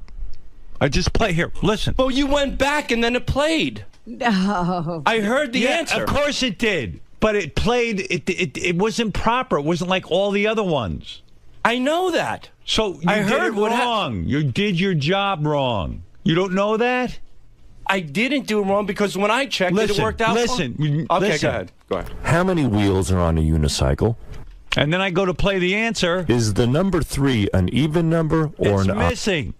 I just play here. Listen. Well, you went back and then it played. No. I heard the answer. Of course it did. But it played, it wasn't proper. It wasn't like all the other ones. I know that. So you did it wrong. You did your job wrong. You don't know that? I didn't do it wrong because when I checked it worked out. Listen. Okay, go ahead. How many wheels are on a unicycle? And then I go to play the answer. Is the number 3 an even number or an odd? It's missing.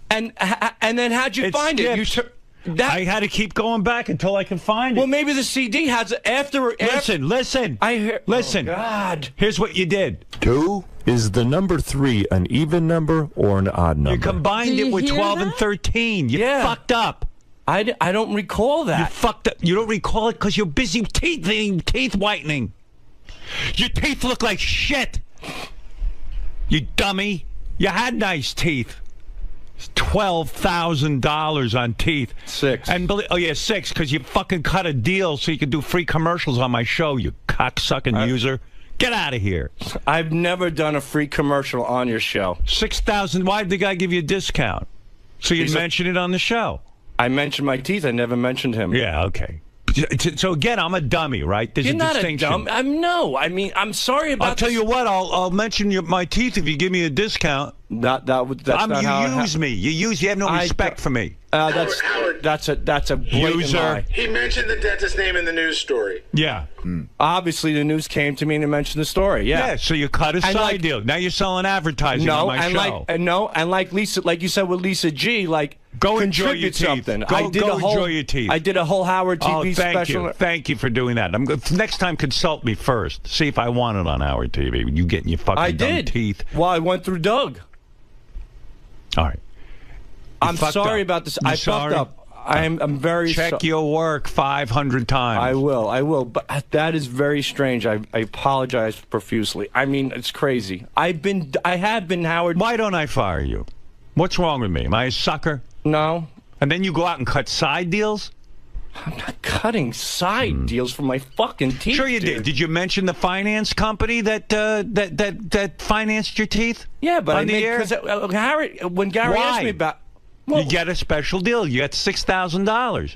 And then how'd you find it? I had to keep going back until I could find it. Well, maybe the CD has it after. Listen. Listen. Oh, God. Here's what you did. 2. Is the number 3 an even number or an odd number? You combined it with 12 and 13. You fucked up. I don't recall that. You fucked up. You don't recall it because you're busy teeth whitening. Your teeth look like shit. You dummy. You had nice teeth. $12,000 on teeth. 6. And 6 because you fucking cut a deal so you could do free commercials on my show, you cocksucking user. Get out of here. I've never done a free commercial on your show. 6,000. Why did the guy give you a discount? So you'd mention it on the show. I mentioned my teeth. I never mentioned him. Yeah, okay. So again, I'm a dummy, right? There's You're not distinction. a dumb. I'm sorry about. I'll tell you what. I'll mention my teeth if you give me a discount. That's not how you use me. You have no respect for me. That's a blatant lie. He mentioned the dentist's name in the news story. Yeah. Obviously, the news came to me and mentioned the story. Yeah. So you cut a side deal. Now you're selling advertising on my show. And like Lisa, like you said with Lisa G, like go enjoy your teeth. Something. Go enjoy your teeth. I did a whole Howard TV special. Thank you for doing that. Next time, consult me first. See if I want it on Howard TV. You getting your fucking dumb teeth. Well, I went through Doug. All right. I'm sorry about this. I fucked up. I'm very sorry. Check your work 500 times. I will. But that is very strange. I apologize profusely. I mean, it's crazy. I have been, Howard. Why don't I fire you? What's wrong with me? Am I a sucker? No. And then you go out and cut side deals? I'm not cutting side deals for my fucking teeth. Sure you did. Did you mention the finance company that financed your teeth? Yeah, but on the air? When Gary asked me about, you get a special deal. You got $6,000.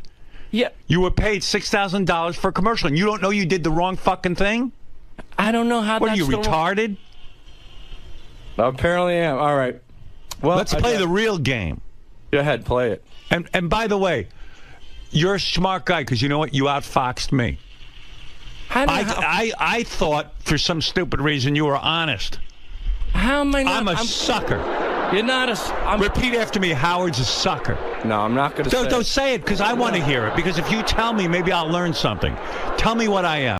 Yeah. You were paid $6,000 for a commercial, and you don't know you did the wrong fucking thing? I don't know how. What are you, retarded? Apparently I am. All right. Well, let's play the real game. Go ahead, play it. And by the way, you're a smart guy because you know what? You outfoxed me. I thought for some stupid reason you were honest. How am I not? I'm a sucker. You're not a... Repeat after me, Howard's a sucker. No, I'm not going to say it. Don't say it because I want to hear it. Because if you tell me, maybe I'll learn something. Tell me what I am.